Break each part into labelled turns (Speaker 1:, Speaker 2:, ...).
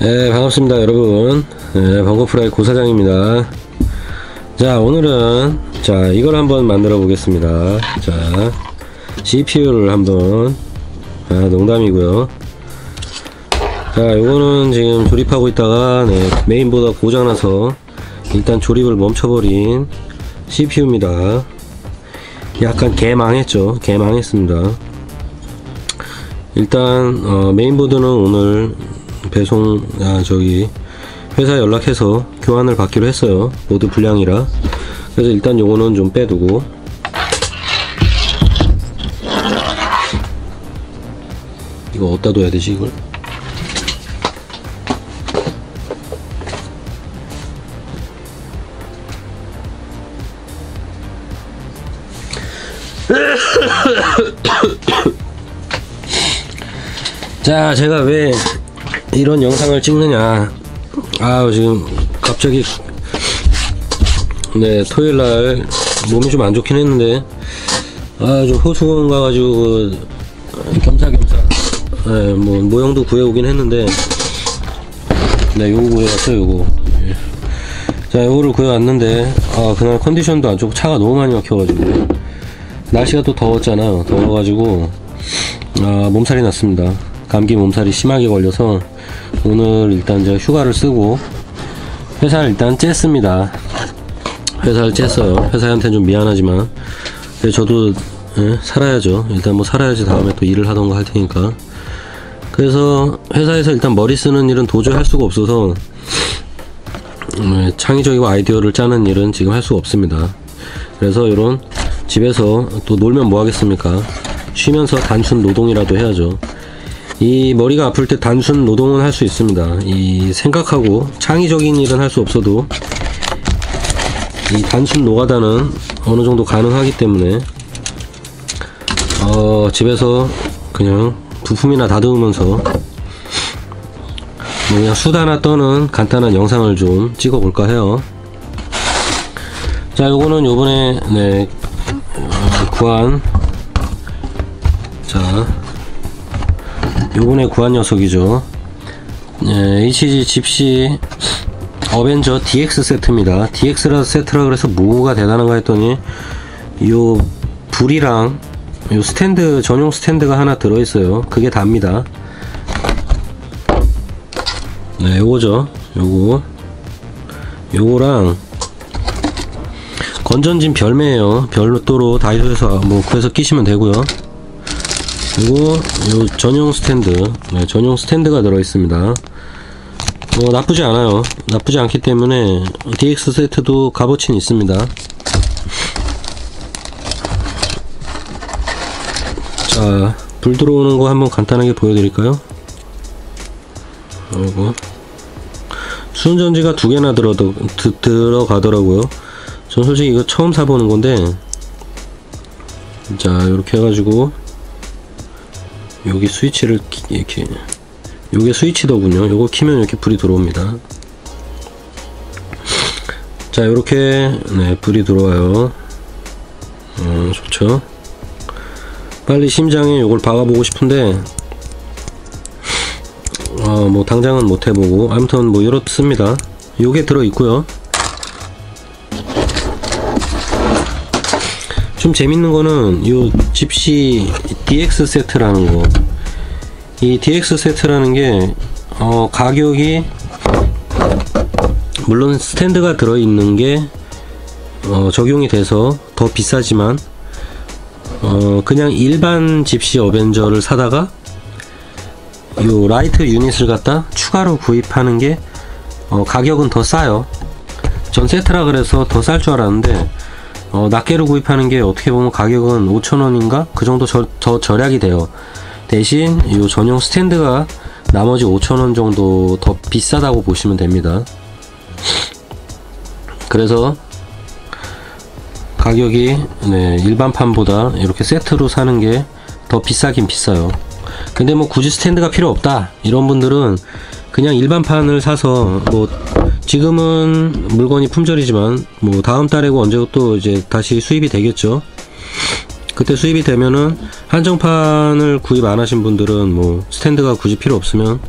Speaker 1: 네, 반갑습니다 여러분. 네, 방고프라이 고사장입니다. 자, 오늘은 이걸 한번 만들어 보겠습니다. 자, CPU를 한번, 농담이고요. 자, 요거는 지금 조립하고 있다가 메인보드가 고장나서 일단 조립을 멈춰버린 CPU입니다. 약간 개망했죠. 개망했습니다. 일단 메인보드는 오늘 배송 회사에 연락해서 교환을 받기로 했어요. 모두 불량이라. 그래서 일단 요거는 좀 빼두고, 이거 어디다 둬야 되지 이걸? 자, 제가 왜 이런 영상을 찍느냐. 지금 갑자기 토요일날 몸이 좀 안 좋긴 했는데 좀 호수공원 가가지고 겸사겸사 뭐 모형도 구해오긴 했는데 요거 구해왔어요. 요거. 자, 요거를 구해왔는데 그날 컨디션도 안 좋고 차가 너무 많이 막혀가지고, 날씨가 또 더웠잖아요. 더워가지고 몸살이 났습니다. 감기 몸살이 심하게 걸려서 오늘 일단 제가 휴가를 쓰고 회사를 일단 쬐습니다. 회사를 쬐어요. 회사한테는 좀 미안하지만 저도 살아야죠. 일단 뭐 살아야지 다음에 또 일을 하던가 할 테니까. 그래서 회사에서 일단 머리 쓰는 일은 도저히 할 수가 없어서 창의적이고 아이디어를 짜는 일은 지금 할 수가 없습니다. 그래서 이런 집에서 또 놀면 뭐 하겠습니까? 쉬면서 단순 노동이라도 해야죠. 이 머리가 아플 때 단순 노동은 할 수 있습니다. 이 생각하고 창의적인 일은 할 수 없어도 이 단순 노가다는 어느 정도 가능하기 때문에 집에서 그냥 부품이나 다듬으면서 그냥 수다나 떠는 간단한 영상을 좀 찍어 볼까 해요. 자, 요거는 요번에 구한, 요번에 구한 녀석이죠. HG 집시 어벤져 DX 세트입니다. DX라 세트라 그래서 뭐가 대단한가 했더니 요 불이랑 요 스탠드, 전용 스탠드가 하나 들어있어요. 그게 답니다. 요거죠. 요거랑 건전진 별매예요. 별도로 다이소에서 구해서 끼시면 되고요. 그리고 요 전용 스탠드, 전용 스탠드가 들어있습니다. 나쁘지 않아요. 나쁘지 않기 때문에 DX 세트도 값어치는 있습니다. 자, 불 들어오는 거 한번 간단하게 보여드릴까요? 수은전지가 두 개나 들어가더라고요. 전 솔직히 이거 처음 사보는 건데, 자, 이렇게 해가지고 여기 스위치를 이렇게, 요게 스위치더군요. 요거 키면 이렇게 불이 들어옵니다. 자, 요렇게 불이 들어와요. 좋죠. 빨리 심장에 요걸 박아보고 싶은데 뭐 당장은 못 해보고, 아무튼 뭐 이렇습니다. 요게 들어있고요. 좀 재밌는 거는 요 집시 DX 세트라는 거. 이 DX 세트라는 게 가격이, 물론 스탠드가 들어있는 게 적용이 돼서 더 비싸지만 그냥 일반 집시 어벤져를 사다가 요 라이트 유닛을 갖다 추가로 구입하는 게 가격은 더 싸요. 전 세트라 그래서 더 쌀 줄 알았는데 낱개로 구입하는 게 어떻게 보면 가격은 5,000원인가? 그 정도 더 절약이 돼요. 대신 이 전용 스탠드가 나머지 5,000원 정도 더 비싸다고 보시면 됩니다. 그래서 가격이 일반판보다 이렇게 세트로 사는 게 더 비싸긴 비싸요. 근데 뭐 굳이 스탠드가 필요 없다 이런 분들은 그냥 일반판을 사서, 뭐 지금은 물건이 품절이지만 뭐 다음 달에고 언제 또 이제 다시 수입이 되겠죠. 그때 수입이 되면은 한정판을 구입 안 하신 분들은 뭐 스탠드가 굳이 필요 없으면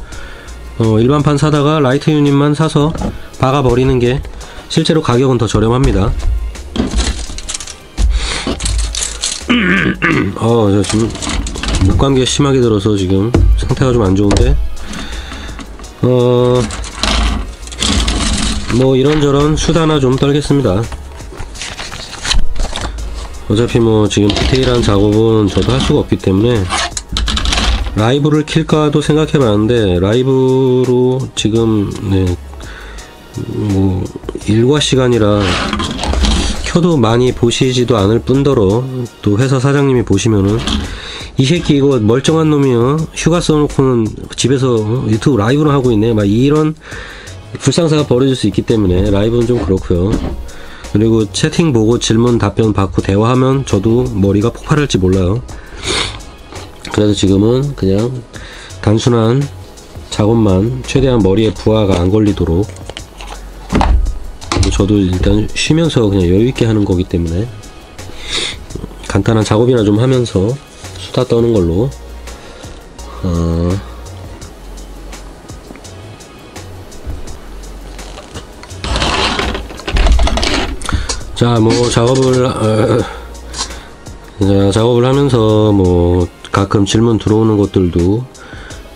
Speaker 1: 일반판 사다가 라이트 유닛만 사서 박아 버리는 게 실제로 가격은 더 저렴합니다. 저 지금 목감기가 심하게 들어서 지금 상태가 좀 안 좋은데, 뭐 이런저런 수다나 좀 떨겠습니다. 어차피 뭐 지금 디테일한 작업은 저도 할 수가 없기 때문에 라이브를 킬까도 생각해 봤는데, 라이브로 지금 뭐 일과 시간이라 켜도 많이 보시지도 않을 뿐더러 또 회사 사장님이 보시면은 이 새끼 이거 멀쩡한 놈이요, 휴가 써놓고는 집에서 유튜브 라이브를 하고 있네, 막 이런 불상사가 벌어질 수 있기 때문에 라이브는 좀 그렇고요. 그리고 채팅 보고 질문 답변 받고 대화하면 저도 머리가 폭발할지 몰라요. 그래서 지금은 그냥 단순한 작업만 최대한 머리에 부하가 안 걸리도록, 저도 일단 쉬면서 그냥 여유있게 하는 거기 때문에 간단한 작업이나 좀 하면서 수다 떠는 걸로. 자, 뭐 작업을 하면서 뭐 가끔 질문 들어오는 것들도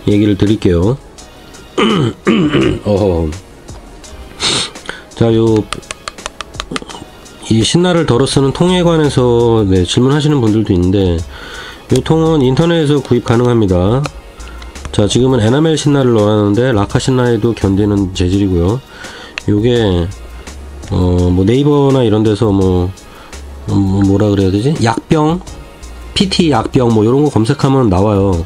Speaker 1: 얘기를 드릴게요. 자, 이 신나를 덜어 쓰는 통에 관해서 질문하시는 분들도 있는데, 이 통은 인터넷에서 구입 가능합니다. 자, 지금은 에나멜 신나를 넣어놨는데 라카 신나에도 견디는 재질이고요. 요게 뭐 네이버나 이런 데서 뭐라 그래야 되지? 약병, PT 약병 뭐 이런 거 검색하면 나와요.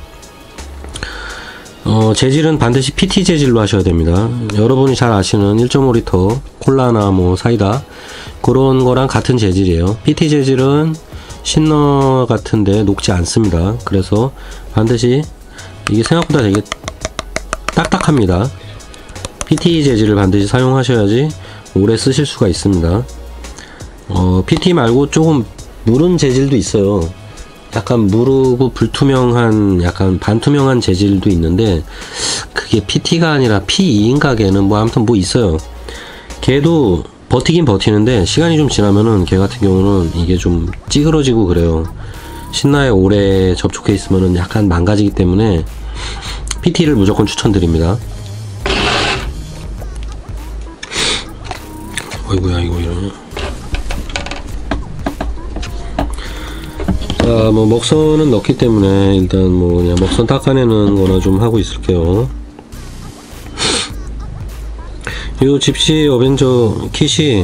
Speaker 1: 재질은 반드시 PT 재질로 하셔야 됩니다. 여러분이 잘 아시는 1.5리터 콜라나 뭐 사이다 그런 거랑 같은 재질이에요. PT 재질은 신너 같은데 녹지 않습니다. 그래서 반드시, 이게 생각보다 되게 딱딱합니다. PT 재질을 반드시 사용하셔야지 오래 쓰실 수가 있습니다. PT 말고 조금 무른 재질도 있어요. 약간 무르고 불투명한, 약간 반투명한 재질도 있는데, 그게 PT가 아니라 P2인가 걔는 뭐 아무튼 뭐 있어요. 걔도 버티긴 버티는데 시간이 좀 지나면은 걔 같은 경우는 이게 좀 찌그러지고 그래요. 신나에 오래 접촉해 있으면은 약간 망가지기 때문에 PT를 무조건 추천드립니다. 어이구야, 이거 이러네. 자, 뭐 먹선은 넣기 때문에 일단 뭐 그냥 먹선 닦아내는 거나 좀 하고 있을게요. 이 집시 어벤져 킷이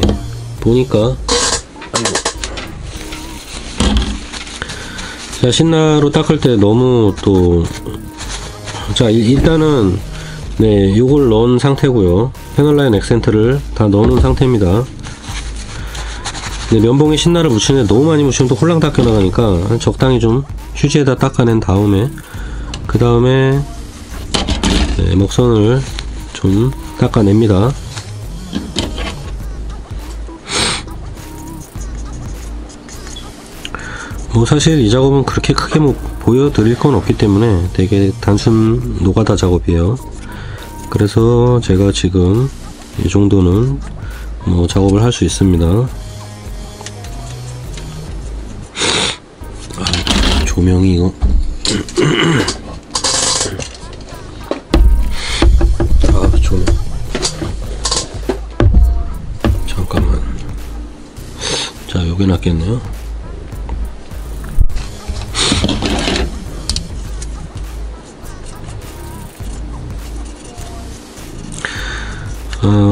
Speaker 1: 보니까, 자, 신나로 닦을 때 너무 또, 자, 일단은 요걸 넣은 상태고요. 패널라인 액센트를 다 넣어놓은 상태입니다. 면봉에 신나를 묻히는데 너무 많이 묻히면 또 홀랑 닦여 나가니까 적당히 좀 휴지에다 닦아낸 다음에, 그 다음에 먹선을 좀 닦아냅니다. 뭐 사실 이 작업은 그렇게 크게 뭐 보여드릴 건 없기 때문에 되게 단순 노가다 작업이에요. 그래서 제가 지금 이 정도는 뭐 작업을 할 수 있습니다. 조명이 이거 조명 잠깐만. 자, 요게 낫겠네요.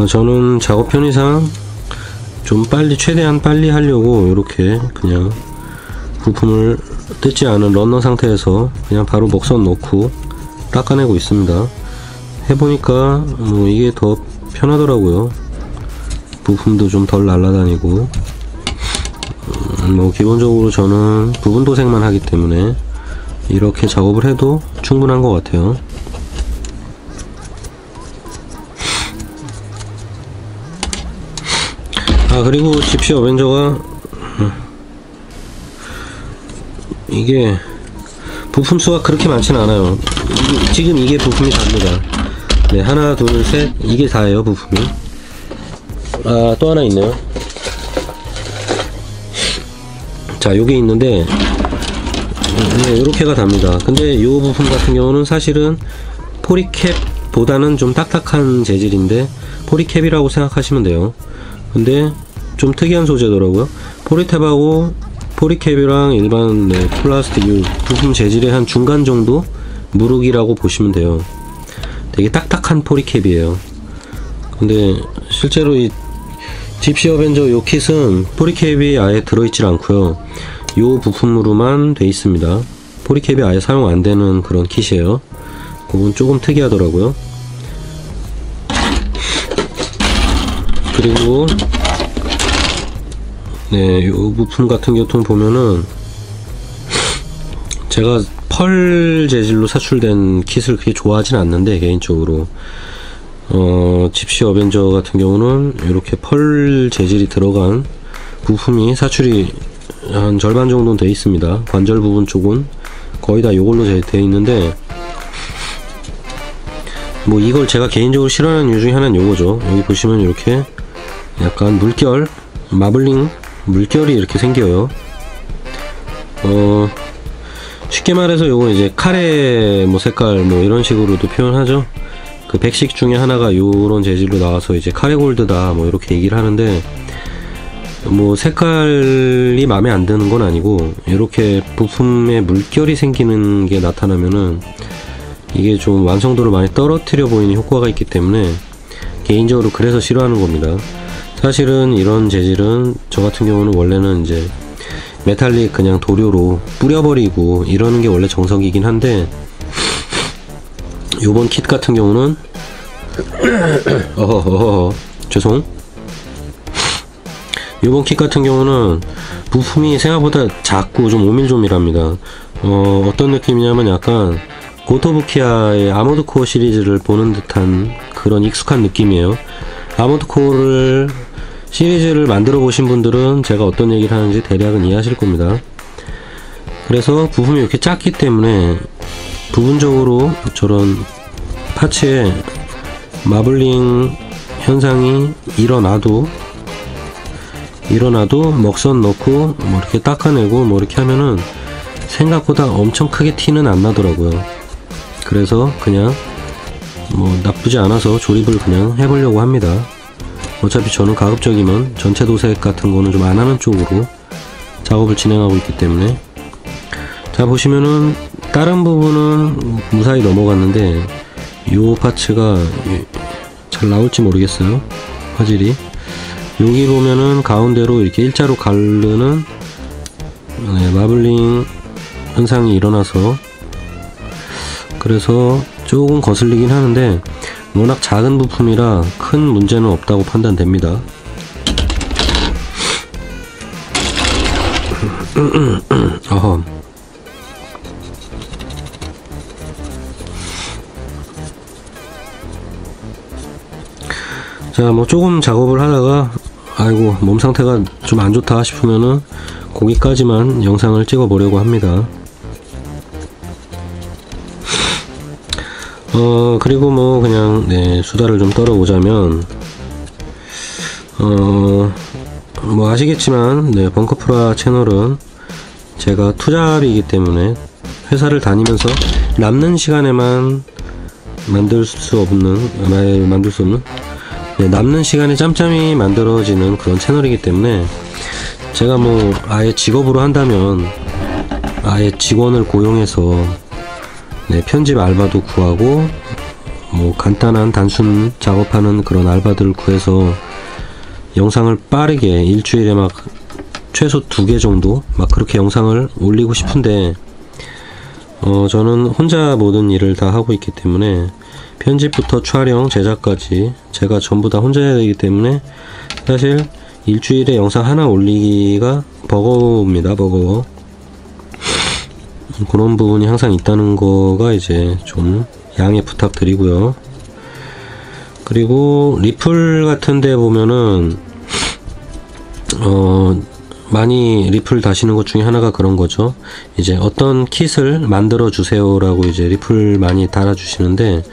Speaker 1: 저는 작업 편의상 좀 빨리, 최대한 빨리 하려고 이렇게 그냥 부품을 뜯지 않은 러너 상태에서 그냥 바로 먹선 넣고 닦아내고 있습니다. 해보니까 뭐 이게 더 편하더라고요. 부품도 좀 덜 날아다니고, 뭐 기본적으로 저는 부분 도색만 하기 때문에 이렇게 작업을 해도 충분한 것 같아요. 그리고 집시 어벤져가 이게 부품 수가 그렇게 많지는 않아요. 지금 이게 부품이 답니다. 네, 하나, 둘, 셋. 이게 다예요, 부품이. 아, 또 하나 있네요. 자, 요게 있는데, 네, 요렇게가 답니다. 근데 요 부품 같은 경우는 사실은 포리캡보다는 좀 딱딱한 재질인데, 포리캡이라고 생각하시면 돼요. 근데 좀 특이한 소재더라고요. 포리캡이랑 일반 네, 플라스틱 요 부품 재질의 한 중간 정도 무르기라고 보시면 돼요. 되게 딱딱한 포리캡이에요. 근데 실제로 이 집시 어벤져 요 킷은 포리캡이 아예 들어있질 않고요. 요 부품으로만 돼 있습니다. 포리캡이 아예 사용 안 되는 그런 킷이에요. 그건 조금 특이하더라고요. 그리고 네, 요 부품 같은 경우 보면은 제가 펄 재질로 사출된 킷을 그렇게 좋아하진 않는데 개인적으로 집시 어벤져 같은 경우는 이렇게 펄 재질이 들어간 부품이 사출이 한 절반 정도는 되어 있습니다. 관절 부분 쪽은 거의 다 이걸로 되어 있는데, 뭐 이걸 제가 개인적으로 싫어하는 이유 중에 하나는 요거죠. 여기 보시면 이렇게 약간 물결, 마블링 물결이 이렇게 생겨요. 쉽게 말해서 요거 이제 카레 뭐 색깔 뭐 이런 식으로도 표현하죠. 그 백식 중에 하나가 요런 재질로 나와서 이제 카레 골드다 뭐 이렇게 얘기를 하는데, 뭐 색깔이 마음에 안 드는 건 아니고 이렇게 부품에 물결이 생기는 게 나타나면은 이게 좀 완성도를 많이 떨어뜨려 보이는 효과가 있기 때문에 개인적으로 그래서 싫어하는 겁니다. 사실은 이런 재질은 저 같은 경우는 원래는 이제 메탈릭 그냥 도료로 뿌려버리고 이러는 게 원래 정석이긴 한데, 요번 킷 같은 경우는 죄송, 요번 킷 같은 경우는 부품이 생각보다 작고 좀 오밀조밀합니다. 어떤 느낌이냐면 약간 고토부키아의 아모드 코어 시리즈를 보는 듯한 그런 익숙한 느낌이에요. 아모드 코어를 시리즈를 만들어 보신 분들은 제가 어떤 얘기를 하는지 대략은 이해하실 겁니다. 그래서 부품이 이렇게 작기 때문에 부분적으로 저런 파츠에 마블링 현상이 일어나도 먹선 넣고 뭐 이렇게 닦아내고 뭐 이렇게 하면은 생각보다 엄청 크게 티는 안 나더라고요. 그래서 그냥 뭐 나쁘지 않아서 조립을 그냥 해보려고 합니다. 어차피 저는 가급적이면 전체 도색 같은 거는 좀 안 하는 쪽으로 작업을 진행하고 있기 때문에. 자, 보시면은 다른 부분은 무사히 넘어갔는데 요 파츠가 잘 나올지 모르겠어요. 화질이. 여기 보면은 가운데로 이렇게 일자로 가르는 마블링 현상이 일어나서 그래서 조금 거슬리긴 하는데 워낙 작은 부품이라 큰 문제는 없다고 판단됩니다. 자, 뭐 조금 작업을 하다가 아이고 몸 상태가 좀 안 좋다 싶으면은 거기까지만 영상을 찍어 보려고 합니다. 그리고 뭐 그냥 네, 수다를 좀 떨어보자면 뭐 아시겠지만 네, 벙커프라 채널은 제가 투잡이기 때문에 회사를 다니면서 남는 시간에만 만들 수 없는 네, 남는 시간에 짬짬이 만들어지는 그런 채널이기 때문에 제가 뭐 아예 직업으로 한다면 아예 직원을 고용해서 네, 편집 알바도 구하고 뭐 간단한 단순 작업하는 그런 알바들을 구해서 영상을 빠르게 일주일에 막 최소 2개 정도 막 그렇게 영상을 올리고 싶은데 저는 혼자 모든 일을 다 하고 있기 때문에 편집부터 촬영, 제작까지 제가 전부 다 혼자 해야 되기 때문에 사실 일주일에 영상 하나 올리기가 버거웁니다. 버거워. 그런 부분이 항상 있다는 거가 이제 좀 양해 부탁드리고요. 그리고 리플 같은 데 보면은 많이 리플 다시는 것 중에 하나가 그런 거죠. 이제 어떤 킷을 만들어 주세요라고 이제 리플 많이 달아주시는데,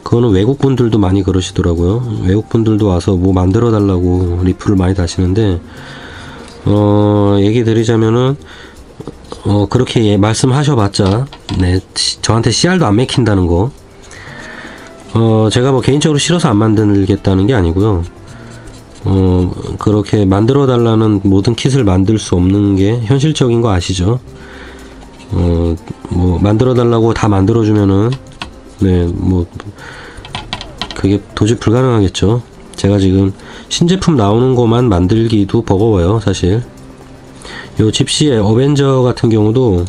Speaker 1: 그거는 외국 분들도 많이 그러시더라고요. 외국 분들도 와서 뭐 만들어 달라고 리플을 많이 다시는데, 얘기 드리자면은, 그렇게 말씀하셔봤자, 네, 저한테 CR도 안 맥힌다는 거. 제가 뭐 개인적으로 싫어서 안 만들겠다는 게 아니고요. 그렇게 만들어 달라는 모든 킷을 만들 수 없는 게 현실적인 거 아시죠? 뭐 만들어 달라고 다 만들어 주면은, 네, 뭐 그게 도저히 불가능하겠죠. 제가 지금 신제품 나오는 것만 만들기도 버거워요, 사실. 요 집시의 어벤져 같은 경우도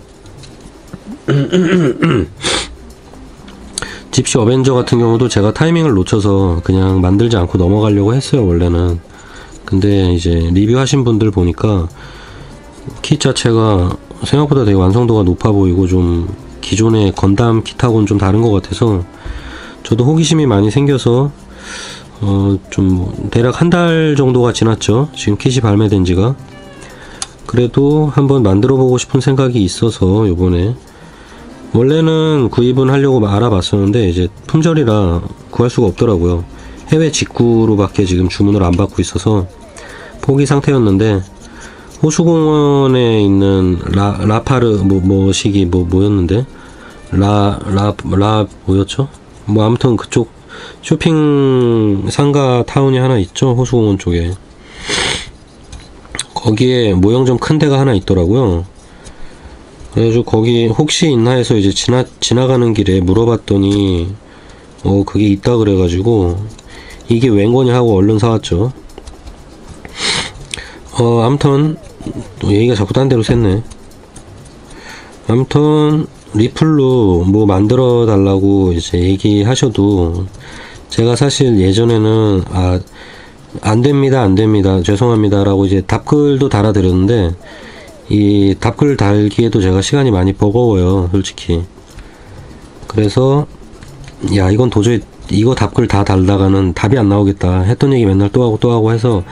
Speaker 1: 집시 어벤져 같은 경우도 제가 타이밍을 놓쳐서 그냥 만들지 않고 넘어가려고 했어요, 원래는. 근데 이제 리뷰하신 분들 보니까 킷 자체가 생각보다 되게 완성도가 높아 보이고 좀 기존의 건담 킷하고는 좀 다른 것 같아서 저도 호기심이 많이 생겨서 좀 대략 한 달 정도가 지났죠, 지금 킷이 발매된 지가. 그래도 한번 만들어 보고 싶은 생각이 있어서 요번에, 원래는 구입은 하려고 알아봤었는데 이제 품절이라 구할 수가 없더라고요. 해외 직구로밖에 지금 주문을 안 받고 있어서 포기 상태였는데, 호수공원에 있는 라파르 뭐시기 뭐였는데 뭐였죠? 뭐 아무튼 그쪽 쇼핑 상가 타운이 하나 있죠, 호수공원 쪽에. 거기에 모형 좀 큰 데가 하나 있더라고요. 그래가지고 거기 혹시 있나 해서 이제 지나가는 길에 물어봤더니 그게 있다 그래가지고 이게 웬거니 하고 얼른 사왔죠. 아무튼 얘기가 자꾸 딴 데로 샜네. 아무튼 리플로 뭐 만들어 달라고 이제 얘기하셔도, 제가 사실 예전에는 안됩니다 죄송합니다 라고 이제 답글도 달아드렸는데, 이 답글 달기에도 제가 시간이 많이 버거워요, 솔직히. 그래서 야, 이건 도저히 이거 답글 다 달다가는 답이 안 나오겠다 했던 얘기 맨날 또 하고 해서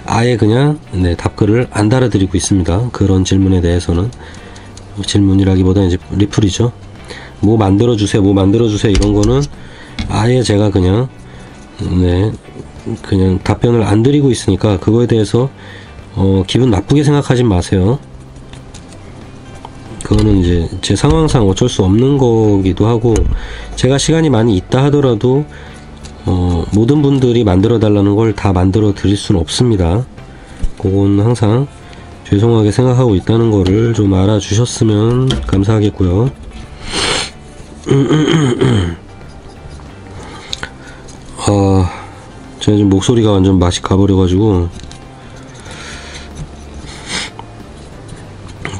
Speaker 1: 아예 그냥, 네, 답글을 안 달아드리고 있습니다. 그런 질문에 대해서는. 질문이라기보다 이제 리플이죠. 뭐 만들어주세요 이런 거는 아예 제가 그냥, 네, 그냥 답변을 안 드리고 있으니까 그거에 대해서 기분 나쁘게 생각하지 마세요. 그거는 이제 제 상황상 어쩔 수 없는 거기도 하고, 제가 시간이 많이 있다 하더라도 모든 분들이 만들어 달라는 걸 다 만들어 드릴 수는 없습니다. 그건 항상 죄송하게 생각하고 있다는 거를 좀 알아주셨으면 감사하겠고요. 제가 지금 목소리가 완전 맛이 가버려가지고.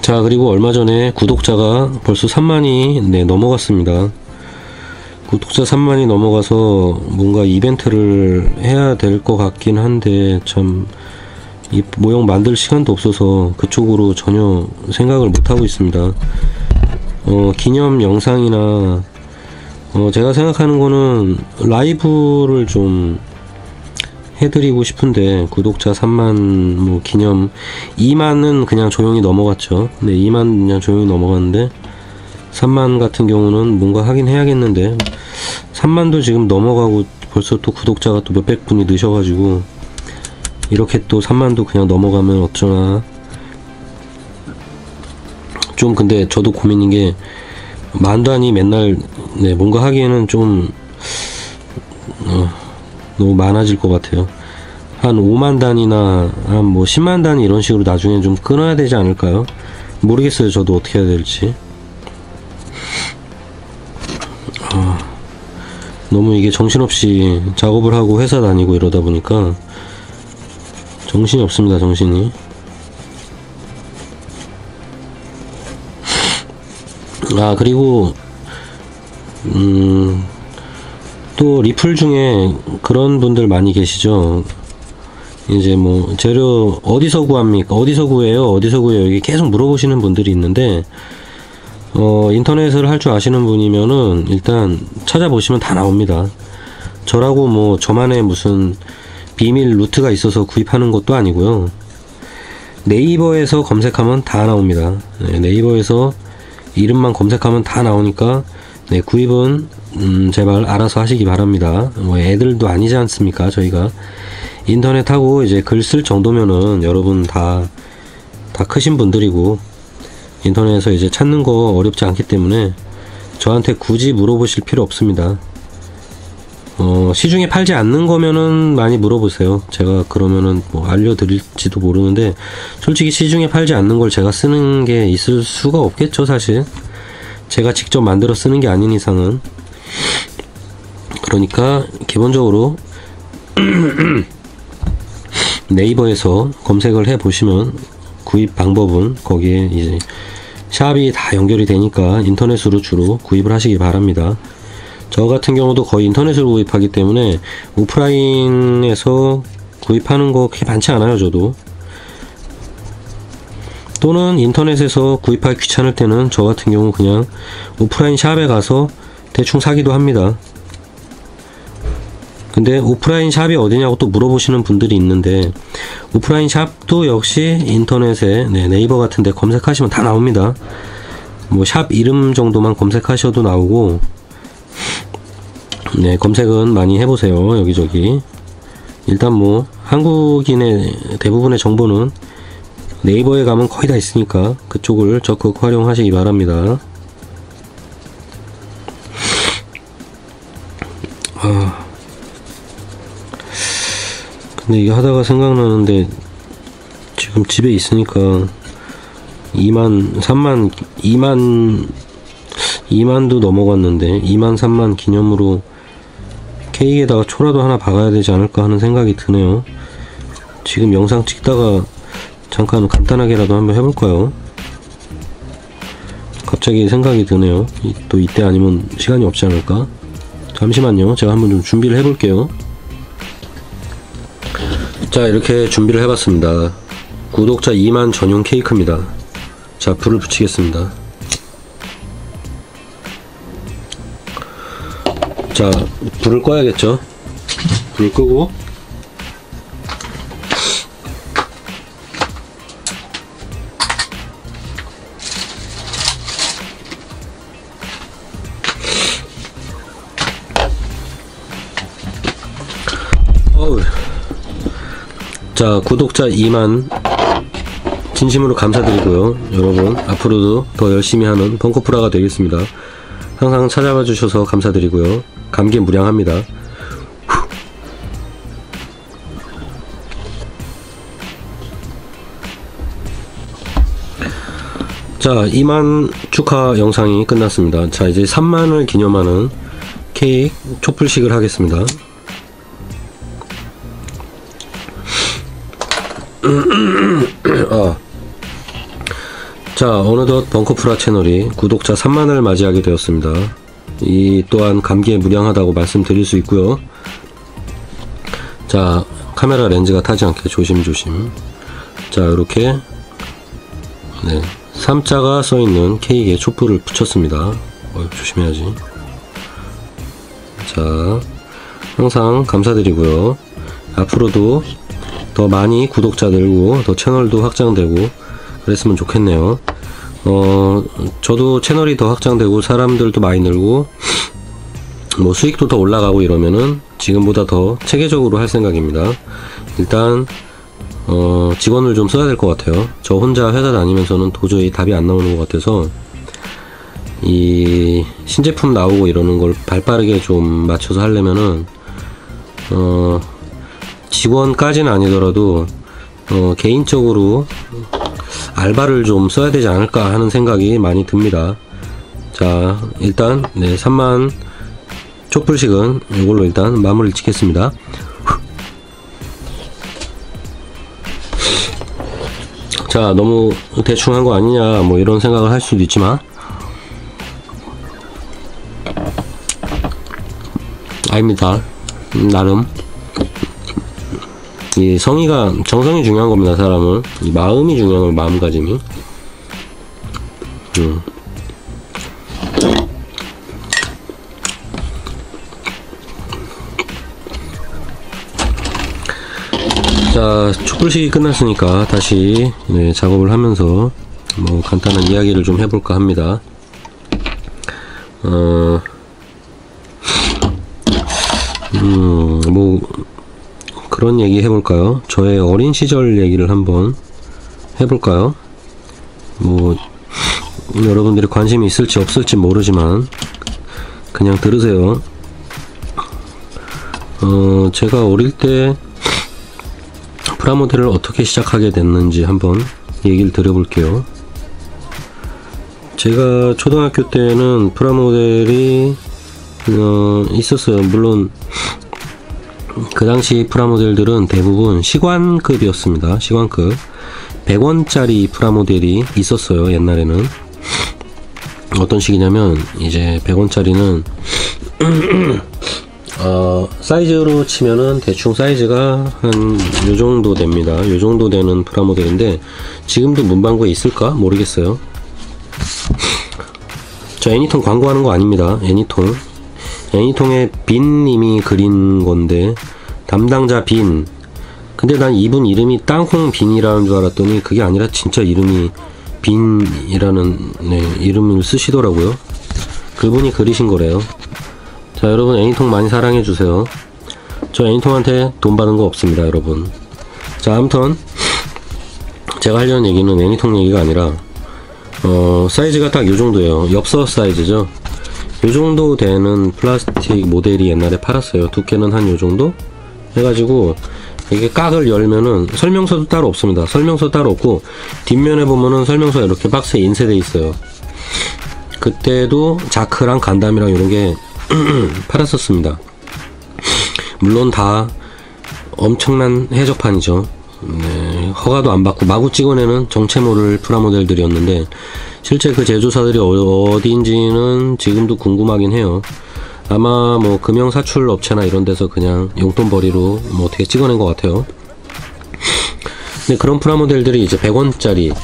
Speaker 1: 자, 그리고 얼마 전에 구독자가 벌써 3만이 네, 넘어갔습니다. 구독자 3만이 넘어가서 뭔가 이벤트를 해야 될 것 같긴 한데, 참 이 모형 만들 시간도 없어서 그쪽으로 전혀 생각을 못하고 있습니다. 기념 영상이나 제가 생각하는 거는 라이브를 좀 해드리고 싶은데, 구독자 3만 뭐 기념 2만은 그냥 조용히 넘어갔죠. 네, 2만 그냥 조용히 넘어갔는데 3만 같은 경우는 뭔가 하긴 해야겠는데, 3만도 지금 넘어가고 벌써 또 구독자가 또 몇백 분이 느셔가지고 이렇게 또 3만도 그냥 넘어가면 어쩌나. 좀 근데 저도 고민인 게, 만 단위 맨날 네, 뭔가 하기에는 좀 너무 많아질 것 같아요. 한 5만 단위나 한 뭐 10만 단위 이런 식으로 나중에 좀 끊어야 되지 않을까요? 모르겠어요, 저도 어떻게 해야 될지. 너무 이게 정신없이 작업을 하고 회사 다니고 이러다 보니까 정신이 없습니다, 정신이. 그리고 또 리플 중에 그런 분들 많이 계시죠. 이제 뭐 재료 어디서 구합니까? 어디서 구해요? 이게 계속 물어보시는 분들이 있는데, 인터넷을 할 줄 아시는 분이면은 일단 찾아보시면 다 나옵니다. 저라고 뭐 저만의 무슨 비밀 루트가 있어서 구입하는 것도 아니고요. 네이버에서 검색하면 다 나옵니다. 네, 네이버에서 이름만 검색하면 다 나오니까 네, 구입은 제발 알아서 하시기 바랍니다. 뭐 애들도 아니지 않습니까? 저희가 인터넷하고 이제 글 쓸 정도면은 여러분 다 크신 분들이고 인터넷에서 이제 찾는 거 어렵지 않기 때문에 저한테 굳이 물어보실 필요 없습니다. 시중에 팔지 않는 거면은 많이 물어보세요. 제가 그러면은 뭐 알려드릴지도 모르는데, 솔직히 시중에 팔지 않는 걸 제가 쓰는 게 있을 수가 없겠죠, 사실. 제가 직접 만들어 쓰는 게 아닌 이상은. 그러니까 기본적으로 네이버에서 검색을 해 보시면 구입 방법은 거기에 이제 샵이 다 연결이 되니까 인터넷으로 주로 구입을 하시기 바랍니다. 저 같은 경우도 거의 인터넷으로 구입하기 때문에 오프라인에서 구입하는 거 그렇게 많지 않아요. 저도. 또는 인터넷에서 구입하기 귀찮을 때는 저 같은 경우 그냥 오프라인 샵에 가서 대충 사기도 합니다. 근데 오프라인 샵이 어디냐고 또 물어보시는 분들이 있는데, 오프라인 샵도 역시 인터넷에 네이버 같은데 검색하시면 다 나옵니다. 뭐 샵 이름 정도만 검색하셔도 나오고, 네, 검색은 많이 해보세요. 여기저기. 일단 뭐 한국인의 대부분의 정보는 네이버에 가면 거의 다 있으니까 그쪽을 적극 활용하시기 바랍니다. 근데 이게 하다가 생각나는데, 지금 집에 있으니까 2만도 넘어갔는데 2만 3만 기념으로 케이크에다가 초라도 하나 박아야 되지 않을까 하는 생각이 드네요. 지금 영상 찍다가 잠깐 간단하게라도 한번 해볼까요? 갑자기 생각이 드네요. 또 이때 아니면 시간이 없지 않을까? 잠시만요. 제가 한번 좀 준비를 해볼게요. 자, 이렇게 준비를 해봤습니다. 구독자 2만 전용 케이크입니다. 자, 불을 붙이겠습니다. 자, 불을 꺼야겠죠. 불을 끄고 자, 구독자 2만 진심으로 감사드리고요. 여러분 앞으로도 더 열심히 하는 벙커프라가 되겠습니다. 항상 찾아봐 주셔서 감사드리고요. 감개무량합니다. 자, 2만 축하 영상이 끝났습니다. 자, 이제 3만을 기념하는 케이크 촛불식을 하겠습니다. 자, 어느덧 벙커프라 채널이 구독자 3만을 맞이하게 되었습니다. 이 또한 감개무량하다고 말씀드릴 수 있고요. 자, 카메라 렌즈가 타지 않게 조심조심. 자, 이렇게 네, 3자가 써있는 케이크에 촛불을 붙였습니다. 조심해야지. 자, 항상 감사드리고요. 앞으로도 더 많이 구독자 늘고 더 채널도 확장되고 그랬으면 좋겠네요. 저도 채널이 더 확장되고 사람들도 많이 늘고 뭐 수익도 더 올라가고 이러면은 지금보다 더 체계적으로 할 생각입니다. 일단 직원을 좀 써야 될 것 같아요. 저 혼자 회사 다니면서는 도저히 답이 안 나오는 것 같아서 이 신제품 나오고 이러는 걸 발빠르게 좀 맞춰서 하려면은 직원까지는 아니더라도 개인적으로 알바를 좀 써야 되지 않을까 하는 생각이 많이 듭니다. 자, 일단 네, 3만 촛불식은 이걸로 일단 마무리를 짓겠습니다. 자, 너무 대충 한 거 아니냐 뭐 이런 생각을 할 수도 있지만 아닙니다. 나름 이 정성이 중요한 겁니다. 사람은 이 마음이 중요한 거예요. 마음가짐이. 자, 촛불식이 끝났으니까 다시 작업을 하면서 뭐 간단한 이야기를 좀 해볼까 합니다. 뭐 그런 얘기 해볼까요? 저의 어린 시절 얘기를 한번 해볼까요? 뭐 여러분들이 관심이 있을지 없을지 모르지만 그냥 들으세요. 제가 어릴 때 프라모델을 어떻게 시작하게 됐는지 한번 얘기를 드려볼게요. 제가 초등학교 때는 프라모델이 있었어요. 물론 그 당시 프라모델들은 대부분 시관급이었습니다. 시관급 100원짜리 프라모델이 있었어요. 옛날에는 어떤 식이냐면 이제 100원짜리는 사이즈로 치면은 대충 사이즈가 한 요정도 됩니다. 요정도 되는 프라모델인데 지금도 문방구에 있을까 모르겠어요. 저 애니통 광고하는 거 아닙니다. 애니통에 빈님이 그린 건데 담당자 빈. 근데 난 이분 이름이 땅콩 빈이라는 줄 알았더니 그게 아니라 진짜 이름이 빈이라는 이름을 쓰시더라고요. 그분이 그리신 거래요. 자, 여러분 애니통 많이 사랑해주세요. 저 애니통한테 돈 받은 거 없습니다, 여러분. 자, 아무튼 제가 하려는 얘기는 애니통 얘기가 아니라 사이즈가 딱 요정도예요. 엽서 사이즈죠. 요정도 되는 플라스틱 모델이 옛날에 팔았어요. 두께는 한 요정도 해가지고 이게 깍을 열면은 설명서도 따로 없습니다. 설명서 따로 없고 뒷면에 보면은 설명서가 이렇게 박스에 인쇄돼 있어요. 그때도 자크랑 간담이랑 이런게 팔았었습니다. 물론 다 엄청난 해적판이죠. 네, 허가도 안 받고 마구 찍어내는 정체 모를 프라모델들이었는데 실제 그 제조사들이 어디인지는 지금도 궁금하긴 해요. 아마 뭐 금형사출 업체나 이런 데서 그냥 용돈벌이로 뭐 어떻게 찍어낸 것 같아요. 근데 그런 프라모델들이 이제 100원짜리,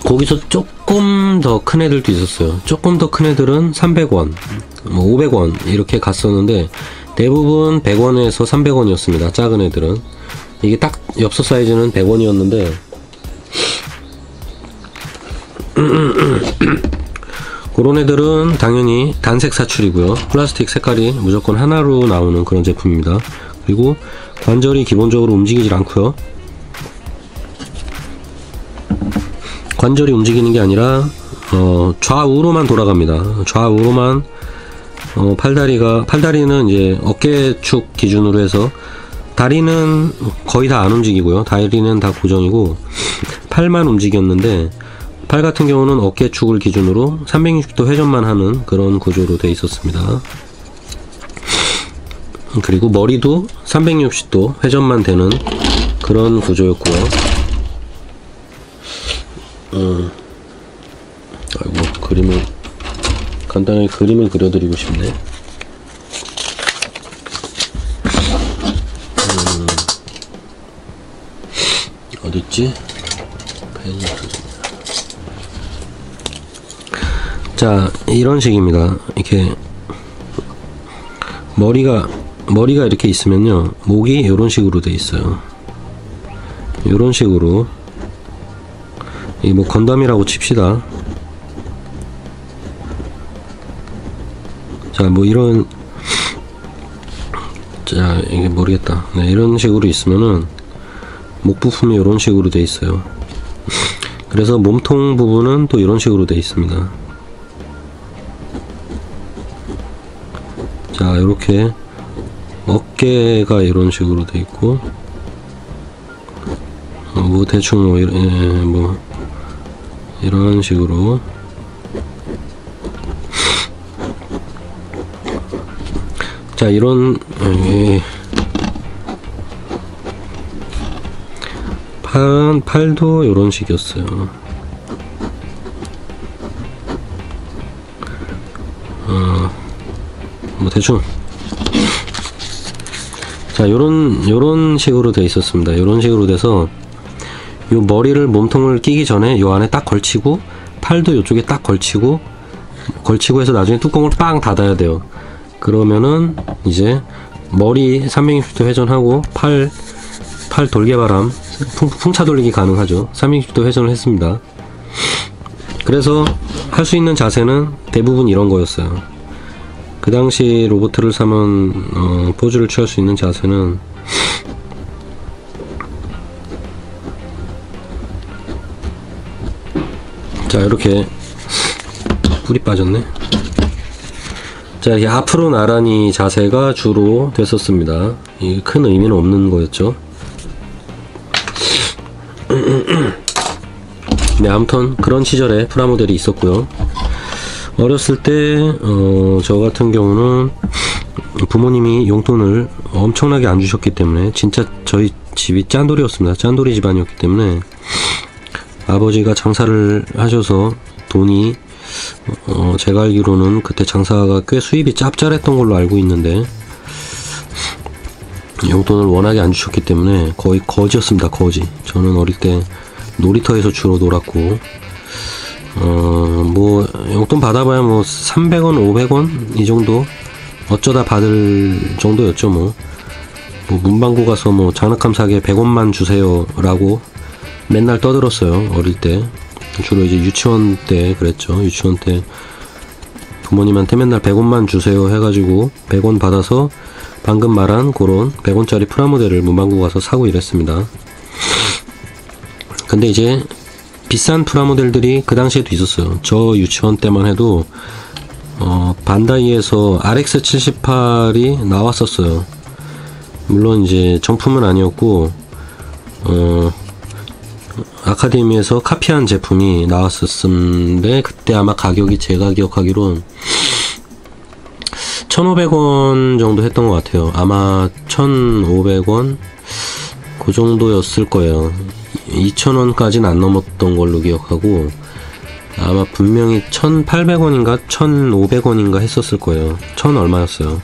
Speaker 1: 거기서 조금 더 큰 애들도 있었어요. 조금 더 큰 애들은 300원, 뭐 500원 이렇게 갔었는데 대부분 100원에서 300원이었습니다. 작은 애들은. 이게 딱 엽서 사이즈는 100원이었는데 그런 애들은 당연히 단색 사출이고요. 플라스틱 색깔이 무조건 하나로 나오는 그런 제품입니다. 그리고 관절이 기본적으로 움직이질 않고요. 관절이 움직이는 게 아니라 좌우로만 돌아갑니다. 좌우로만 팔다리는 이제 어깨축 기준으로 해서 다리는 거의 다 안 움직이고요. 다리는 다 고정이고 팔만 움직였는데 팔 같은 경우는 어깨축을 기준으로 360도 회전만 하는 그런 구조로 되어 있었습니다. 그리고 머리도 360도 회전만 되는 그런 구조였고요. 아이고, 그림을 간단하게 그림을 그려드리고 싶네. 어딨지? 자, 이런 식입니다. 이렇게 머리가 이렇게 있으면요, 목이 이런 식으로 돼 있어요. 이런 식으로. 이 뭐 건담이라고 칩시다. 자, 뭐 이런, 자, 이게 모르겠다. 네, 이런 식으로 있으면은 목 부품이 이런 식으로 돼 있어요. 그래서 몸통 부분은 또 이런 식으로 돼 있습니다. 자, 이렇게 어깨가 이런 식으로 돼 있고, 뭐 대충 뭐 이런 식으로. 자, 이런 팔도 이런 식이었어요. 뭐 대충. 자, 요런 식으로 돼 있었습니다. 요런 식으로 돼서 요 머리를, 몸통을 끼기 전에 요 안에 딱 걸치고, 팔도 요쪽에 딱 걸치고 해서 나중에 뚜껑을 빵 닫아야 돼요. 그러면은 이제 머리 360도 회전하고 팔 팔 돌개바람 풍차 돌리기 가능하죠. 360도 회전을 했습니다. 그래서 할 수 있는 자세는 대부분 이런 거였어요. 그 당시 로보트를 사면 포즈를 취할 수 있는 자세는 자, 이렇게 뿔이 빠졌네. 자, 이 앞으로 나란히 자세가 주로 됐었습니다. 이 큰 의미는 없는 거였죠. 네, 아무튼 그런 시절에 프라모델이 있었고요. 어렸을 때 저 같은 경우는 부모님이 용돈을 엄청나게 안 주셨기 때문에, 진짜 저희 집이 짠돌이었습니다. 짠돌이 집안이었기 때문에 아버지가 장사를 하셔서 돈이 제가 알기로는 그때 장사가 꽤 수입이 짭짤했던 걸로 알고 있는데, 용돈을 워낙에 안 주셨기 때문에 거의 거지였습니다. 거지. 저는 어릴 때 놀이터에서 주로 놀았고, 뭐 용돈 받아봐야 뭐 300원 500원 이 정도 어쩌다 받을 정도였죠. 뭐 문방구 가서 뭐 장난감 사게 100원만 주세요 라고 맨날 떠들었어요. 어릴 때. 주로 이제 유치원 때 그랬죠. 유치원 때 부모님한테 맨날 100원만 주세요 해가지고 100원 받아서 방금 말한 그런 100원짜리 프라모델을 문방구 가서 사고 이랬습니다. 근데 이제 비싼 프라모델들이 그 당시에도 있었어요. 저 유치원 때만 해도 반다이에서 RX78이 나왔었어요. 물론 이제 정품은 아니었고 아카데미에서 카피한 제품이 나왔었는데, 그때 아마 가격이 제가 기억하기론 1,500원 정도 했던 것 같아요. 아마 1,500원 그 정도였을 거예요. 2,000원까지는 안 넘었던 걸로 기억하고, 아마 분명히 1,800원인가 1,500원인가 했었을 거예요. 1,000 얼마였어요.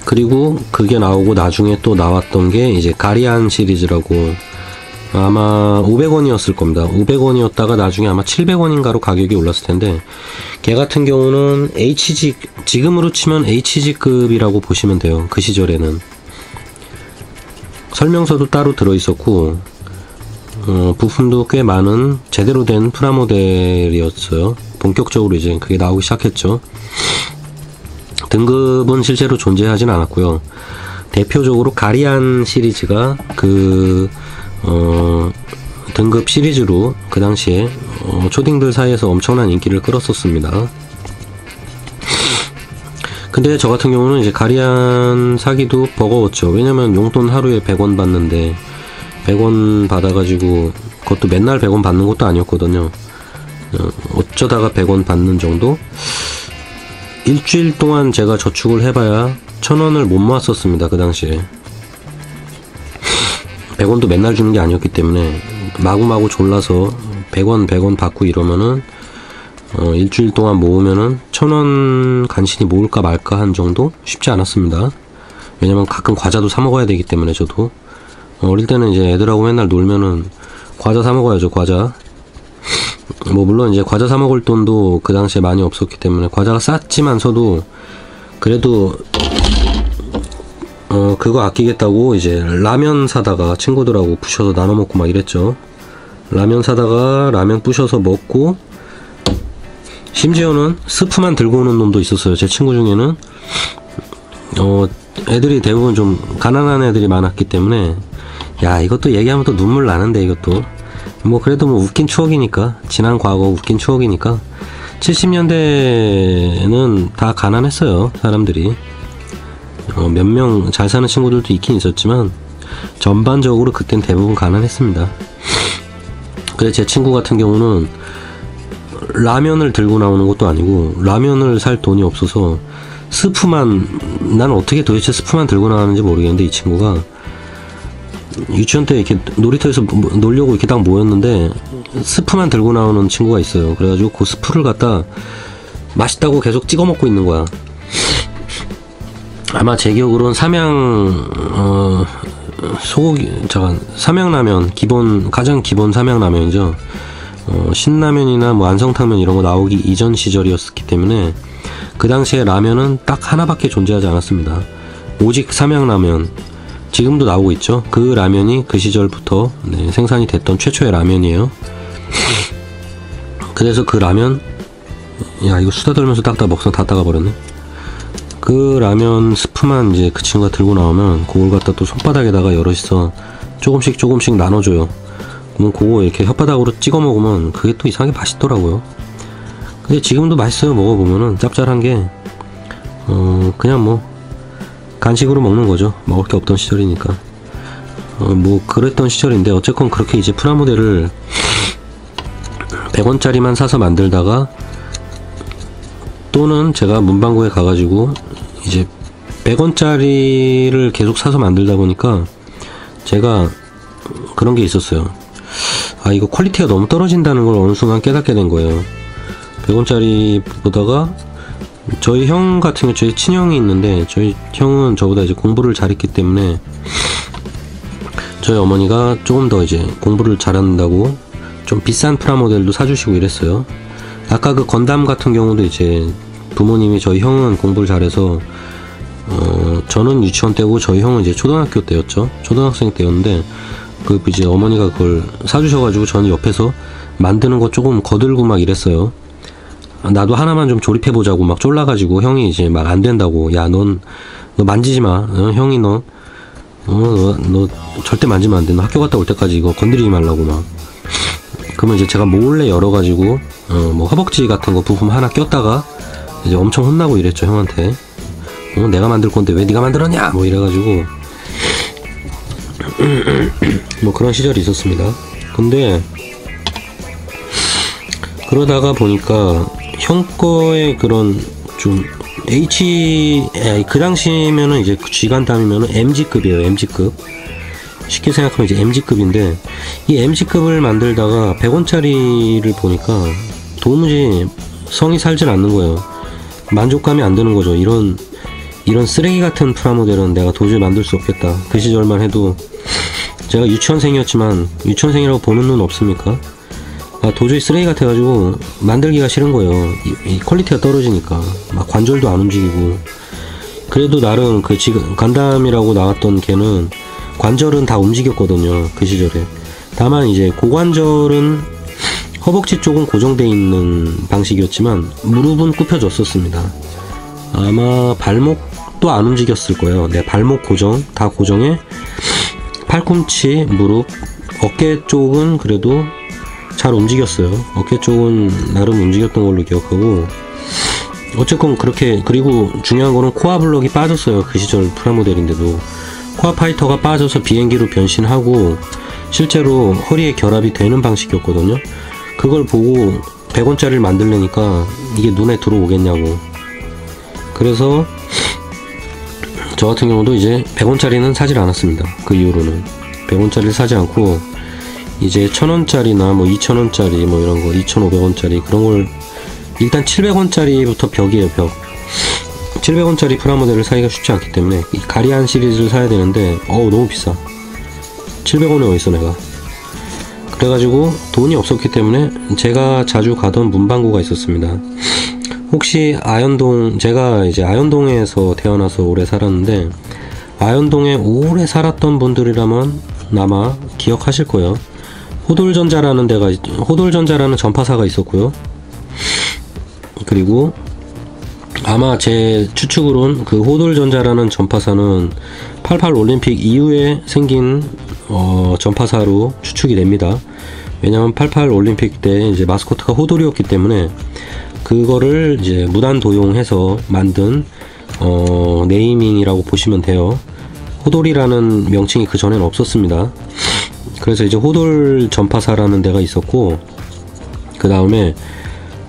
Speaker 1: 그리고 그게 나오고 나중에 또 나왔던 게 이제 가리안 시리즈라고, 아마 500원이었을 겁니다. 500원이었다가 나중에 아마 700원인가로 가격이 올랐을 텐데, 걔 같은 경우는 HG, 지금으로 치면 HG급이라고 보시면 돼요. 그 시절에는 설명서도 따로 들어있었고, 부품도 꽤 많은 제대로 된 프라모델이었어요. 본격적으로 이제 그게 나오기 시작했죠. 등급은 실제로 존재하진 않았고요. 대표적으로 가리안 시리즈가 그 등급 시리즈로 그 당시에 초딩들 사이에서 엄청난 인기를 끌었었습니다. 근데 저 같은 경우는 이제 가리안 사기도 버거웠죠. 왜냐면 용돈 하루에 100원 받는데, 100원 받아가지고 그것도 맨날 100원 받는 것도 아니었거든요. 어쩌다가 100원 받는 정도? 일주일 동안 제가 저축을 해봐야 1,000원을 못 모았었습니다. 그 당시에 100원도 맨날 주는 게 아니었기 때문에 마구마구 졸라서 100원 받고 이러면은 일주일 동안 모으면은 1,000원 간신히 모을까 말까 한 정도? 쉽지 않았습니다. 왜냐면 가끔 과자도 사 먹어야 되기 때문에. 저도 어릴 때는 이제 애들하고 맨날 놀면은 과자 사 먹어야죠. 과자. 뭐 물론 이제 과자 사 먹을 돈도 그 당시에 많이 없었기 때문에 과자가 쌌지만서도 그래도 그거 아끼겠다고 이제 라면 사다가 친구들하고 부셔서 나눠 먹고 막 이랬죠. 라면 사다가 라면 부셔서 먹고, 심지어는 스프만 들고 오는 놈도 있었어요. 제 친구 중에는 애들이 대부분 좀 가난한 애들이 많았기 때문에, 야 이것도 얘기하면 또 눈물 나는데, 이것도 뭐 그래도 뭐 웃긴 추억이니까, 지난 과거 웃긴 추억이니까. 70년대에는 다 가난했어요. 사람들이 몇 명 잘 사는 친구들도 있긴 있었지만 전반적으로 그땐 대부분 가난했습니다. 그래 제 친구 같은 경우는 라면을 들고 나오는 것도 아니고, 라면을 살 돈이 없어서 스프만, 난 어떻게 도대체 스프만 들고 나가는지 모르겠는데, 이 친구가 유치원 때 이렇게 놀이터에서 놀려고 이렇게 딱 모였는데 스프만 들고 나오는 친구가 있어요. 그래가지고 그 스프를 갖다 맛있다고 계속 찍어 먹고 있는 거야. 아마 제 기억으로는 삼양라면, 가장 기본 삼양라면이죠. 신라면이나 뭐 안성탕면 이런 거 나오기 이전 시절이었기 때문에 그 당시에 라면은 딱 하나밖에 존재하지 않았습니다. 오직 삼양라면. 지금도 나오고 있죠. 그 라면이 그 시절부터 생산이 됐던 최초의 라면이에요. 그래서 그 라면, 야 이거 수다 떨면서 딱딱 먹상 다 따가버렸네. 그 라면 스프만 이제 그 친구가 들고 나오면 그걸 갖다 또 손바닥에다가 여럿이서 조금씩 나눠줘요. 그러면 그거 이렇게 혓바닥으로 찍어 먹으면 그게 또 이상하게 맛있더라고요. 근데 지금도 맛있어요. 먹어보면은 짭짤한 게 그냥 뭐 간식으로 먹는 거죠. 먹을 게 없던 시절이니까. 뭐 그랬던 시절인데 어쨌건 그렇게 이제 프라모델을 100원짜리만 사서 만들다가 또는 제가 문방구에 가가지고 이제 100원짜리를 계속 사서 만들다 보니까 제가 그런 게 있었어요. 아 이거 퀄리티가 너무 떨어진다는 걸 어느 순간 깨닫게 된 거예요. 100원짜리 보다가 저희 형 같은 경우 저희 친형이 있는데 저희 형은 저보다 이제 공부를 잘했기 때문에 저희 어머니가 조금 더 이제 공부를 잘한다고 좀 비싼 프라모델도 사주시고 이랬어요. 아까 그 건담 같은 경우도 이제 부모님이 저희 형은 공부를 잘해서 저는 유치원 때고 저희 형은 이제 초등학교 때였죠. 초등학생 때였는데 그 이제 어머니가 그걸 사주셔가지고 저는 옆에서 만드는 거 조금 거들고 막 이랬어요. 나도 하나만 좀 조립해보자고 막 쫄라가지고 형이 이제 막 안된다고 야 너 만지지마 형이 너 절대 만지면 안돼 너 학교 갔다 올 때까지 이거 건드리지 말라고 막 그러면 이제 제가 몰래 열어가지고 뭐 허벅지 같은 거 부품 하나 꼈다가 이제 엄청 혼나고 이랬죠 형한테. 내가 만들 건데 왜 네가 만들었냐 뭐 이래가지고 뭐 그런 시절이 있었습니다. 근데 그러다가 보니까 형 거의 그런 좀 그 당시면은 이제 G간담이면은 MG급이에요. MG급. 쉽게 생각하면 이제 MG급인데 이 MG급을 만들다가 100원짜리를 보니까 도무지 성이 살질 않는 거예요. 만족감이 안 드는 거죠. 이런 쓰레기 같은 프라모델은 내가 도저히 만들 수 없겠다. 그 시절만 해도 제가 유치원생이었지만 유치원생이라고 보는 눈 없습니까? 도저히 쓰레기 같아가지고 만들기가 싫은 거예요. 이 퀄리티가 떨어지니까 막 관절도 안 움직이고. 그래도 나름 그 지금 간담이라고 나왔던 걔는 관절은 다 움직였거든요. 그 시절에. 다만 이제 고관절은 허벅지 쪽은 고정되어 있는 방식이었지만 무릎은 굽혀졌었습니다. 아마 발목도 안 움직였을 거예요. 네, 발목 고정 다 고정해. 팔꿈치, 무릎, 어깨 쪽은 그래도 잘 움직였어요. 어깨 쪽은 나름 움직였던 걸로 기억하고. 어쨌건 그렇게. 그리고 중요한 거는 코어 블럭이 빠졌어요. 그 시절 프라모델인데도 코어 파이터가 빠져서 비행기로 변신하고 실제로 허리에 결합이 되는 방식이었거든요. 그걸 보고 100원짜리를 만들려니까 이게 눈에 들어오겠냐고. 그래서 저 같은 경우도 이제 100원짜리는 사질 않았습니다. 그 이후로는 100원짜리를 사지 않고 이제 1000원짜리나 뭐 2000원짜리 뭐 이런 거 2500원짜리 그런 걸 일단 700원짜리부터 벽이에요. 벽. 700원짜리 프라모델을 사기가 쉽지 않기 때문에 이 가리안 시리즈를 사야 되는데 너무 비싸. 700원에 어딨어 내가. 그래가지고 돈이 없었기 때문에 제가 자주 가던 문방구가 있었습니다. 혹시 아현동, 제가 이제 아현동에서 태어나서 오래 살았는데 아현동에 오래 살았던 분들이라면 아마 기억하실 거예요. 호돌전자라는 호돌전자라는 전파사가 있었고요. 그리고 아마 제 추측으론 그 호돌전자라는 전파사는 88 올림픽 이후에 생긴 전파사로 추측이 됩니다. 왜냐면 88 올림픽 때 이제 마스코트가 호돌이었기 때문에 그거를 이제 무단 도용해서 만든 네이밍이라고 보시면 돼요. 호돌이라는 명칭이 그 전에는 없었습니다. 그래서 이제 호돌 전파사라는 데가 있었고, 그 다음에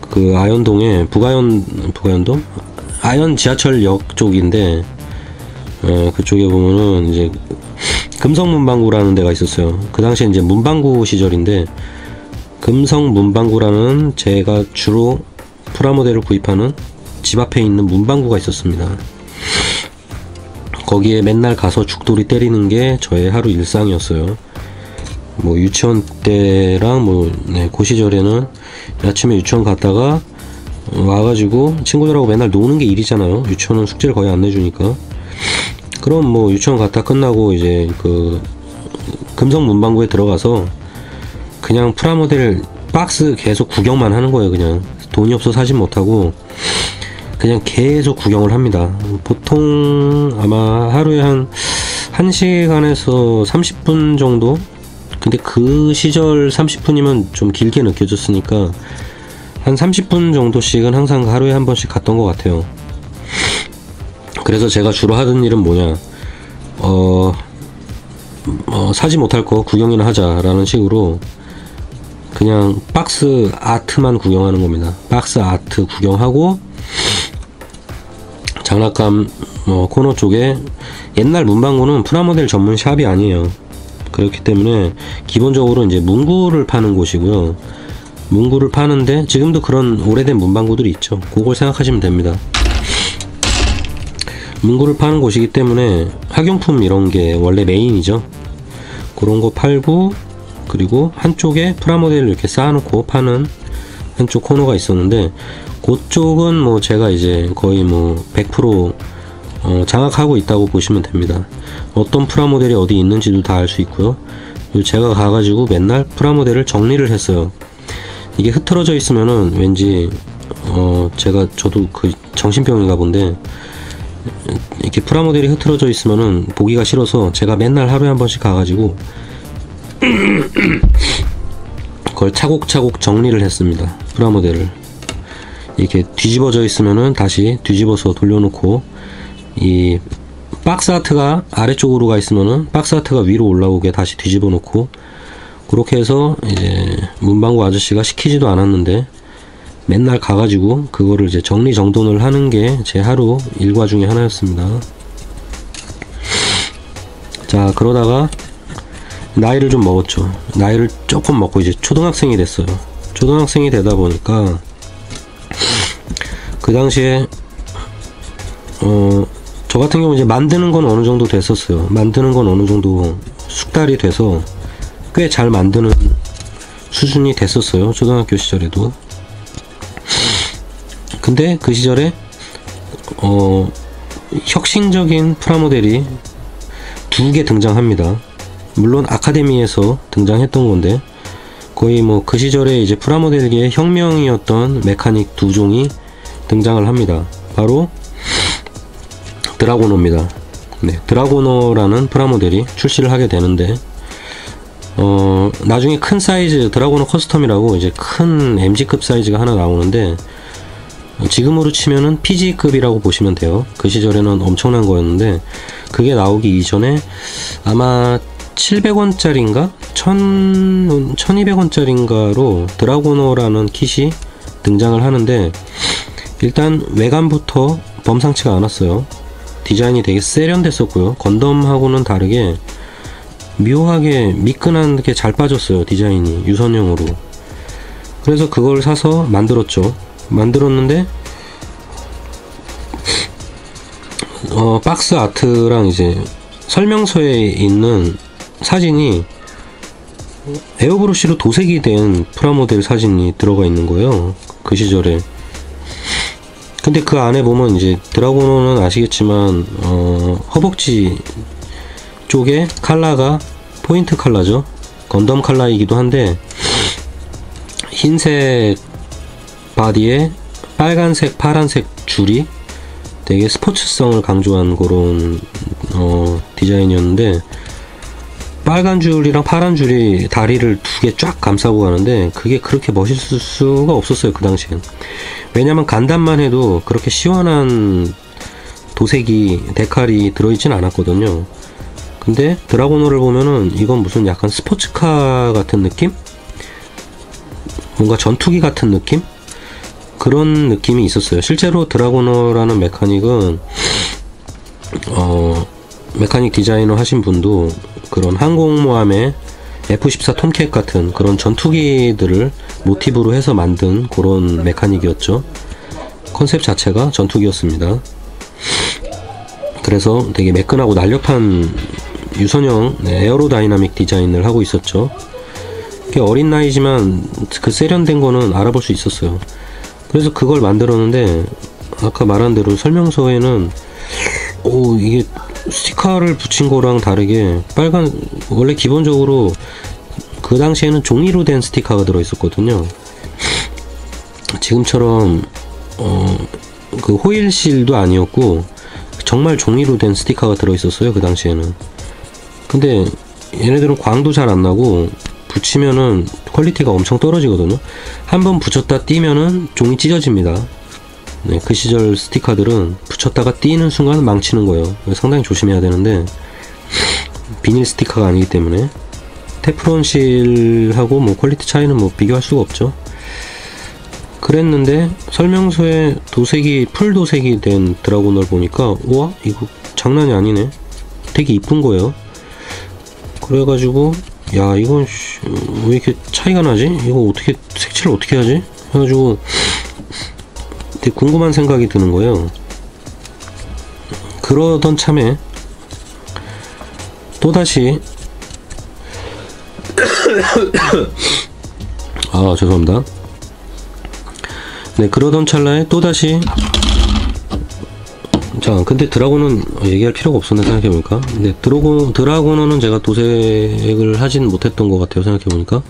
Speaker 1: 그 아현동에 북아현동? 아현 지하철역 쪽인데 그쪽에 보면은 이제 금성문방구라는 데가 있었어요. 그 당시에 이제 문방구 시절인데 금성문방구라는 제가 주로 프라모델을 구입하는 집 앞에 있는 문방구가 있었습니다. 거기에 맨날 가서 죽돌이 때리는 게 저의 하루 일상이었어요. 뭐 유치원 때랑 그 시절에는 아침에 유치원 갔다가 와가지고 친구들하고 맨날 노는 게 일이잖아요. 유치원은 숙제를 거의 안 내주니까. 그럼 뭐 유치원 갔다 끝나고 이제 그 금성 문방구에 들어가서 그냥 프라모델 박스 계속 구경만 하는 거예요. 그냥 돈이 없어 사진 못하고 그냥 계속 구경을 합니다. 보통 아마 하루에 한 1시간에서 30분 정도? 근데 그 시절 30분이면 좀 길게 느껴졌으니까 한 30분 정도씩은 항상 하루에 한 번씩 갔던 것 같아요. 그래서 제가 주로 하던 일은 뭐냐, 사지 못할 거 구경이나 하자라는 식으로 그냥 박스 아트만 구경하는 겁니다. 박스 아트 구경하고 장난감 코너 쪽에, 옛날 문방구는 프라모델 전문 샵이 아니에요. 그렇기 때문에 기본적으로 이제 문구를 파는 곳이고요. 문구를 파는데 지금도 그런 오래된 문방구들이 있죠. 그걸 생각하시면 됩니다. 문구를 파는 곳이기 때문에 학용품 이런 게 원래 메인이죠. 그런 거 팔고, 그리고 한쪽에 프라모델을 이렇게 쌓아놓고 파는 한쪽 코너가 있었는데, 그쪽은 뭐 제가 이제 거의 뭐 100% 장악하고 있다고 보시면 됩니다. 어떤 프라모델이 어디 있는지도 다 알 수 있고요. 그리고 제가 가가지고 맨날 프라모델을 정리를 했어요. 이게 흐트러져 있으면은 왠지 저도 그 정신병인가 본데, 이렇게 프라모델이 흐트러져 있으면은 보기가 싫어서 제가 맨날 하루에 한 번씩 가가지고 그걸 차곡차곡 정리를 했습니다. 프라모델을 이렇게 뒤집어져 있으면은 다시 뒤집어서 돌려놓고, 이 박스 아트가 아래쪽으로 가 있으면은 박스 아트가 위로 올라오게 다시 뒤집어 놓고, 그렇게 해서 이제 문방구 아저씨가 시키지도 않았는데 맨날 가가지고 그거를 이제 정리정돈을 하는 게 제 하루 일과 중에 하나였습니다. 자, 그러다가 나이를 좀 먹었죠. 나이를 조금 먹고 이제 초등학생이 됐어요. 초등학생이 되다 보니까 그 당시에 저 같은 경우 이제 만드는 건 어느 정도 됐었어요. 만드는 건 어느 정도 숙달이 돼서 꽤 잘 만드는 수준이 됐었어요. 초등학교 시절에도. 근데 그 시절에 혁신적인 프라모델이 2개 등장합니다. 물론 아카데미에서 등장했던 건데, 거의 뭐 그 시절에 이제 프라모델계의 혁명이었던 메카닉 2종이 등장을 합니다. 바로 드라고너입니다. 네, 드라고너라는 프라모델이 출시를 하게 되는데, 나중에 큰 사이즈 드라고너 커스텀이라고 이제 큰 MG급 사이즈가 하나 나오는데, 지금으로 치면은 PG급이라고 보시면 돼요. 그 시절에는 엄청난 거였는데, 그게 나오기 이전에 아마 700원짜리인가 1200원짜리인가로 드라고너라는 킷이 등장을 하는데, 일단 외관부터 범상치가 않았어요. 디자인이 되게 세련됐었고요. 건덤하고는 다르게 묘하게 미끈한 게 잘 빠졌어요. 디자인이 유선형으로. 그래서 그걸 사서 만들었죠. 만들었는데 박스 아트랑 이제 설명서에 있는 사진이 에어브러쉬로 도색이 된 프라모델 사진이 들어가 있는 거예요. 그 시절에. 근데 그 안에 보면 이제 드라고너는 아시겠지만 허벅지 쪽에 컬러가 포인트 컬러죠. 건덤 컬러이기도 한데, 흰색 바디에 빨간색 파란색 줄이 되게 스포츠성을 강조한 그런 디자인이었는데, 빨간 줄이랑 파란 줄이 다리를 2개 쫙 감싸고 가는데 그게 그렇게 멋있을 수가 없었어요. 그 당시엔. 왜냐면 간단만 해도 그렇게 시원한 도색이 데칼이 들어있진 않았거든요. 근데 드라고너를 보면은 이건 무슨 약간 스포츠카 같은 느낌? 뭔가 전투기 같은 느낌? 그런 느낌이 있었어요. 실제로 드라고너라는 메카닉은 메카닉 디자이너 하신 분도 그런 항공모함의 F-14 톰캣 같은 그런 전투기들을 모티브로 해서 만든 그런 메카닉이었죠. 컨셉 자체가 전투기였습니다. 그래서 되게 매끈하고 날렵한 유선형 에어로다이나믹 디자인을 하고 있었죠. 어린 나이지만 그 세련된 거는 알아볼 수 있었어요. 그래서 그걸 만들었는데 아까 말한 대로 설명서에는 이게 스티커를 붙인 거랑 다르게 빨간, 원래 기본적으로 그 당시에는 종이로 된 스티커가 들어있었거든요. 지금처럼 그 호일실도 아니었고 정말 종이로 된 스티커가 들어있었어요, 그 당시에는. 근데 얘네들은 광도 잘 안 나고 붙이면은 퀄리티가 엄청 떨어지거든요. 한번 붙였다 띄면은 종이 찢어집니다. 네, 그 시절 스티커들은 붙였다가 띄는 순간 망치는 거예요. 상당히 조심해야 되는데, 비닐 스티커가 아니기 때문에. 테프론실하고 뭐 퀄리티 차이는 뭐 비교할 수가 없죠. 그랬는데 설명서에 도색이, 풀 도색이 된 드라곤을 보니까 우와, 이거 장난이 아니네. 되게 이쁜 거예요. 그래가지고 야, 이건 왜 이렇게 차이가 나지? 이거 어떻게 색칠을 어떻게 하지? 해가지고 되게 궁금한 생각이 드는 거예요. 그러던 참에 또다시 아, 죄송합니다. 네, 그러던 찰나에 또다시, 자, 근데 드라곤은 얘기할 필요가 없었네, 생각해보니까. 근데 드라곤은 제가 도색을 하진 못했던 것 같아요, 생각해보니까.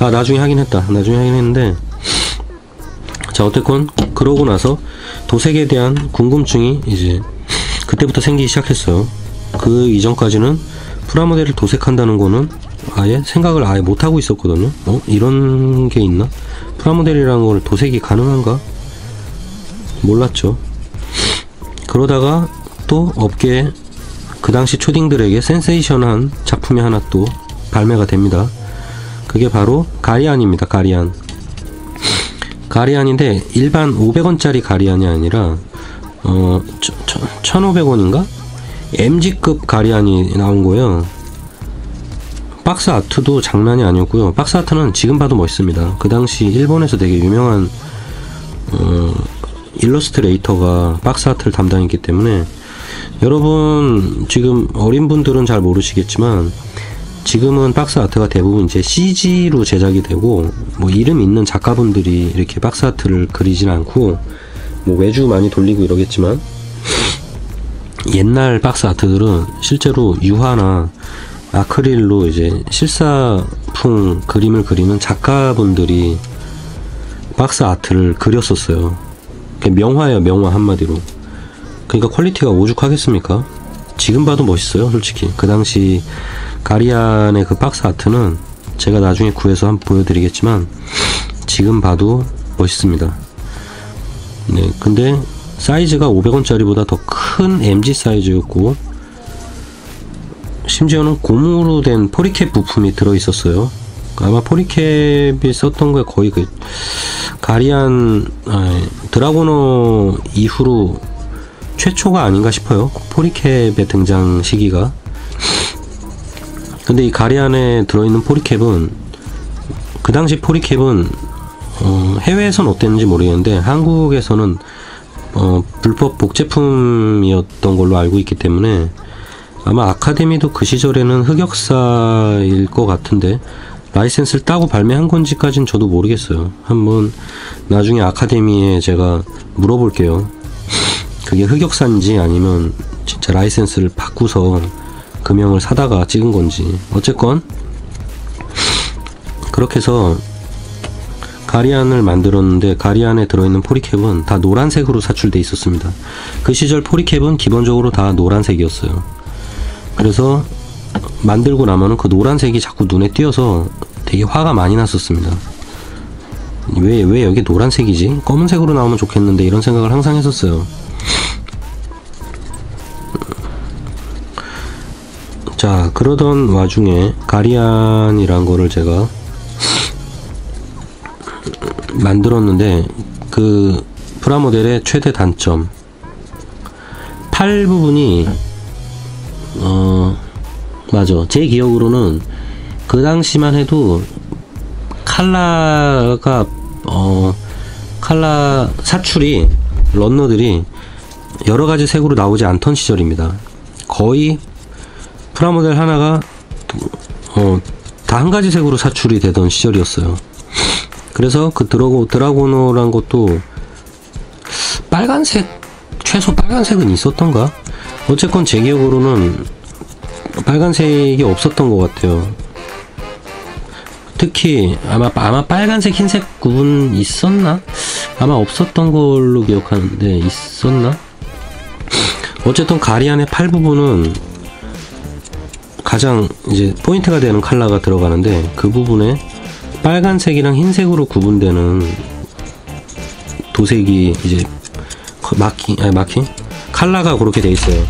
Speaker 1: 아, 나중에 하긴 했다. 나중에 하긴 했는데, 자, 어쨌건 그러고 나서 도색에 대한 궁금증이 이제 그때부터 생기기 시작했어요. 그 이전까지는 프라모델을 도색한다는 거는 아예 생각을 아예 못하고 있었거든요. 이런 게 있나? 프라모델이라는 걸 도색이 가능한가? 몰랐죠. 그러다가 또 업계에 그 당시 초딩들에게 센세이션한 작품이 하나 또 발매가 됩니다. 그게 바로 가리안입니다. 가리안인데 일반 500원짜리 가리안이 아니라 1500원인가? MG급 가리안이 나온 거예요. 박스 아트도 장난이 아니었고요. 박스 아트는 지금 봐도 멋있습니다. 그 당시 일본에서 되게 유명한 일러스트레이터가 박스 아트를 담당했기 때문에, 여러분 지금 어린 분들은 잘 모르시겠지만 지금은 박스 아트가 대부분 이제 CG로 제작이 되고 뭐 이름 있는 작가분들이 이렇게 박스 아트를 그리진 않고 뭐 외주 많이 돌리고 이러겠지만, 옛날 박스 아트들은 실제로 유화나 아크릴로 이제 실사풍 그림을 그리는 작가분들이 박스 아트를 그렸었어요. 명화예요, 명화 한마디로. 그러니까 퀄리티가 오죽하겠습니까? 지금 봐도 멋있어요, 솔직히. 그 당시 가리안의 그 박스 아트는 제가 나중에 구해서 한번 보여드리겠지만 지금 봐도 멋있습니다. 네, 근데 사이즈가 500원짜리보다 더 큰 MG 사이즈였고, 심지어는 고무로 된 포리캡 부품이 들어있었어요. 아마 포리캡이 썼던 거에 거의 그 가리안 드라고너 이후로 최초가 아닌가 싶어요, 포리캡의 등장 시기가. 근데 이 가리안에 들어있는 포리캡은, 그 당시 포리캡은 해외에선 어땠는지 모르겠는데 한국에서는 불법 복제품이었던 걸로 알고 있기 때문에 아마 아카데미도 그 시절에는 흑역사일 것 같은데 라이센스를 따고 발매한 건지까지는 저도 모르겠어요. 한번 나중에 아카데미에 제가 물어볼게요. 그게 흑역사인지 아니면 진짜 라이센스를 바꾸서 금형을 사다가 찍은 건지. 어쨌건 그렇게 해서 가리안을 만들었는데, 가리안에 들어있는 포리캡은 다 노란색으로 사출돼 있었습니다. 그 시절 포리캡은 기본적으로 다 노란색이었어요. 그래서 만들고 나면은 그 노란색이 자꾸 눈에 띄어서 되게 화가 많이 났었습니다. 왜 여기 노란색이지? 검은색으로 나오면 좋겠는데, 이런 생각을 항상 했었어요. 자, 그러던 와중에 가리안이란 거를 제가 만들었는데, 그 프라모델의 최대 단점, 팔 부분이 맞아, 제 기억으로는 그 당시만 해도 칼라가 칼라 사출이, 런너들이 여러가지 색으로 나오지 않던 시절입니다. 거의 프라모델 하나가 다 한 가지 색으로 사출이 되던 시절이었어요. 그래서 그 드라고노란 것도 빨간색, 최소 빨간색은 있었던가? 어쨌건 제 기억으로는 빨간색이 없었던 것 같아요. 특히 아마 빨간색 흰색 구분 있었나? 아마 없었던 걸로 기억하는데 있었나? 어쨌든 가리안의 팔 부분은 가장 이제 포인트가 되는 컬러가 들어가는데, 그 부분에 빨간색이랑 흰색으로 구분되는 도색이 이제 마킹 컬러가 그렇게 돼 있어요.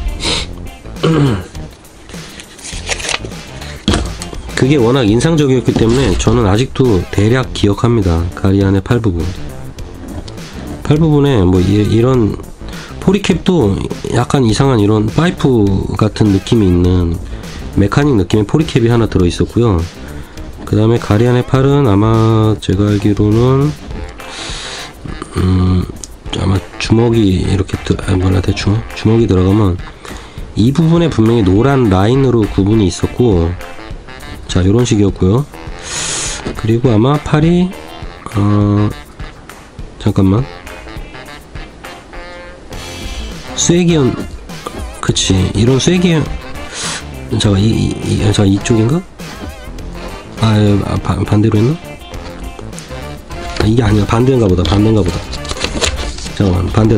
Speaker 1: 그게 워낙 인상적이었기 때문에 저는 아직도 대략 기억합니다. 가리안의 팔 부분에 뭐 이런 포리캡도 약간 이상한 이런 파이프 같은 느낌이 있는 메카닉 느낌의 포리캡이 하나 들어 있었고요. 그 다음에 가리안의 팔은 아마 제가 알기로는 아마 주먹이 이렇게 대충 주먹이 들어가면 이 부분에 분명히 노란 라인으로 구분이 있었고, 자 이런 식이었고요. 그리고 아마 팔이 잠깐만, 쐐기연, 그치, 이런 쐐기연, 잠깐 이쪽인가? 반대로 했나? 이게 아니야, 반대인가 보다. 잠깐만, 반대.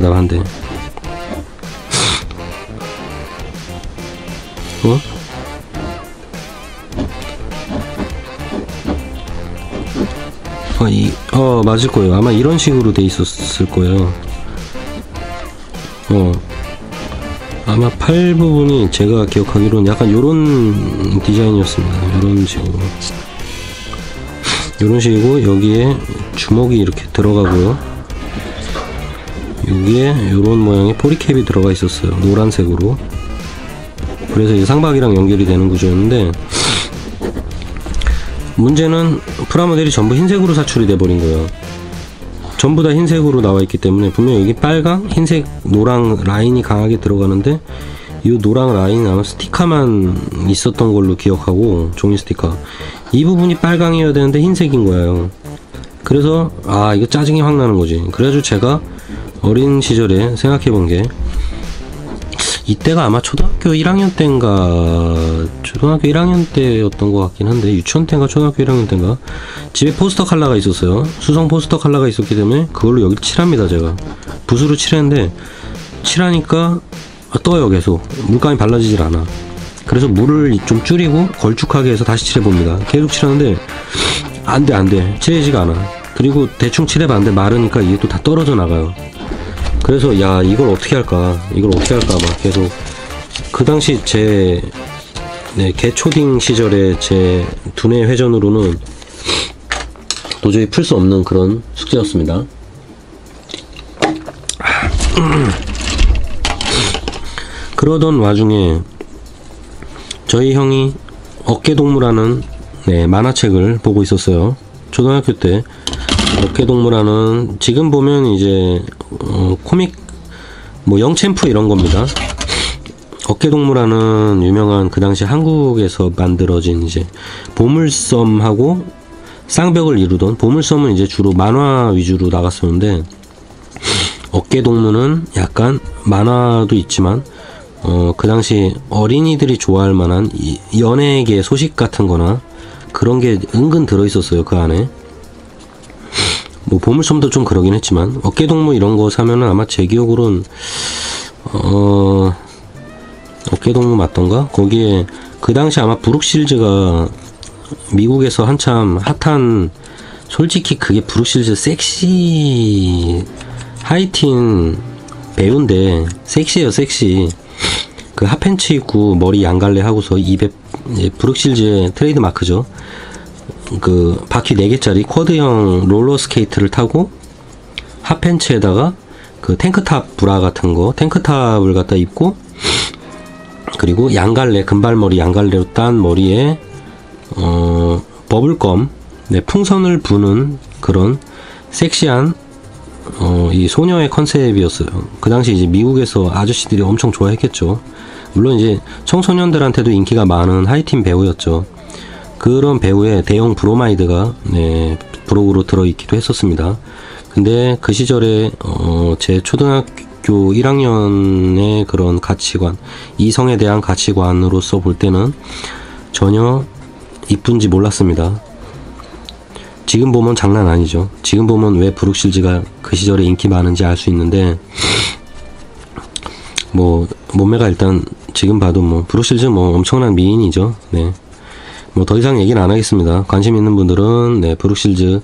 Speaker 1: 맞을 거예요. 아마 이런 식으로 돼 있었을 거예요. 아마 팔 부분이 제가 기억하기로는 약간 요런 디자인이었습니다. 요런 식이고, 여기에 주먹이 이렇게 들어가고요. 여기에 요런 모양의 포리캡이 들어가 있었어요. 노란색으로. 그래서 이제 상박이랑 연결이 되는 구조였는데, 문제는 프라모델이 전부 흰색으로 사출이 돼 버린 거예요. 전부 다 흰색으로 나와 있기 때문에 분명 여기 빨강, 흰색, 노랑 라인이 강하게 들어가는데, 이 노랑 라인은 아마 스티커만 있었던 걸로 기억하고, 종이 스티커. 이 부분이 빨강이어야 되는데 흰색인 거예요. 그래서 이거 짜증이 확 나는 거지. 그래가지고 제가 어린 시절에 생각해 본 게, 이때가 아마 초등학교 1학년 때인가 초등학교 1학년 때였던 것 같긴 한데, 유치원 때인가 초등학교 1학년 때인가 집에 포스터 컬러가 있었어요. 수성 포스터 컬러가 있었기 때문에 그걸로 여기 칠합니다. 제가 붓으로 칠했는데, 칠하니까 떠요. 계속 물감이 발라지질 않아. 그래서 물을 좀 줄이고 걸쭉하게 해서 다시 칠해봅니다. 계속 칠하는데 안돼 칠해지가 않아. 그리고 대충 칠해봤는데 마르니까 이게 또 다 떨어져 나가요. 그래서 야, 이걸 어떻게 할까 막 계속, 그 당시 제 개초딩 시절에 제 두뇌 회전으로는 도저히 풀 수 없는 그런 숙제였습니다. 그러던 와중에 저희 형이 어깨동무라는 만화책을 보고 있었어요. 초등학교 때 어깨동무라는, 지금 보면 이제 코믹 뭐 영챔프 이런 겁니다. 어깨동무라는 유명한, 그 당시 한국에서 만들어진 이제 보물섬하고 쌍벽을 이루던, 보물섬은 이제 주로 만화 위주로 나갔었는데, 어깨동무는 약간 만화도 있지만 그 당시 어린이들이 좋아할 만한 연예계 소식 같은 거나 그런 게 은근 들어있었어요. 그 안에 뭐 보물섬도 좀 그러긴 했지만, 어깨동무 이런 거 사면은 아마 제 기억으로는 어깨동무 맞던가? 거기에 그 당시 아마 브룩실즈가 미국에서 한참 핫한, 솔직히 그게 브룩실즈 섹시 하이틴 배우인데, 섹시해요. 섹시. 그 핫팬츠 입고 머리 양갈래 하고서 입에, 브룩실즈의 트레이드 마크죠. 그 바퀴 4개짜리 쿼드형 롤러 스케이트를 타고 핫팬츠에다가 그 탱크탑 브라 같은 거, 탱크탑을 갖다 입고, 그리고 양갈래, 금발머리 양갈래로 딴 머리에 버블껌, 풍선을 부는 그런 섹시한 이 소녀의 컨셉이었어요. 그 당시 이제 미국에서 아저씨들이 엄청 좋아했겠죠. 물론 이제 청소년들한테도 인기가 많은 하이틴 배우였죠. 그런 배우의 대형 브로마이드가 네, 부록으로 들어있기도 했었습니다. 근데 그 시절에 제 초등학교 1학년의 그런 가치관, 이성에 대한 가치관으로서 볼 때는 전혀 이쁜지 몰랐습니다. 지금 보면 장난 아니죠. 지금 보면 왜 브룩실즈가 그 시절에 인기 많은지 알 수 있는데, 뭐 몸매가 일단 지금 봐도 뭐 브룩실즈 뭐 엄청난 미인이죠. 네. 뭐 더 이상 얘기는 안 하겠습니다. 관심 있는 분들은 네, 브룩실즈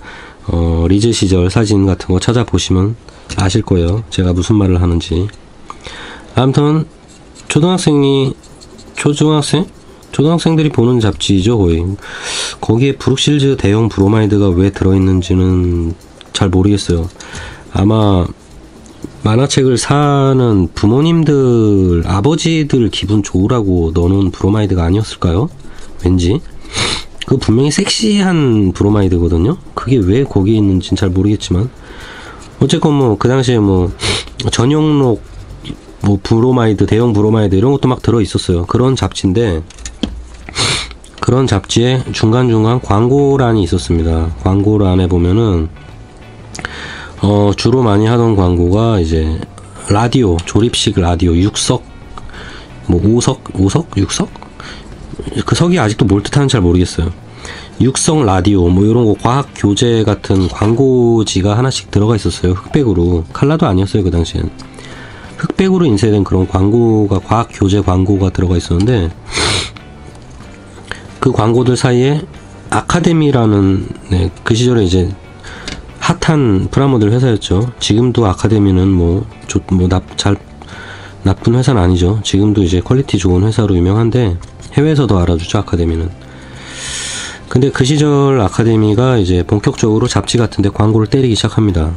Speaker 1: 리즈 시절 사진 같은 거 찾아보시면 아실 거예요. 제가 무슨 말을 하는지. 아무튼 초등학생들이 보는 잡지죠, 거의. 거기에 브룩실즈 대형 브로마이드가 왜 들어있는지는 잘 모르겠어요. 아마 만화책을 사는 부모님들, 아버지들 기분 좋으라고 넣어놓은 브로마이드가 아니었을까요? 왠지. 그 분명히 섹시한 브로마이드거든요. 그게 왜 거기에 있는지는 잘 모르겠지만, 어쨌건 뭐 그 당시에 뭐 전용록 뭐 브로마이드, 대형 브로마이드 이런 것도 막 들어 있었어요. 그런 잡지인데, 그런 잡지에 중간중간 광고란이 있었습니다. 광고란에 보면은 주로 많이 하던 광고가 이제 라디오, 조립식 라디오 6석, 뭐 5석, 6석? 그 석이 아직도 뭘 뜻하는지 잘 모르겠어요. 6석 라디오 뭐 이런 거 과학 교재 같은 광고지가 하나씩 들어가 있었어요. 흑백으로. 칼라도 아니었어요, 그 당시엔. 흑백으로 인쇄된 그런 광고가, 과학 교재 광고가 들어가 있었는데, 그 광고들 사이에 아카데미라는, 네, 그 시절에 이제 핫한 프라모델 회사였죠. 지금도 아카데미는 나쁜 회사는 아니죠. 지금도 이제 퀄리티 좋은 회사로 유명한데, 해외에서 더 알아주죠, 아카데미는. 근데 그 시절 아카데미가 이제 본격적으로 잡지 같은데 광고를 때리기 시작합니다.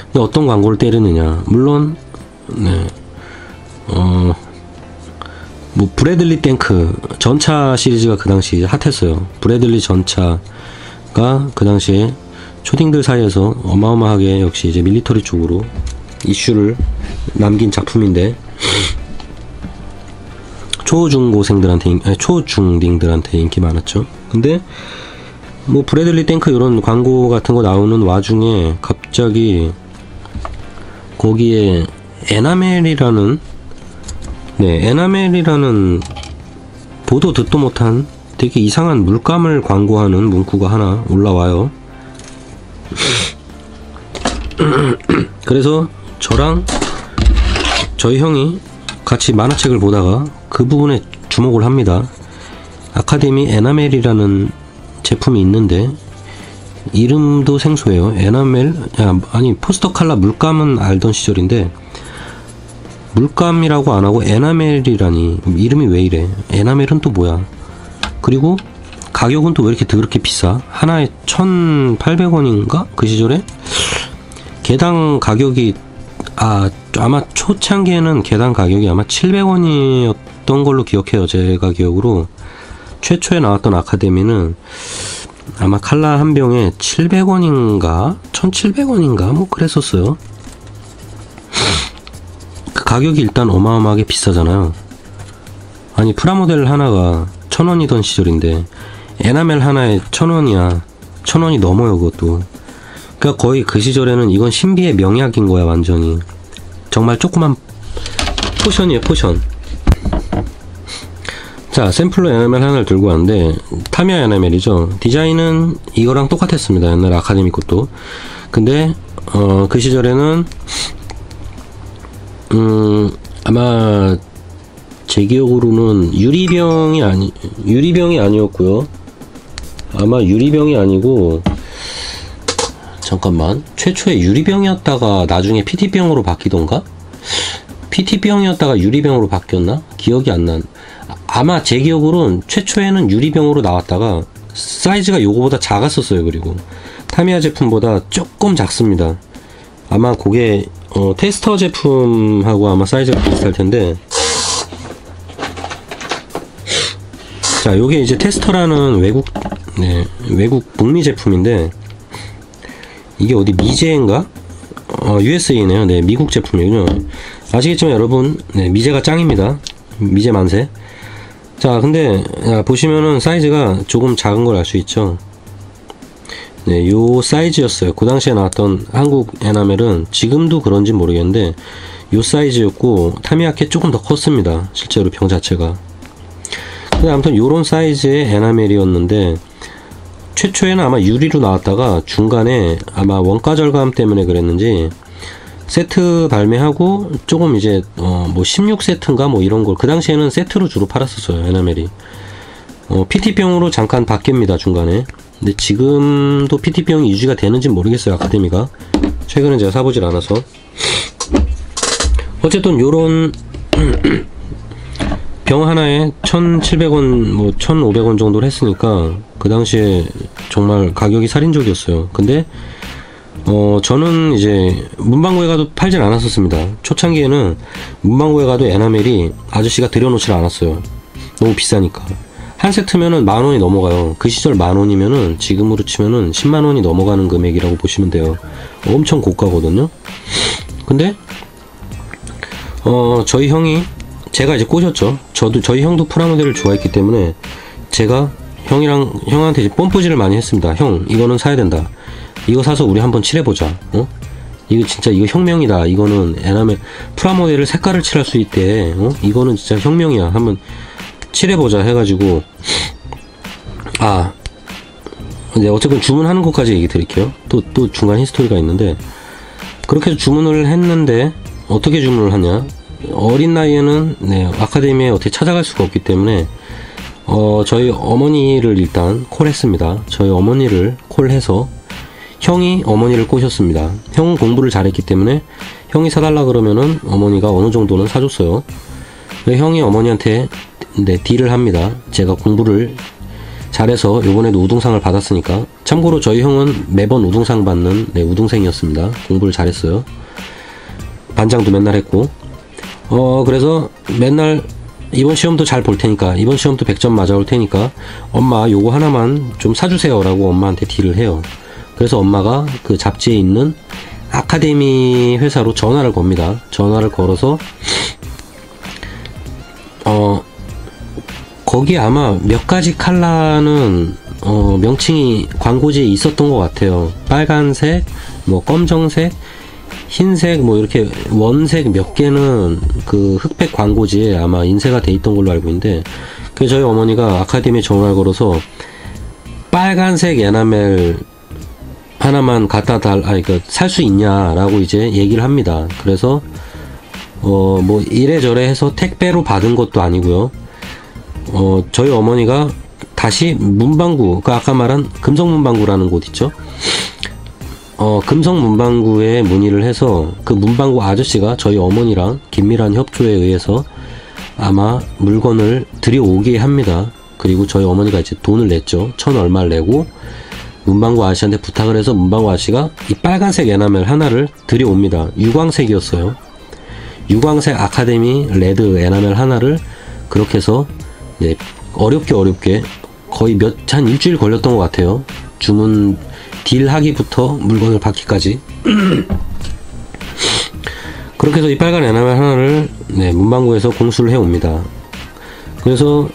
Speaker 1: 근데 어떤 광고를 때리느냐. 물론, 네, 뭐, 브래들리 탱크, 전차 시리즈가 그 당시 핫했어요. 브래들리 전차가 그 당시에 초딩들 사이에서 어마어마하게 역시 이제 밀리터리 쪽으로 이슈를 남긴 작품인데, 초중딩들한테 인기 많았죠. 근데 뭐 브래들리 탱크 이런 광고 같은 거 나오는 와중에 갑자기 거기에 에나멜이라는 보도 듣도 못한 되게 이상한 물감을 광고하는 문구가 하나 올라와요. 그래서 저랑 저희 형이 같이 만화책을 보다가 그 부분에 주목을 합니다. 아카데미 에나멜이라는 제품이 있는데 이름도 생소해요. 에나멜? 아니 포스터 칼라 물감은 알던 시절인데 물감이라고 안 하고 에나멜이라니, 이름이 왜 이래? 에나멜은 또 뭐야? 그리고 가격은 또 왜 이렇게 더럽게 비싸? 하나에 1,800원인가? 그 시절에? 개당 가격이 아마 초창기에는 개당 가격이 아마 700원이었던 걸로 기억해요. 제가 기억으로 최초에 나왔던 아카데미는 아마 칼라 한 병에 700원인가 1700원인가 뭐 그랬었어요. 그 가격이 일단 어마어마하게 비싸잖아요. 아니 프라모델 하나가 1,000원이던 시절인데 에나멜 하나에 1,000원이야. 1,000원이 넘어요, 그것도. 그러니까 거의 그 시절에는 이건 신비의 명약인 거야, 완전히. 정말 조그만 포션이에요, 포션. 자, 샘플로 에나멜 하나를 들고 왔는데 타미야 에나멜이죠. 디자인은 이거랑 똑같았습니다, 옛날 아카데미 것도. 근데 그 시절에는 아마 제 기억으로는 유리병이 아니었고요. 아마 유리병이 아니고, 잠깐만, 최초에 유리병이었다가 나중에 PT병으로 바뀌던가? PT병이었다가 유리병으로 바뀌었나? 기억이 안 난. 아마 제 기억으로는 최초에는 유리병으로 나왔다가 사이즈가 요거보다 작았었어요. 그리고 타미야 제품보다 조금 작습니다. 아마 그게 테스터 제품하고 아마 사이즈가 비슷할 텐데, 자, 요게 이제 테스터라는 외국 북미 제품인데, 이게 어디 미제인가? USA네요. 네, 미국 제품이군요. 아시겠지만 여러분, 네, 미제가 짱입니다. 미제 만세. 자, 근데 보시면은 사이즈가 조금 작은 걸 알 수 있죠. 네, 요 사이즈였어요. 그 당시에 나왔던 한국 에나멜은 지금도 그런지 모르겠는데 요 사이즈였고, 타미야케 조금 더 컸습니다. 실제로 병 자체가. 근데 아무튼 요런 사이즈의 에나멜이었는데, 최초에는 아마 유리로 나왔다가 중간에 아마 원가 절감 때문에 그랬는지 세트 발매하고 조금 이제 뭐 16세트인가 뭐 이런 걸, 그 당시에는 세트로 주로 팔았었어요, 에나멜이. PT병으로 잠깐 바뀝니다, 중간에. 근데 지금도 PT병이 유지가 되는지 모르겠어요, 아카데미가. 최근에 제가 사보질 않아서. 어쨌든 요런 병 하나에 1,700원 뭐 1,500원 정도를 했으니까 그 당시에 정말 가격이 살인적이었어요. 근데 저는 이제 문방구에 가도 팔진 않았었습니다. 초창기에는 문방구에 가도 에나멜이 아저씨가 들여놓질 않았어요. 너무 비싸니까. 한 세트면은 10,000원이 넘어가요. 그 시절 10,000원이면은 지금으로 치면은 100,000원이 넘어가는 금액이라고 보시면 돼요. 엄청 고가거든요. 근데 저희 형이, 제가 이제 꼬셨죠. 저희 형도 프라모델을 좋아했기 때문에 제가 형한테 이제 뽐뿌질을 많이 했습니다. 형, 이거는 사야 된다. 이거 사서 우리 한번 칠해보자. 이거 진짜 이거 혁명이다. 이거는 에나멜 프라모델을 색깔을 칠할 수 있대. 이거는 진짜 혁명이야. 한번 칠해보자 해가지고, 이제 어쨌든 주문하는 것까지 얘기 드릴게요. 또 중간 히스토리가 있는데, 그렇게 해서 주문을 했는데 어떻게 주문을 하냐? 어린 나이에는 아카데미에 어떻게 찾아갈 수가 없기 때문에 저희 어머니를 일단 콜했습니다. 저희 어머니를 콜해서 형이 어머니를 꼬셨습니다. 형은 공부를 잘했기 때문에 형이 사달라 그러면은 어머니가 어느 정도는 사줬어요. 형이 어머니한테 딜을 합니다. 제가 공부를 잘해서 요번에도 우등상을 받았으니까. 참고로 저희 형은 매번 우등상 받는 우등생이었습니다. 공부를 잘했어요. 반장도 맨날 했고. 그래서 맨날 이번 시험도 잘 볼 테니까, 이번 시험도 100점 맞아올 테니까 엄마 요거 하나만 좀 사주세요 라고 엄마한테 딜을 해요. 그래서 엄마가 그 잡지에 있는 아카데미 회사로 전화를 겁니다. 전화를 걸어서 거기 아마 몇 가지 컬러는 명칭이 광고지에 있었던 것 같아요. 빨간색, 뭐 검정색, 흰색, 뭐 이렇게 원색 몇 개는 그 흑백 광고지에 아마 인쇄가 돼 있던 걸로 알고 있는데, 그래서 저희 어머니가 아카데미에 전화를 걸어서 빨간색 에나멜 하나만 갖다 살 수 있냐라고 이제 얘기를 합니다. 그래서 뭐 이래저래 해서 택배로 받은 것도 아니고요. 저희 어머니가 다시 문방구, 그 아까 말한 금성문방구라는 곳 있죠. 금성문방구에 문의를 해서 그 문방구 아저씨가 저희 어머니랑 긴밀한 협조에 의해서 아마 물건을 들여오게 합니다. 그리고 저희 어머니가 이제 돈을 냈죠. 1,000 얼마를 내고 문방구 아저씨한테 부탁을 해서 문방구 아저씨가 이 빨간색 에나멜 하나를 들여옵니다. 유광색이었어요. 유광색 아카데미 레드 에나멜 하나를 그렇게 해서 어렵게 거의 한 일주일 걸렸던 것 같아요. 주문 딜하기부터 물건을 받기까지. 그렇게 해서 이 빨간 에나멜 하나를 문방구에서 공수를 해옵니다. 그래서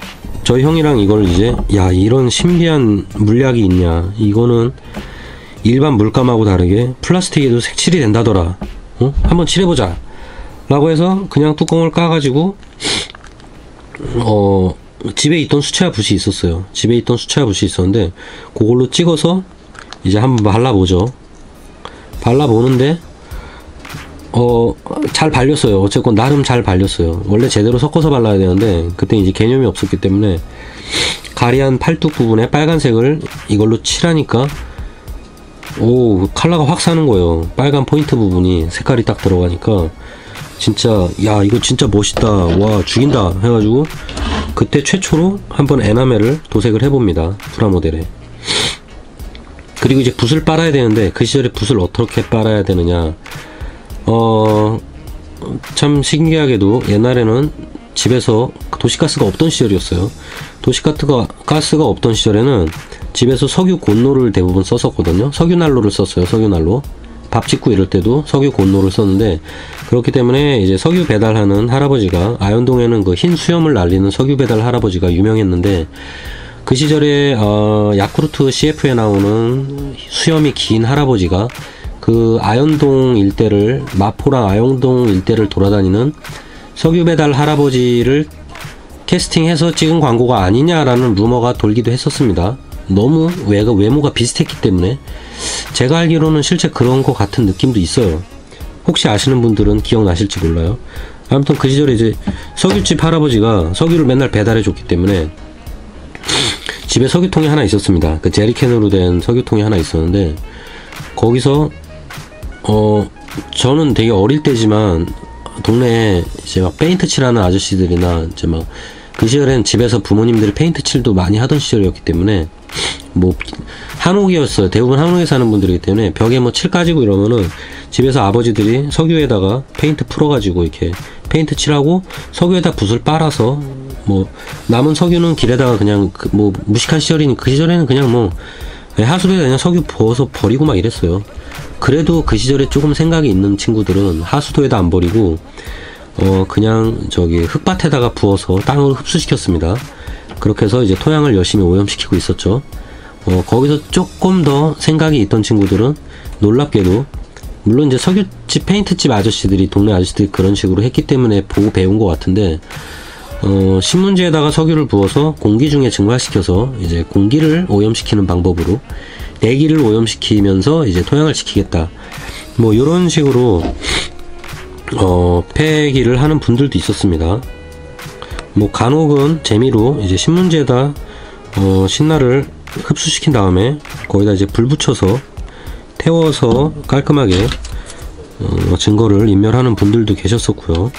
Speaker 1: 저희 형이랑 이걸 이제, 야, 이런 신비한 물약이 있냐, 이거는 일반 물감하고 다르게 플라스틱에도 색칠이 된다더라, 한번 칠해보자 라고 해서 그냥 뚜껑을 까가지고 집에 있던 수채화 붓이 있었어요. 집에 있던 수채화 붓이 있었는데 그걸로 찍어서 이제 한번 발라보죠. 발라보는데 잘 발렸어요. 어쨌건 나름 잘 발렸어요. 원래 제대로 섞어서 발라야 되는데 그때 이제 개념이 없었기 때문에 가리한 팔뚝 부분에 빨간색을 이걸로 칠하니까 컬러가 확 사는 거예요. 빨간 포인트 부분이 색깔이 딱 들어가니까 진짜, 야, 이거 진짜 멋있다, 와, 죽인다 해가지고 그때 최초로 한번 에나멜을 도색을 해봅니다. 프라모델에. 그리고 이제 붓을 빨아야 되는데 그 시절에 붓을 어떻게 빨아야 되느냐, 참 신기하게도 옛날에는 집에서 도시가스가 없던 시절이었어요. 도시가스가 없던 시절에는 집에서 석유 곤로를 대부분 썼었거든요. 석유난로를 썼어요. 석유난로. 밥 짓고 이럴 때도 석유 곤로를 썼는데, 그렇기 때문에 이제 석유 배달하는 할아버지가, 아현동에는 그 흰 수염을 날리는 석유 배달 할아버지가 유명했는데, 그 시절에 야쿠르트 CF에 나오는 수염이 긴 할아버지가 그 아현동 일대를, 마포랑 아현동 일대를 돌아다니는 석유 배달 할아버지를 캐스팅해서 찍은 광고가 아니냐라는 루머가 돌기도 했었습니다. 너무 외모가 비슷했기 때문에. 제가 알기로는 실제 그런 것 같은 느낌도 있어요. 혹시 아시는 분들은 기억나실지 몰라요. 아무튼 그 시절에 이제 석유집 할아버지가 석유를 맨날 배달해 줬기 때문에 집에 석유통이 하나 있었습니다. 그 제리캔으로 된 석유통이 하나 있었는데, 거기서 저는 되게 어릴 때지만 동네에 이제 막 페인트 칠하는 아저씨들이나 이제 막 그 시절엔 집에서 부모님들이 페인트 칠도 많이 하던 시절이었기 때문에, 뭐 한옥이었어요. 대부분 한옥에 사는 분들이기 때문에 벽에 뭐 칠 까지고 이러면은 집에서 아버지들이 석유에다가 페인트 풀어가지고 이렇게 페인트 칠하고 석유에다 붓을 빨아서 뭐 남은 석유는 길에다가 그냥 뭐 무식한 시절이니 그 시절에는 그냥 뭐 하수도에 그냥 석유 부어서 버리고 막 이랬어요. 그래도 그 시절에 조금 생각이 있는 친구들은 하수도에다 안 버리고 그냥 저기 흙밭에다가 부어서 땅을 흡수시켰습니다. 그렇게 해서 이제 토양을 열심히 오염시키고 있었죠. 거기서 조금 더 생각이 있던 친구들은 놀랍게도, 물론 이제 석유집 페인트집 아저씨들이, 동네 아저씨들이 그런 식으로 했기 때문에 보고 배운 것 같은데, 신문지에다가 석유를 부어서 공기 중에 증발시켜서 이제 공기를 오염시키는 방법으로 대기를 오염시키면서 이제 토양을 지키겠다, 뭐 이런 식으로 폐기를 하는 분들도 있었습니다. 뭐 간혹은 재미로 이제 신문지에다 신나를 흡수시킨 다음에 거기다 이제 불 붙여서 태워서 깔끔하게 증거를 인멸하는 분들도 계셨었고요.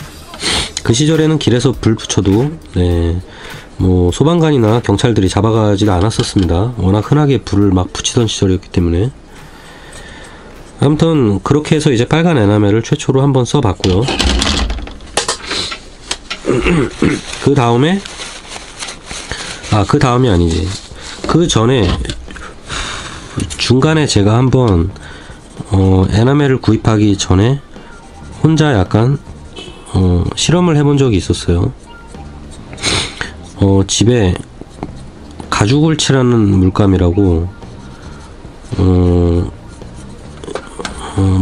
Speaker 1: 그 시절에는 길에서 불 붙여도 뭐 소방관이나 경찰들이 잡아가지도 않았었습니다. 워낙 흔하게 불을 막 붙이던 시절이었기 때문에. 아무튼 그렇게 해서 이제 빨간 에나멜을 최초로 한번 써봤고요. 그 다음에 그 다음이 아니지, 그 전에 중간에 제가 한번 에나멜을 구입하기 전에 혼자 약간 실험을 해본 적이 있었어요. 집에 가죽을 칠하는 물감이라고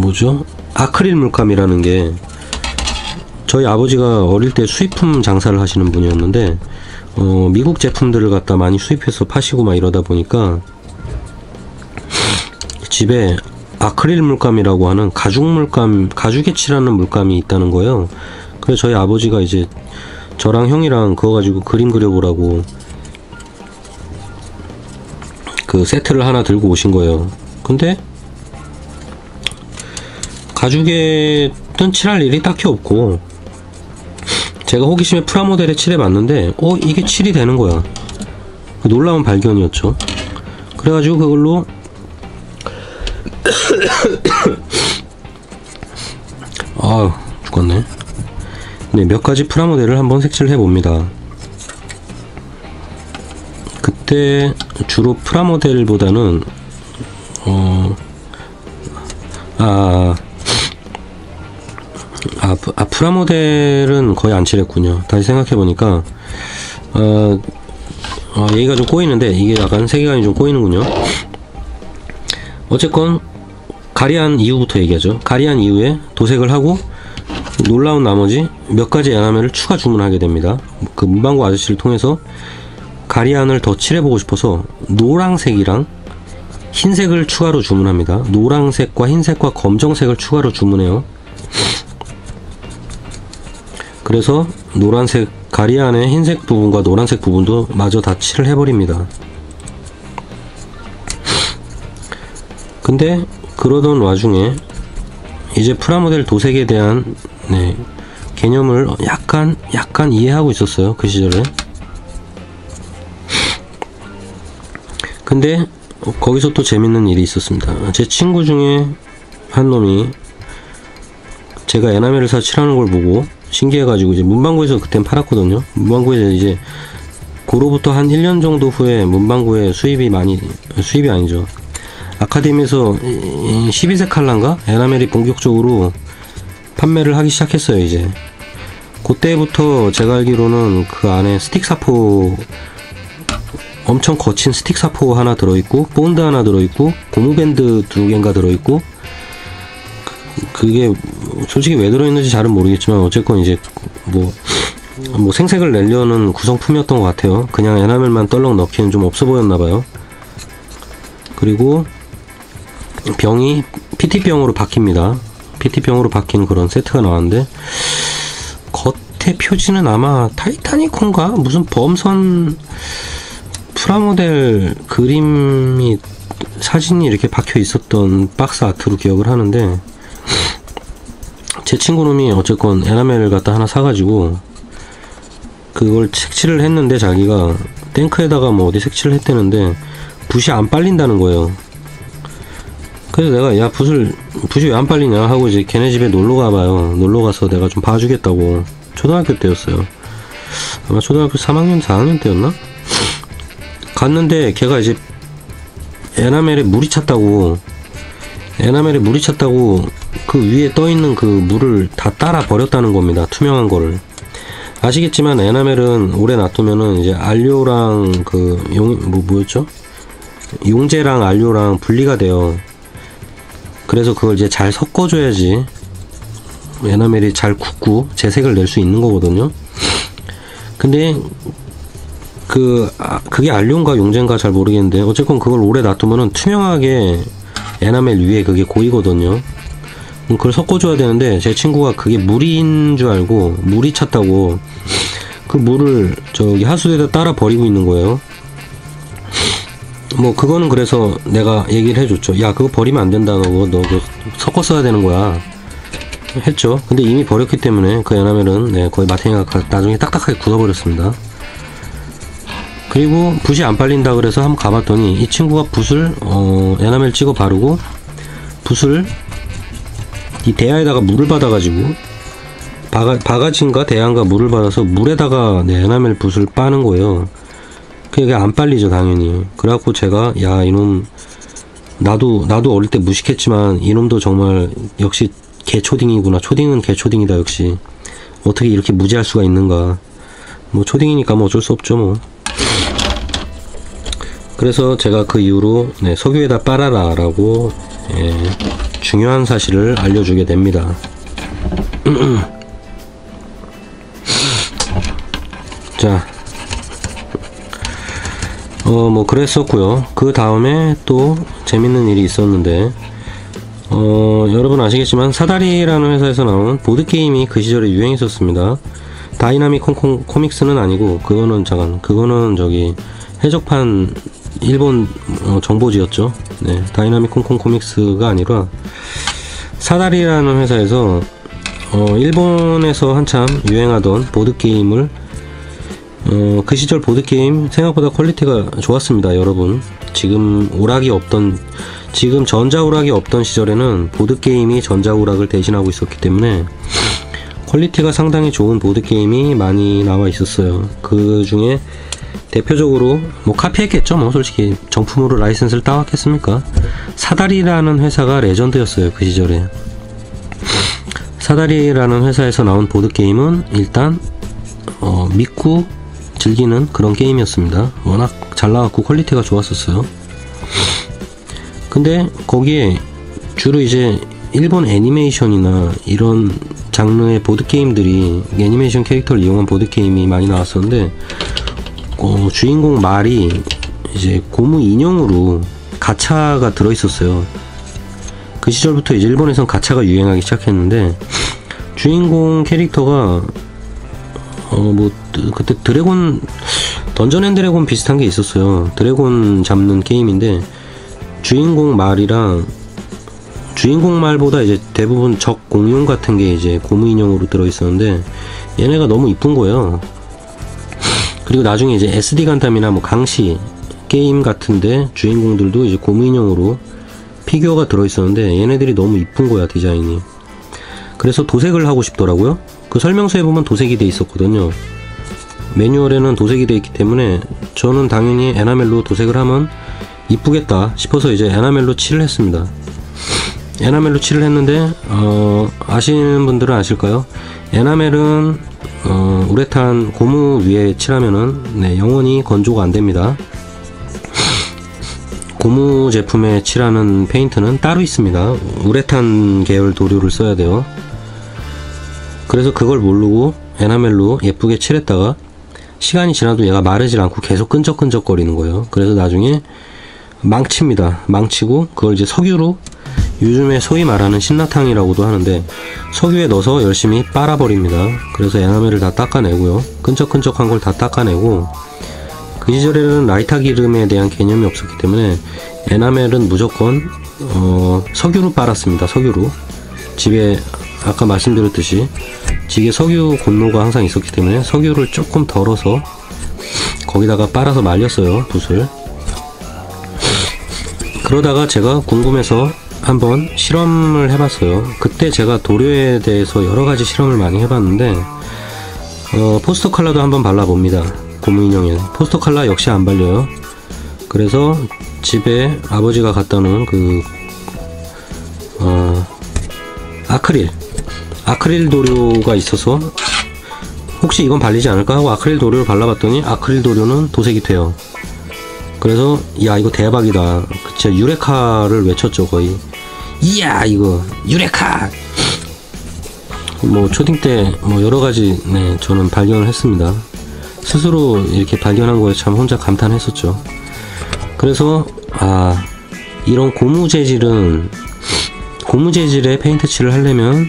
Speaker 1: 뭐죠? 아크릴 물감이라는 게, 저희 아버지가 어릴 때 수입품 장사를 하시는 분이었는데 미국 제품들을 갖다 많이 수입해서 파시고 막 이러다 보니까 집에 아크릴 물감이라고 하는 가죽 물감, 가죽에 칠하는 물감이 있다는 거예요. 그래서 저희 아버지가 이제 저랑 형이랑 그거 가지고 그림 그려보라고 그 세트를 하나 들고 오신 거예요. 근데 가죽에 칠할 일이 딱히 없고, 제가 호기심에 프라모델에 칠해봤는데 이게 칠이 되는 거야. 놀라운 발견이었죠. 그래가지고 그걸로 죽겠네. 네, 몇 가지 프라모델을 한번 색칠을 해봅니다. 그때 주로 프라모델보다는 프라모델은 거의 안 칠했군요. 다시 생각해보니까 얘기가 좀 꼬이는데, 이게 약간 세계관이 좀 꼬이는군요. 어쨌건 가리한 이후부터 얘기하죠. 가리한 이후에 도색을 하고 놀라운 나머지 몇 가지 에나멜을 추가 주문하게 됩니다. 그 문방구 아저씨를 통해서 가리안을 더 칠해보고 싶어서 노란색이랑 흰색을 추가로 주문합니다. 노란색과 흰색과 검정색을 추가로 주문해요. 그래서 노란색 가리안의 흰색 부분과 노란색 부분도 마저 다 칠을 해버립니다. 근데 그러던 와중에 이제 프라모델 도색에 대한 개념을 약간 이해하고 있었어요. 그 시절에. 근데 거기서 또 재밌는 일이 있었습니다. 제 친구 중에 한 놈이 제가 에나멜을 사서 칠하는 걸 보고 신기해가지고 이제 문방구에서 그땐 팔았거든요. 문방구에서 이제 그로부터 한 1년 정도 후에 문방구에 수입이 아니죠. 아카데미에서 12색 칼라인가? 에나멜이 본격적으로 판매를 하기 시작했어요. 이제 그때부터 제가 알기로는 그 안에 스틱 사포, 엄청 거친 스틱 사포 하나 들어있고, 본드 하나 들어있고, 고무밴드 2개인가 들어있고, 그게 솔직히 왜 들어있는지 잘은 모르겠지만 어쨌건 이제 뭐 생색을 내려는 구성품이었던 것 같아요. 그냥 에나멜만 떨렁 넣기는 좀 없어 보였나봐요. 그리고 병이 PT병으로 바뀝니다. PT병으로 바뀐 그런 세트가 나왔는데, 겉에 표지는 아마 타이타니콘가? 무슨 범선 프라모델 그림이, 사진이 이렇게 박혀 있었던 박스 아트로 기억을 하는데, 제 친구놈이 어쨌건 에나멜을 갖다 하나 사가지고 그걸 색칠을 했는데, 자기가 탱크에다가 뭐 어디 색칠을 했대는데 붓이 안 빨린다는 거예요. 그래서 내가 야 붓이 왜 안 빨리냐 하고 이제 걔네 집에 놀러 가봐요. 놀러 가서 내가 좀 봐주겠다고. 초등학교 때였어요. 아마 초등학교 3학년 4학년 때였나? 갔는데 걔가 이제 에나멜에 물이 찼다고 그 위에 떠있는 그 물을 다 따라 버렸다는 겁니다. 투명한 거를. 아시겠지만 에나멜은 오래 놔두면은 이제 안료랑 그 뭐였죠? 용제랑 안료랑 분리가 돼요. 그래서 그걸 이제 잘 섞어줘야지 에나멜이 잘 굳고 재색을 낼 수 있는 거거든요. 근데 그게 안료인가 용제인가 잘 모르겠는데, 어쨌건 그걸 오래 놔두면은 투명하게 에나멜 위에 그게 고이거든요. 그걸 섞어줘야 되는데, 제 친구가 그게 물인 줄 알고 물이 찼다고 그 물을 저기 하수도에다 따라 버리고 있는 거예요. 뭐 그거는 그래서 내가 얘기를 해줬죠. 야, 그거 버리면 안 된다. 너 그거 섞어 써야 되는 거야 했죠. 근데 이미 버렸기 때문에 그 에나멜은 거의 마탱이가 나중에 딱딱하게 굳어버렸습니다. 그리고 붓이 안 빨린다 그래서 한번 가봤더니, 이 친구가 붓을 에나멜 찍어 바르고 붓을 이 대야에다가 물을 받아가지고, 바가지인가 대야인가 물을 받아서 물에다가 에나멜 붓을 빠는 거예요. 그게 안 빨리죠 당연히. 그래갖고 제가 야 이놈, 나도 어릴 때 무식했지만 이놈도 정말 역시 개초딩이구나. 초딩은 개초딩이다 역시. 어떻게 이렇게 무지할 수가 있는가. 뭐 초딩이니까 뭐 어쩔 수 없죠 뭐. 그래서 제가 그 이후로 석유에다 빨아라 라고 중요한 사실을 알려주게 됩니다. 자, 뭐 그랬었고요. 그 다음에 또 재밌는 일이 있었는데, 여러분 아시겠지만 사다리라는 회사에서 나온 보드게임이 그 시절에 유행했었습니다. 다이나믹 홍콩 코믹스는 아니고, 그거는 저기 해적판 일본 정보지였죠. 네, 다이나믹 홍콩 코믹스가 아니라 사다리라는 회사에서 일본에서 한참 유행하던 보드게임을, 그 시절 보드게임 생각보다 퀄리티가 좋았습니다. 여러분, 지금 전자오락이 없던 시절에는 보드게임이 전자오락을 대신하고 있었기 때문에 퀄리티가 상당히 좋은 보드게임이 많이 나와 있었어요. 그 중에 대표적으로 뭐 카피했겠죠. 뭐 솔직히 정품으로 라이센스를 따왔겠습니까? 사다리라는 회사가 레전드였어요. 그 시절에 사다리라는 회사에서 나온 보드게임은 일단 믿고 즐기는 그런 게임이었습니다. 워낙 잘 나왔고 퀄리티가 좋았었어요. 근데 거기에 주로 이제 일본 애니메이션이나 이런 장르의 보드게임들이, 애니메이션 캐릭터를 이용한 보드게임이 많이 나왔었는데, 주인공 말이 이제 고무 인형으로 가차가 들어있었어요. 그 시절부터 이제 일본에선 가차가 유행하기 시작했는데, 주인공 캐릭터가 뭐 그때 던전 앤 드래곤 비슷한 게 있었어요. 드래곤 잡는 게임인데, 주인공 말보다 이제 대부분 적 공룡 같은 게 이제 고무 인형으로 들어있었는데, 얘네가 너무 이쁜 거예요. 그리고 나중에 이제 SD 간담이나 뭐 강시 게임 같은데 주인공들도 이제 고무 인형으로 피규어가 들어있었는데, 얘네들이 너무 이쁜 거야, 디자인이. 그래서 도색을 하고 싶더라고요. 그 설명서에 보면 도색이 돼 있었거든요. 매뉴얼에는 도색이 돼 있기 때문에 저는 당연히 에나멜로 도색을 하면 이쁘겠다 싶어서 이제 에나멜로 칠을 했습니다. 에나멜로 칠을 했는데 아시는 분들은 아실까요? 에나멜은 우레탄 고무 위에 칠하면은 네, 영원히 건조가 안됩니다. 고무 제품에 칠하는 페인트는 따로 있습니다. 우레탄 계열 도료를 써야 돼요. 그래서 그걸 모르고 에나멜로 예쁘게 칠했다가 시간이 지나도 얘가 마르질 않고 계속 끈적끈적 거리는 거예요. 그래서 나중에 망칩니다. 망치고 그걸 이제 석유로, 요즘에 소위 말하는 신라탕이라고도 하는데, 석유에 넣어서 열심히 빨아버립니다. 그래서 에나멜을 다 닦아내고요. 끈적끈적한 걸 다 닦아내고, 그 시절에는 라이터 기름에 대한 개념이 없었기 때문에 에나멜은 무조건 석유로 빨았습니다. 석유로. 집에 아까 말씀드렸듯이 집에 석유 곤로가 항상 있었기 때문에 석유를 조금 덜어서 거기다가 빨아서 말렸어요, 붓을. 그러다가 제가 궁금해서 한번 실험을 해봤어요. 그때 제가 도료에 대해서 여러가지 실험을 많이 해봤는데 포스터 컬러도 한번 발라봅니다. 고무인형에 포스터 컬러 역시 안 발려요. 그래서 집에 아버지가 갖다 놓은 그 아크릴 도료가 있어서 혹시 이건 발리지 않을까 하고 아크릴 도료를 발라봤더니 아크릴 도료는 도색이 돼요. 그래서 야, 이거 대박이다. 진짜 유레카를 외쳤죠. 거의 이야, 이거 유레카. 뭐 초딩 때 뭐 여러가지 네, 저는 발견을 했습니다. 스스로 이렇게 발견한 거에 참 혼자 감탄했었죠. 그래서 이런 고무 재질의 페인트 칠을 하려면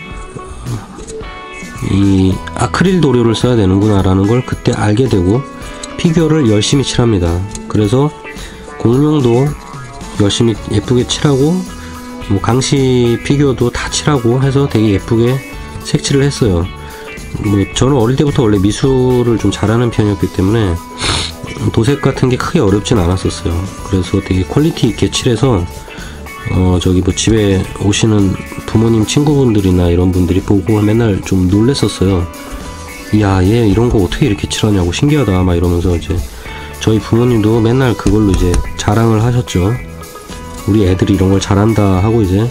Speaker 1: 이 아크릴 도료를 써야 되는구나 라는 걸 그때 알게 되고 피규어를 열심히 칠합니다. 그래서 공룡도 열심히 예쁘게 칠하고 뭐 강시 피규어도 다 칠하고 해서 되게 예쁘게 색칠을 했어요. 뭐 저는 어릴 때부터 원래 미술을 좀 잘하는 편이었기 때문에 도색 같은 게 크게 어렵진 않았었어요. 그래서 되게 퀄리티 있게 칠해서 저기 뭐 집에 오시는 부모님 친구분들이나 이런 분들이 보고 맨날 좀 놀랬었어요. 이야, 얘 이런 거 어떻게 이렇게 칠하냐고, 신기하다 막 이러면서 이제 저희 부모님도 맨날 그걸로 이제 자랑을 하셨죠. 우리 애들이 이런 걸 잘한다 하고. 이제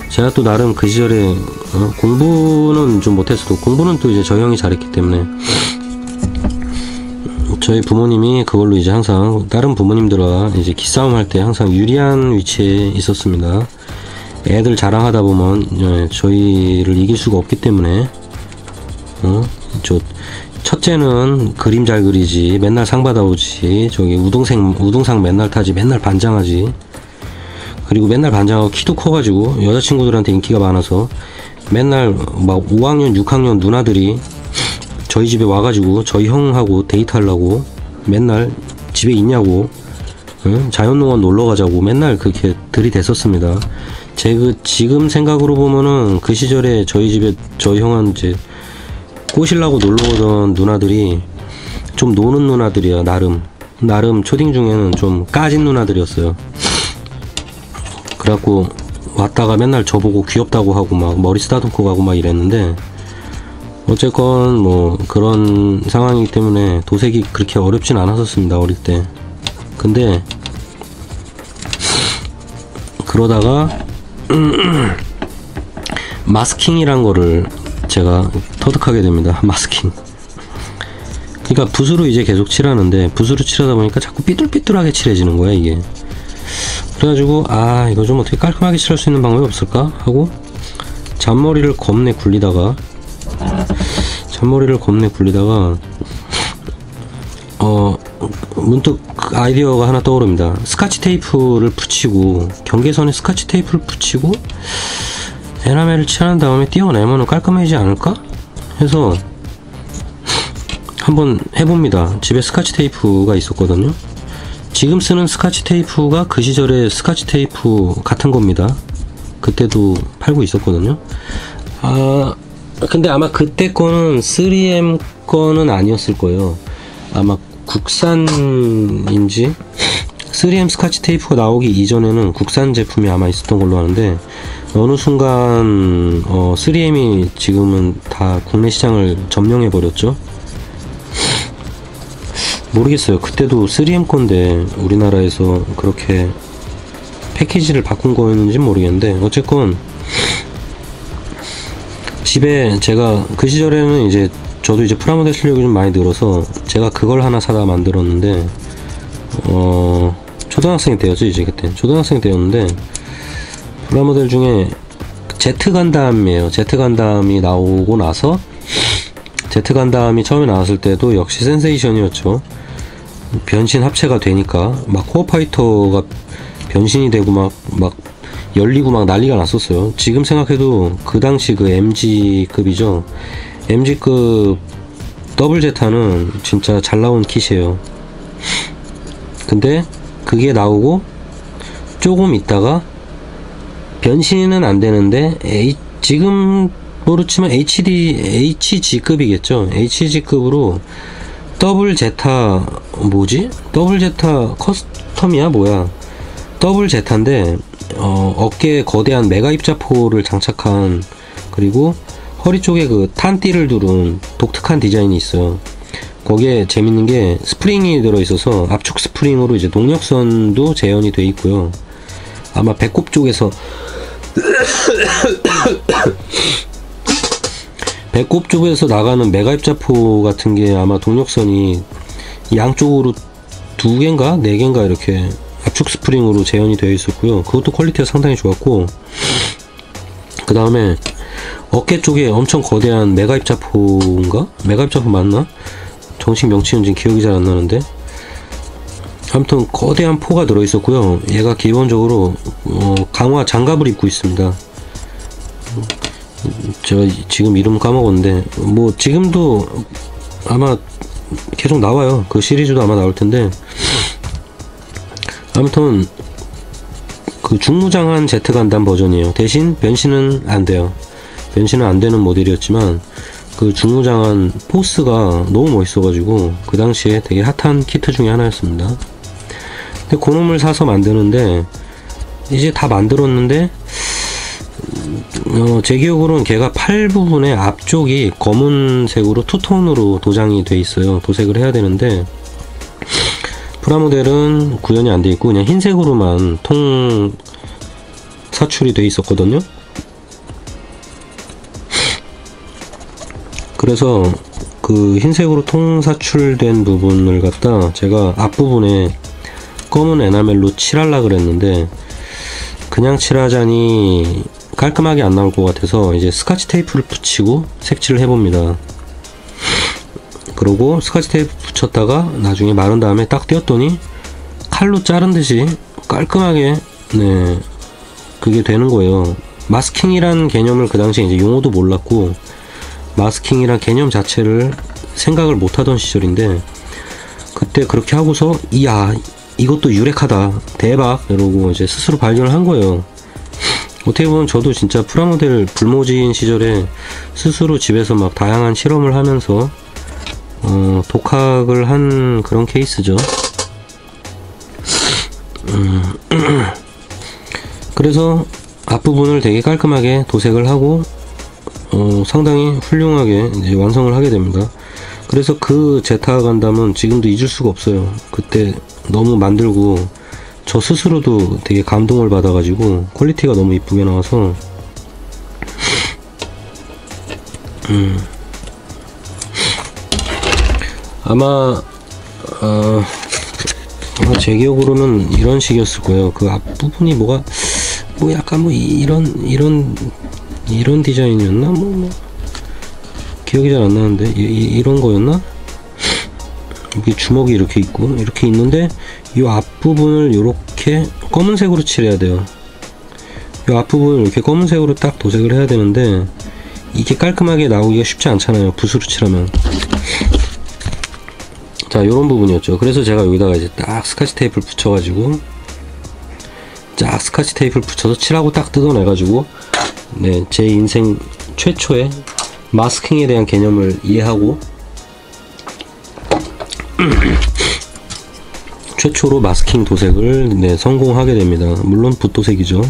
Speaker 1: 제가 또 나름 그 시절에 공부는 좀 못했어도 공부는 또 이제 저희 형이 잘했기 때문에 저희 부모님이 그걸로 이제 항상 다른 부모님들과 이제 기싸움 할 때 항상 유리한 위치에 있었습니다. 애들 자랑하다 보면 저희를 이길 수가 없기 때문에 첫째는 그림 잘 그리지, 맨날 상 받아오지, 저기 우등상 맨날 타지, 맨날 반장하지, 그리고 맨날 반장하고 키도 커가지고 여자친구들한테 인기가 많아서 맨날 막 5학년 6학년 누나들이 저희 집에 와가지고 저희 형하고 데이트하려고 맨날 집에 있냐고, 자연농원 놀러가자고 맨날 그렇게 들이댔었습니다. 지금 생각으로 보면은 그 시절에 저희 집에 저희 형은 이제 꼬시려고 놀러오던 누나들이 좀 노는 누나들이야. 나름 초딩 중에는 좀 까진 누나들이었어요. 그래갖고 왔다가 맨날 저보고 귀엽다고 하고 막 머리 쓰다듬고 가고 막 이랬는데, 어쨌건 뭐 그런 상황이기 때문에 도색이 그렇게 어렵진 않았었습니다, 어릴 때. 근데 그러다가 마스킹이란 거를 제가 터득하게 됩니다. 마스킹. 그러니까 붓으로 이제 계속 칠하는데 붓으로 칠하다 보니까 자꾸 삐뚤삐뚤하게 칠해지는 거야, 이게. 그래가지고 이거 좀 어떻게 깔끔하게 칠할 수 있는 방법이 없을까 하고 잔머리를 겁내 굴리다가 문득 아이디어가 하나 떠오릅니다. 스카치 테이프를 붙이고, 경계선에 스카치 테이프를 붙이고 에나멜을 칠한 다음에 띄워내면 깔끔해지지 않을까 해서 한번 해봅니다. 집에 스카치 테이프가 있었거든요. 지금 쓰는 스카치 테이프가 그 시절의 스카치 테이프 같은 겁니다. 그때도 팔고 있었거든요. 근데 아마 그때 거는 3M 거는 아니었을 거예요. 아마 국산인지 3M 스카치 테이프가 나오기 이전에는 국산 제품이 아마 있었던 걸로 아는데, 어느 순간 3M이 지금은 다 국내 시장을 점령해 버렸죠. 모르겠어요. 그때도 3M 건데 우리나라에서 그렇게 패키지를 바꾼 거였는지 모르겠는데, 어쨌건 집에 제가 그 시절에는 이제 저도 이제 프라모델 실력이 좀 많이 늘어서 제가 그걸 하나 사다 만들었는데, 초등학생 때였죠. 이제 그때 초등학생 때였는데, 프라모델 중에 제트 간담이에요. 제트 간담이 나오고 나서, 제트 간담이 처음에 나왔을 때도 역시 센세이션이었죠. 변신 합체가 되니까 막 코어파이터가 변신이 되고 막 열리고 막 난리가 났었어요. 지금 생각해도 그 당시 그 MG급이죠. MG급 더블 제타는 진짜 잘 나온 kit이에요. 근데 그게 나오고 조금 있다가 변신은 안 되는데, 지금 그렇지만 HG급이겠죠. HG급으로 더블 제타, 뭐지? 더블 제타 커스텀이야 뭐야? 더블 제타인데 어깨에 거대한 메가 입자포를 장착한, 그리고 허리 쪽에 그 탄띠를 두른 독특한 디자인이 있어요. 거기에 재밌는 게 스프링이 들어있어서 압축 스프링으로 이제 동력선도 재현이 돼 있고요. 아마 배꼽 쪽에서 배꼽 쪽에서 나가는 메가 입자포 같은 게 아마 동력선이 양쪽으로 2개인가 4개인가 이렇게 압축 스프링으로 재현이 되어 있었고요. 그것도 퀄리티가 상당히 좋았고, 그 다음에 어깨 쪽에 엄청 거대한 메가 입자포인가? 메가 입자포 맞나? 정식 명칭은 지금 기억이 잘 안 나는데, 아무튼 거대한 포가 들어 있었고요. 얘가 기본적으로 강화 장갑을 입고 있습니다. 제가 지금 이름 까먹었는데, 뭐 지금도 아마 계속 나와요. 그 시리즈도 아마 나올 텐데, 아무튼 그 중무장한 제트 간담 버전이에요. 대신 변신은 안 돼요. 변신은 안 되는 모델이었지만 그 중무장한 포스가 너무 멋있어가지고 그 당시에 되게 핫한 키트 중에 하나였습니다. 근데 그놈을 사서 만드는데, 이제 다 만들었는데 제 기억으로는 걔가 팔 부분의 앞쪽이 검은색으로 투톤으로 도장이 돼 있어요. 도색을 해야 되는데 프라모델은 구현이 안 돼 있고 그냥 흰색으로만 통 사출이 돼 있었거든요. 그래서 그 흰색으로 통 사출된 부분을 갖다 제가 앞부분에 검은 에나멜로 칠하려고 그랬는데, 그냥 칠하자니 깔끔하게 안 나올 것 같아서 이제 스카치 테이프를 붙이고 색칠을 해봅니다. 그러고 스카치 테이프 붙였다가 나중에 마른 다음에 딱 떼었더니 칼로 자른 듯이 깔끔하게, 네, 그게 되는 거예요. 마스킹이란 개념을 그 당시에 이제 용어도 몰랐고 마스킹이란 개념 자체를 생각을 못하던 시절인데, 그때 그렇게 하고서 이야 이것도 유력하다 대박 이러고 이제 스스로 발견을 한 거예요. 어떻게 보면 저도 진짜 프라모델 불모지인 시절에 스스로 집에서 막 다양한 실험을 하면서 독학을 한 그런 케이스죠. 그래서 앞부분을 되게 깔끔하게 도색을 하고 상당히 훌륭하게 이제 완성을 하게 됩니다. 그래서 그 제타 간담은 지금도 잊을 수가 없어요. 그때 너무 만들고 저 스스로도 되게 감동을 받아가지고 퀄리티가 너무 이쁘게 나와서 아마 제 기억으로는 이런 식이었을 거예요. 그 앞부분이 뭐 약간 뭐 이런 디자인이었나? 뭐 기억이 잘 안 나는데 이런 거였나? 이게 주먹이 이렇게 있고 이렇게 있는데 이 앞부분을 이렇게 검은색으로 칠해야 돼요. 이 앞부분을 이렇게 검은색으로 딱 도색을 해야 되는데 이게 깔끔하게 나오기가 쉽지 않잖아요. 붓으로 칠하면. 자, 요런 부분이었죠. 그래서 제가 여기다가 이제 딱 스카치 테이프를 붙여가지고 쫙 스카치 테이프를 붙여서 칠하고 딱 뜯어내가지고, 네, 제 인생 최초의 마스킹에 대한 개념을 이해하고 최초로 마스킹 도색을, 네, 성공하게 됩니다. 물론 붓도색이죠.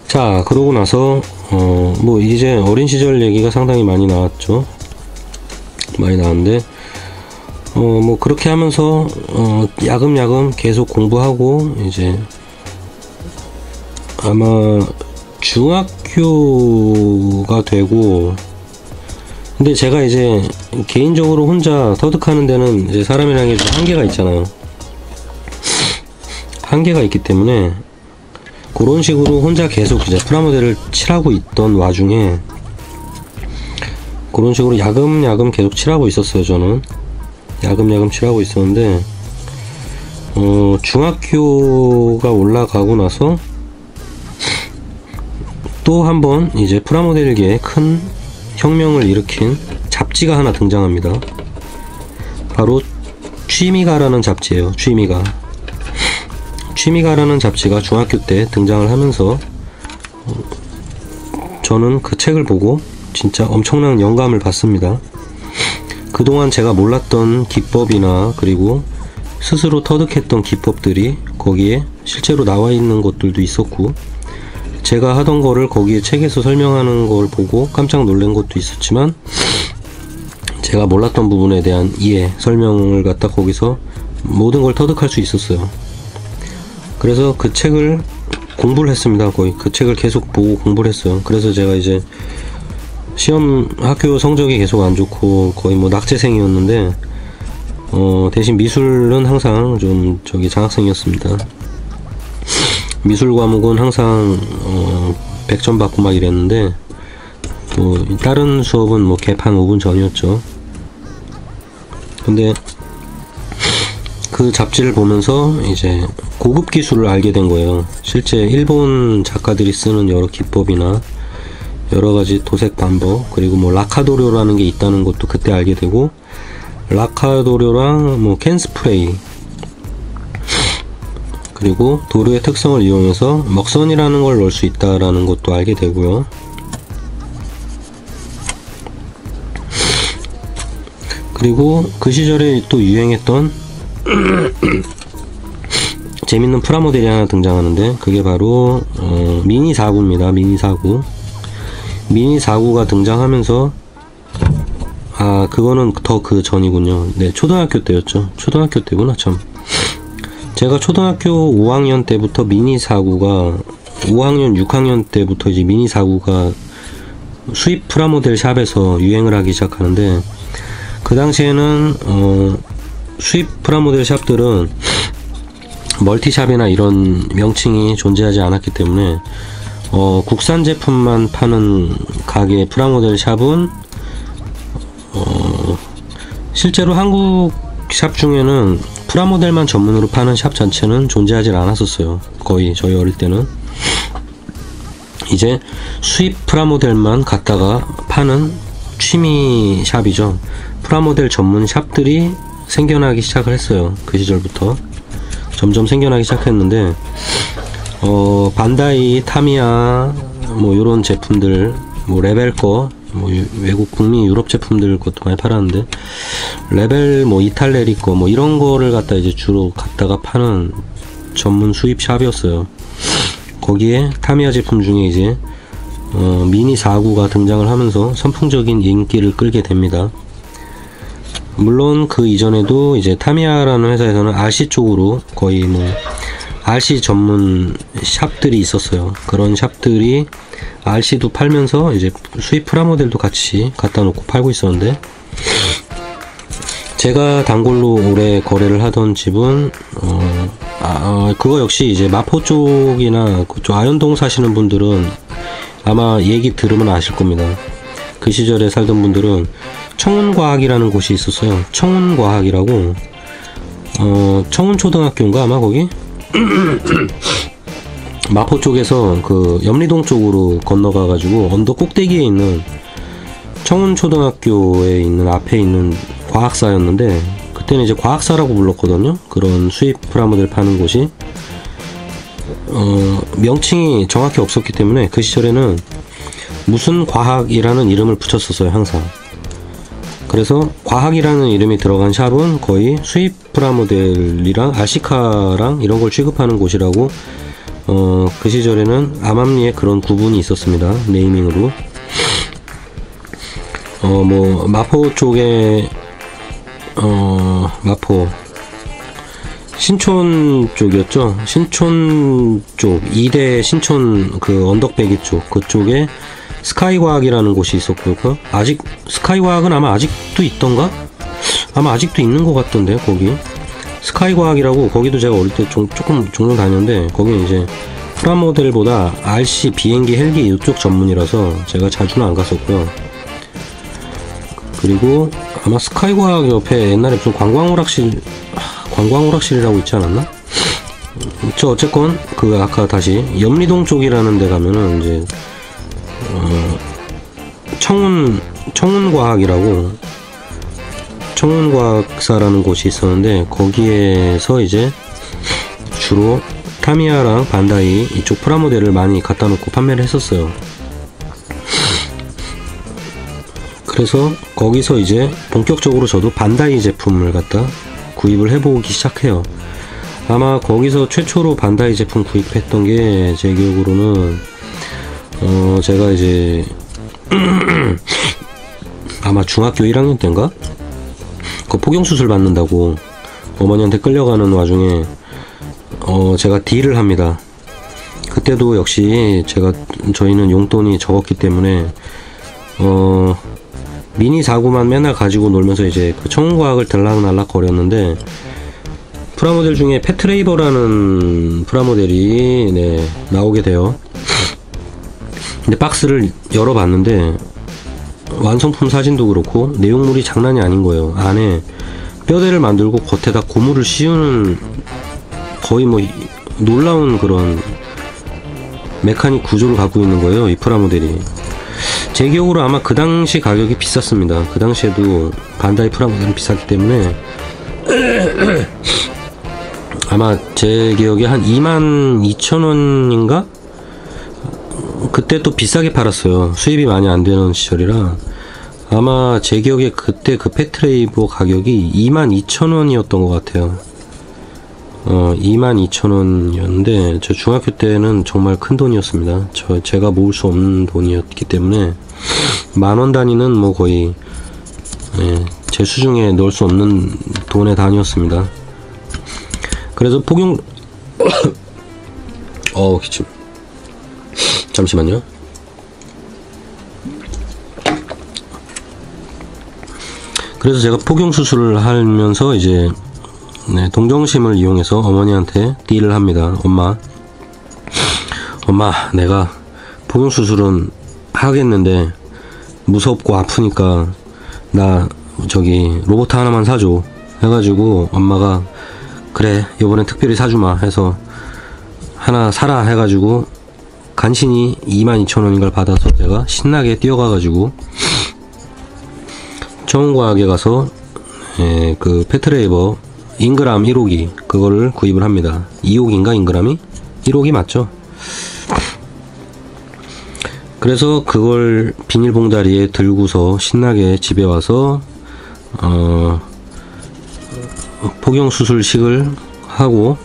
Speaker 1: 자, 그러고 나서 뭐 이제 어린 시절 얘기가 상당히 많이 나왔죠. 많이 나왔는데 뭐 그렇게 하면서 야금야금 계속 공부하고 이제 아마 중학교가 되고, 근데 제가 이제 개인적으로 혼자 터득하는 데는 이제 사람이라는 게 좀 한계가 있잖아요. 한계가 있기 때문에 그런 식으로 혼자 계속 이제 프라모델을 칠하고 있던 와중에 그런 식으로 야금야금 계속 칠하고 있었어요. 저는 야금야금 칠하고 있었는데 중학교가 올라가고 나서 또 한번 이제 프라모델계에 큰 혁명을 일으킨 잡지가 하나 등장합니다. 바로 취미가라는 잡지예요. 취미가라는 잡지가 중학교 때 등장을 하면서 저는 그 책을 보고 진짜 엄청난 영감을 받습니다. 그동안 제가 몰랐던 기법이나 그리고 스스로 터득했던 기법들이 거기에 실제로 나와 있는 것들도 있었고, 제가 하던 거를 거기에 책에서 설명하는 걸 보고 깜짝 놀란 것도 있었지만, 제가 몰랐던 부분에 대한 이해, 설명을 갖다 거기서 모든 걸 터득할 수 있었어요. 그래서 그 책을 공부를 했습니다. 거의 그 책을 계속 보고 공부를 했어요. 그래서 제가 이제 시험 학교 성적이 계속 안 좋고 거의 뭐 낙제생이었는데 대신 미술은 항상 좀 장학생이었습니다. 미술 과목은 항상 100점 받고 막 이랬는데, 뭐 다른 수업은 뭐 개판 5분 전이었죠. 근데 그 잡지를 보면서 이제 고급 기술을 알게 된 거예요. 실제 일본 작가들이 쓰는 여러 기법이나 여러가지 도색 방법, 그리고 뭐 라카도료라는 게 있다는 것도 그때 알게 되고, 라카도료랑 뭐 캔스프레이, 그리고 도료의 특성을 이용해서 먹선이라는 걸 넣을 수 있다라는 것도 알게 되고요. 그리고 그 시절에 또 유행했던 재밌는 프라모델이 하나 등장하는데, 그게 바로 미니 4구입니다. 미니 4구가 등장하면서, 그거는 더 그 전이군요. 네, 초등학교 때였죠. 초등학교 때구나. 참, 제가 초등학교 5학년 때부터 미니 4구가, 5학년 6학년 때부터 이제 미니 4구가 수입 프라모델 샵에서 유행을 하기 시작하는데, 그 당시에는 수입 프라모델 샵들은 멀티샵이나 이런 명칭이 존재하지 않았기 때문에 국산 제품만 파는 가게 프라모델 샵은 실제로 한국 샵 중에는 프라모델만 전문으로 파는 샵 자체는 존재하지 않았었어요. 거의 저희 어릴 때는 이제 수입 프라모델만 갖다가 파는 취미 샵이죠. 프라모델 전문 샵들이 생겨나기 시작을 했어요. 그 시절부터 점점 생겨나기 시작했는데, 반다이, 타미야, 뭐 요런 제품들, 뭐 레벨 거, 뭐 외국 북미 유럽 제품들 것도 많이 팔았는데, 레벨 뭐 이탈레리 거 뭐 이런 거를 갖다 이제 주로 갖다가 파는 전문 수입 샵이었어요. 거기에 타미야 제품 중에 이제 미니 4구가 등장을 하면서 선풍적인 인기를 끌게 됩니다. 물론 그 이전에도 이제 타미야라는 회사에서는 RC 쪽으로 거의 뭐 RC 전문 샵들이 있었어요. 그런 샵들이 RC도 팔면서 이제 수입 프라모델도 같이 갖다 놓고 팔고 있었는데, 제가 단골로 오래 거래를 하던 집은 그거 역시 이제 마포 쪽이나 그쪽 아현동 사시는 분들은 아마 얘기 들으면 아실 겁니다. 그 시절에 살던 분들은 청운과학이라는 곳이 있었어요. 청운과학이라고, 청운초등학교인가 아마 거기? 마포 쪽에서 그 염리동 쪽으로 건너가가지고 언덕 꼭대기에 있는 청운초등학교에 있는 앞에 있는 과학사였는데, 그때는 이제 과학사라고 불렀거든요. 그런 수입 프라모델 파는 곳이 명칭이 정확히 없었기 때문에 그 시절에는 무슨 과학이라는 이름을 붙였었어요, 항상. 그래서 과학이라는 이름이 들어간 샵은 거의 수입 프라모델이랑 RC카랑 이런 걸 취급하는 곳이라고 그 시절에는 암암리에 그런 구분이 있었습니다. 네이밍으로. 뭐 마포 쪽에 마포 신촌 쪽이었죠. 신촌 쪽, 2대 신촌 그 언덕배기 쪽, 그쪽에 스카이과학이라는 곳이 있었고요. 아직 스카이과학은 아마 아직도 있던가? 아마 아직도 있는 것 같던데, 거기 스카이과학이라고. 거기도 제가 어릴 때 조금 종종 다녔는데, 거기는 이제 프라모델보다 RC 비행기 헬기 이쪽 전문이라서 제가 자주는 안 갔었고요. 그리고 아마 스카이과학 옆에 옛날에 무슨 관광오락실이라고 있지 않았나? 어쨌건 그 아까 다시 염리동 쪽이라는 데 가면은 이제 청운과학이라고, 청운과학사라는 곳이 있었는데, 거기에서 이제 주로 타미야랑 반다이 이쪽 프라모델을 많이 갖다 놓고 판매를 했었어요. 그래서 거기서 이제 본격적으로 저도 반다이 제품을 갖다 구입을 해보기 시작해요. 아마 거기서 최초로 반다이 제품 구입했던 게 제 기억으로는 제가 이제 아마 중학교 1학년 때인가? 그 포경수술 받는다고 어머니한테 끌려가는 와중에 제가 딜을 합니다. 그때도 역시 저희는 용돈이 적었기 때문에 미니 사구만 맨날 가지고 놀면서 이제 그 청운과학을 들락날락 거렸는데, 프라모델 중에 패트레이버라는 프라모델이 나오게 돼요. 근데 박스를 열어봤는데 완성품 사진도 그렇고 내용물이 장난이 아닌 거예요. 안에 뼈대를 만들고 겉에다 고무를 씌우는 거의 뭐 놀라운 그런 메카닉 구조를 갖고 있는 거예요, 이 프라모델이. 제 기억으로 아마 그 당시 가격이 비쌌습니다. 그 당시에도 반다이 프라모델은 비쌌기 때문에 아마 제 기억에 한 22,000원인가? 그때 또 비싸게 팔았어요. 수입이 많이 안 되는 시절이라. 아마 제 기억에 그때 그 패트레이버 가격이 22,000원이었던 것 같아요. 22,000원이었는데 저 중학교 때는 정말 큰 돈이었습니다. 제가 모을 수 없는 돈이었기 때문에 만원 단위는 뭐 거의 제 수중에 넣을 수 없는 돈의 단위였습니다. 그래서 포경 기침. 잠시만요. 그래서 제가 포경 수술을 하면서 이제 동정심을 이용해서 어머니한테 딜을 합니다. 엄마, 내가 포경 수술은 하겠는데 무섭고 아프니까 나 로봇 하나만 사줘 해가지고, 엄마가 그래 이번엔 특별히 사주마 해서 하나 사라 해가지고 간신히 22,000원인가를 받아서 제가 신나게 뛰어가가지고 청운과학에 가서 그 패트레이버 잉그람 1호기 그거를 구입을 합니다. 2호기인가 잉그람이? 1호기 맞죠? 그래서 그걸 비닐봉다리에 들고서 신나게 집에 와서 포경수술식을 하고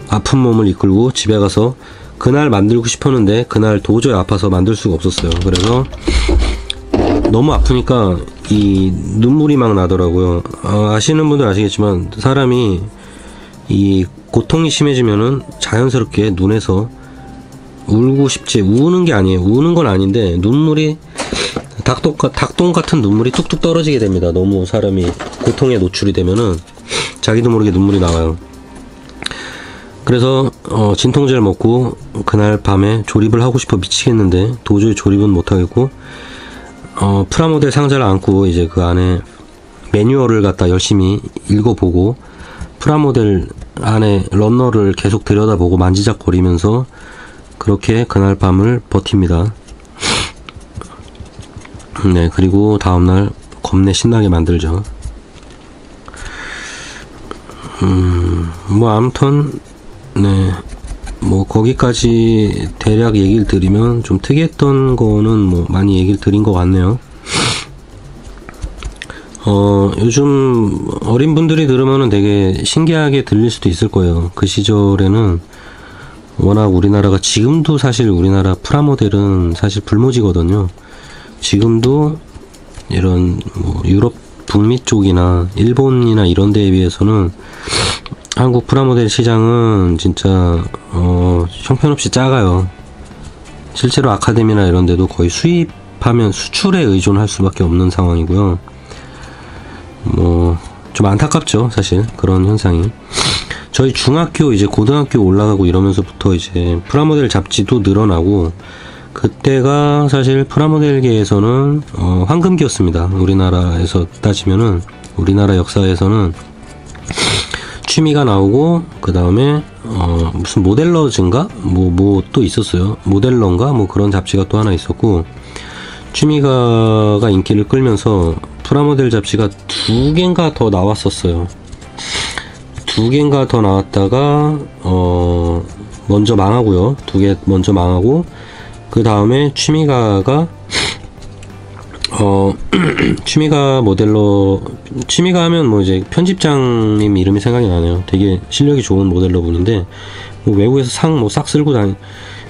Speaker 1: 아픈 몸을 이끌고 집에 가서 그날 만들고 싶었는데 그날 도저히 아파서 만들 수가 없었어요. 그래서 너무 아프니까 이 눈물이 막 나더라고요. 아시는 분들 아시겠지만 사람이 이 고통이 심해지면은 자연스럽게 눈에서 울고 싶지, 우는 게 아니에요. 우는 건 아닌데 눈물이 닭똥 같은 눈물이 뚝뚝 떨어지게 됩니다. 너무 사람이 고통에 노출이 되면은 자기도 모르게 눈물이 나와요. 그래서 진통제를 먹고 그날 밤에 조립을 하고 싶어 미치겠는데 도저히 조립은 못하겠고 프라모델 상자를 안고 이제 그 안에 매뉴얼을 갖다 열심히 읽어보고 프라모델 안에 런너를 계속 들여다보고 만지작거리면서 그렇게 그날 밤을 버팁니다. 그리고 다음날 겁내 신나게 만들죠. 뭐 아무튼 뭐 거기까지 대략 얘기를 드리면 좀 특이했던 거는 뭐 많이 얘기를 드린 것 같네요. 요즘 어린 분들이 들으면은 되게 신기하게 들릴 수도 있을 거예요. 그 시절에는 워낙 우리나라가 지금도 사실 우리나라 프라모델은 사실 불모지거든요. 지금도 이런 뭐 유럽 북미 쪽이나 일본이나 이런 데에 비해서는 한국 프라모델 시장은 진짜 형편없이 작아요. 실제로 아카데미나 이런 데도 거의 수입하면 수출에 의존할 수밖에 없는 상황이고요. 뭐 좀 안타깝죠, 사실 그런 현상이. 저희 중학교 이제 고등학교 올라가고 이러면서부터 이제 프라모델 잡지도 늘어나고, 그때가 사실 프라모델계에서는 황금기였습니다. 우리나라에서 따지면은, 우리나라 역사에서는 취미가 나오고, 그 다음에 무슨 모델러즈인가 뭐 또 있었어요. 모델러인가 뭐 그런 잡지가 또 하나 있었고, 취미가가 인기를 끌면서 프라모델 잡지가 2개인가 더 나왔었어요. 2개인가 더 나왔다가 먼저 망하고요. 2개 먼저 망하고, 그 다음에 취미가가 취미가 모델러, 취미가 하면 뭐 이제 편집장님 이름이 생각이 나네요. 되게 실력이 좋은 모델러 분인데, 뭐 외국에서 상 뭐 싹 쓸고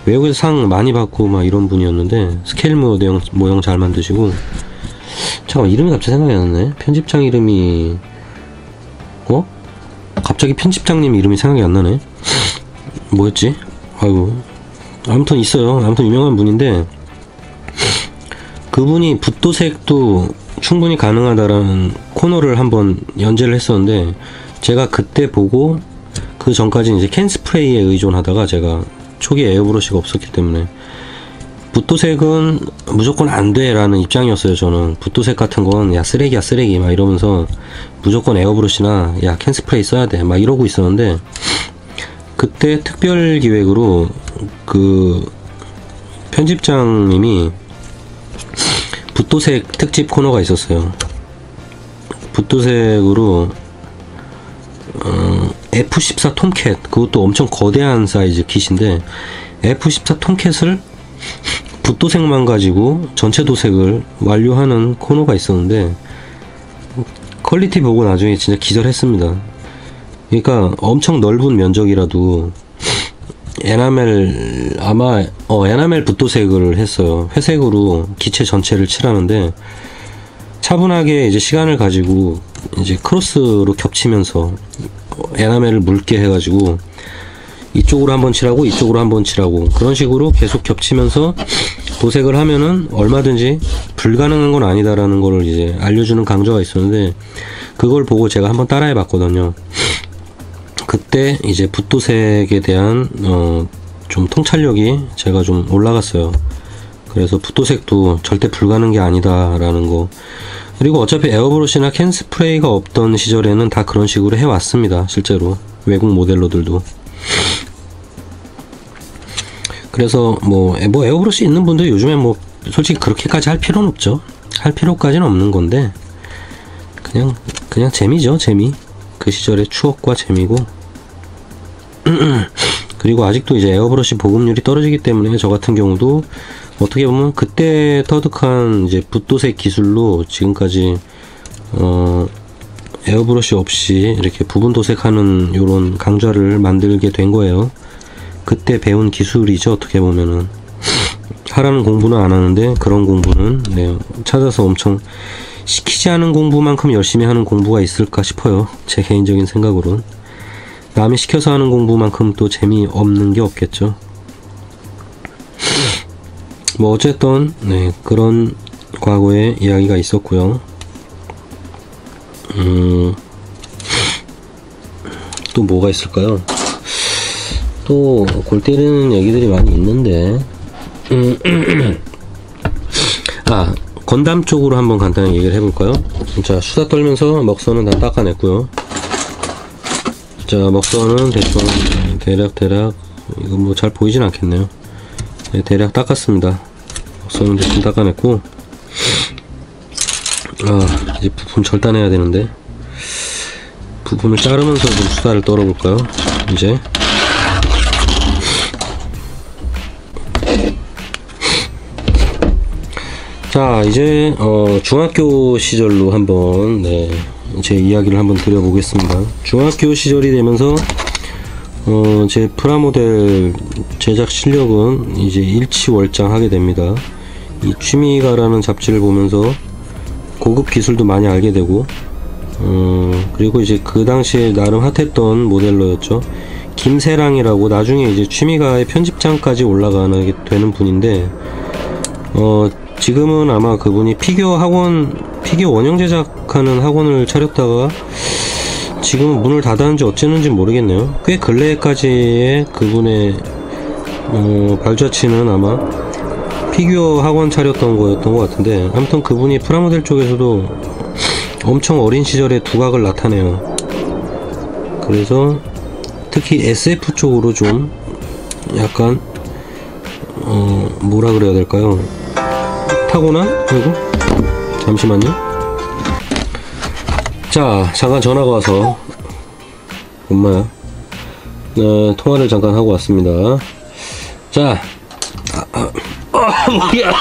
Speaker 1: 외국에서 상 많이 받고 막 이런 분이었는데, 스케일 모형 잘 만드시고. 잠깐만, 이름이 갑자기 생각이 안 나네. 편집장 이름이 갑자기 편집장님 이름이 생각이 안 나네. 뭐였지? 아이고, 아무튼 있어요. 아무튼 유명한 분인데, 그분이 붓도색도 충분히 가능하다라는 코너를 한번 연재를 했었는데, 제가 그때 보고 그 전까지는 이제 캔 스프레이에 의존하다가, 제가 초기에 에어브러시가 없었기 때문에 붓도색은 무조건 안 돼 라는 입장이었어요. 저는 붓도색 같은 건 야 쓰레기야 쓰레기 막 이러면서 무조건 에어브러시나 야 캔 스프레이 써야 돼 막 이러고 있었는데, 그때 특별 기획으로 그 편집장님이 붓도색 특집 코너가 있었어요. 붓도색으로 F14 톰캣, 그것도 엄청 거대한 사이즈 킷인데, F14 톰캣을 붓도색만 가지고 전체 도색을 완료하는 코너가 있었는데, 퀄리티 보고 나중에 진짜 기절했습니다. 그러니까 엄청 넓은 면적이라도 에나멜, 아마 에나멜 붓도색을 했어요. 회색으로 기체 전체를 칠하는데, 차분하게 이제 시간을 가지고 이제 크로스로 겹치면서 에나멜을 묽게 해가지고 이쪽으로 한번 칠하고 이쪽으로 한번 칠하고 그런 식으로 계속 겹치면서 도색을 하면은 얼마든지 불가능한 건 아니다라는 걸 이제 알려주는 강좌가 있었는데, 그걸 보고 제가 한번 따라해 봤거든요. 그때 이제 붓도색에 대한 좀 통찰력이 제가 좀 올라갔어요. 그래서 붓도색도 절대 불가능한 게 아니다라는 거. 그리고 어차피 에어브러시나 캔 스프레이가 없던 시절에는 다 그런 식으로 해왔습니다. 실제로 외국 모델러들도. 그래서 뭐 에어브러시 있는 분들 요즘에 뭐 솔직히 그렇게까지 할 필요는 없죠. 할 필요까지는 없는 건데, 그냥 재미죠. 재미. 그 시절의 추억과 재미고. 그리고 아직도 이제 에어브러시 보급률이 떨어지기 때문에 저 같은 경우도 어떻게 보면 그때 터득한 이제 붓도색 기술로 지금까지 에어브러시 없이 이렇게 부분 도색하는 요런 강좌를 만들게 된 거예요. 그때 배운 기술이죠. 어떻게 보면은 하라는 공부는 안 하는데, 그런 공부는 찾아서 엄청 시키지 않은 공부만큼 열심히 하는 공부가 있을까 싶어요. 제 개인적인 생각으로는. 남이 시켜서 하는 공부만큼 또 재미없는 게 없겠죠. 뭐 어쨌든 그런 과거의 이야기가 있었고요. 또 뭐가 있을까요? 또 골 때리는 얘기들이 많이 있는데, 건담 쪽으로 한번 간단히 얘기를 해볼까요? 자, 수다 떨면서 먹선은 다 닦아냈고요. 자, 먹선은 대충 대략 이거 뭐 잘 보이진 않겠네요. 대략 닦았습니다. 먹선은 대충 닦아냈고, 이제 부품 절단해야 되는데, 부품을 자르면서 좀 수다를 떨어볼까요? 이제 자, 이제 중학교 시절로 한번 제 이야기를 한번 드려보겠습니다. 중학교 시절이 되면서 제 프라모델 제작 실력은 이제 일치월장하게 됩니다. 이 취미가라는 잡지를 보면서 고급 기술도 많이 알게 되고, 그리고 이제 그 당시에 나름 핫했던 모델러였죠. 김세랑이라고 나중에 이제 취미가의 편집장까지 올라가게 되는 분인데, 지금은 아마 그분이 피규어 원형 제작하는 학원을 차렸다가 지금은 문을 닫았는지 어쨌는지 모르겠네요. 꽤 근래까지의 그분의 발자취는 아마 피규어 학원 차렸던 거였던 것 같은데, 아무튼 그분이 프라모델 쪽에서도 엄청 어린 시절에 두각을 나타내요. 그래서 특히 SF 쪽으로 좀 약간 뭐라 그래야 될까요? 타고난? 아이고 잠시만요. 자, 잠깐 전화가 와서 엄마야 통화를 잠깐 하고 왔습니다. 자, 뭐야.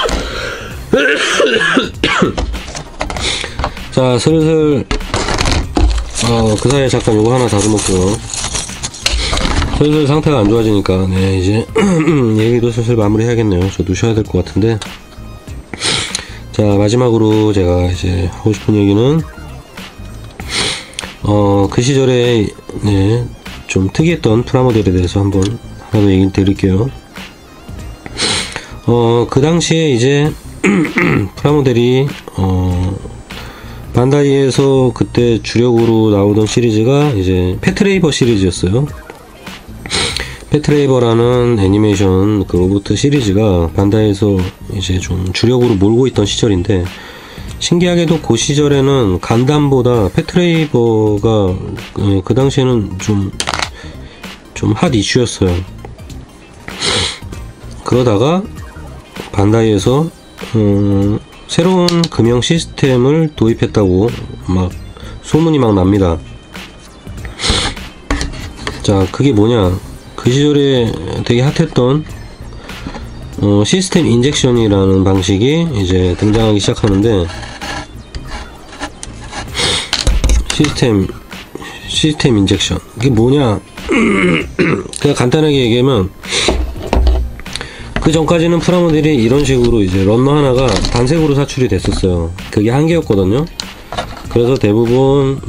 Speaker 1: 자, 슬슬 그 사이에 잠깐 요거 하나 다듬었고요. 슬슬 상태가 안 좋아지니까 네, 이제 얘기도 슬슬 마무리 해야겠네요. 저도 쉬어야 될 것 같은데. 자, 마지막으로 제가 이제 하고 싶은 얘기는 그 시절에 네, 좀 특이했던 프라모델에 대해서 한번 하나 더 얘기 드릴게요. 그 당시에 이제 프라모델이 반다이에서 그때 주력으로 나오던 시리즈가 이제 패트레이버 시리즈였어요. 패트레이버라는 애니메이션 그 로봇 시리즈가 반다이에서 이제 좀 주력으로 몰고 있던 시절인데, 신기하게도 그 시절에는 간담보다 패트레이버가 그 당시에는 좀 핫 이슈였어요. 그러다가 반다이에서 새로운 금형 시스템을 도입했다고 막 소문이 막 납니다. 자, 그게 뭐냐, 그 시절에 되게 핫했던 시스템 인젝션이라는 방식이 이제 등장하기 시작하는데, 시스템 인젝션 이게 뭐냐 그냥 간단하게 얘기하면, 그 전까지는 프라모델이 이런 식으로 이제 런너 하나가 단색으로 사출이 됐었어요. 그게 한계였거든요. 그래서 대부분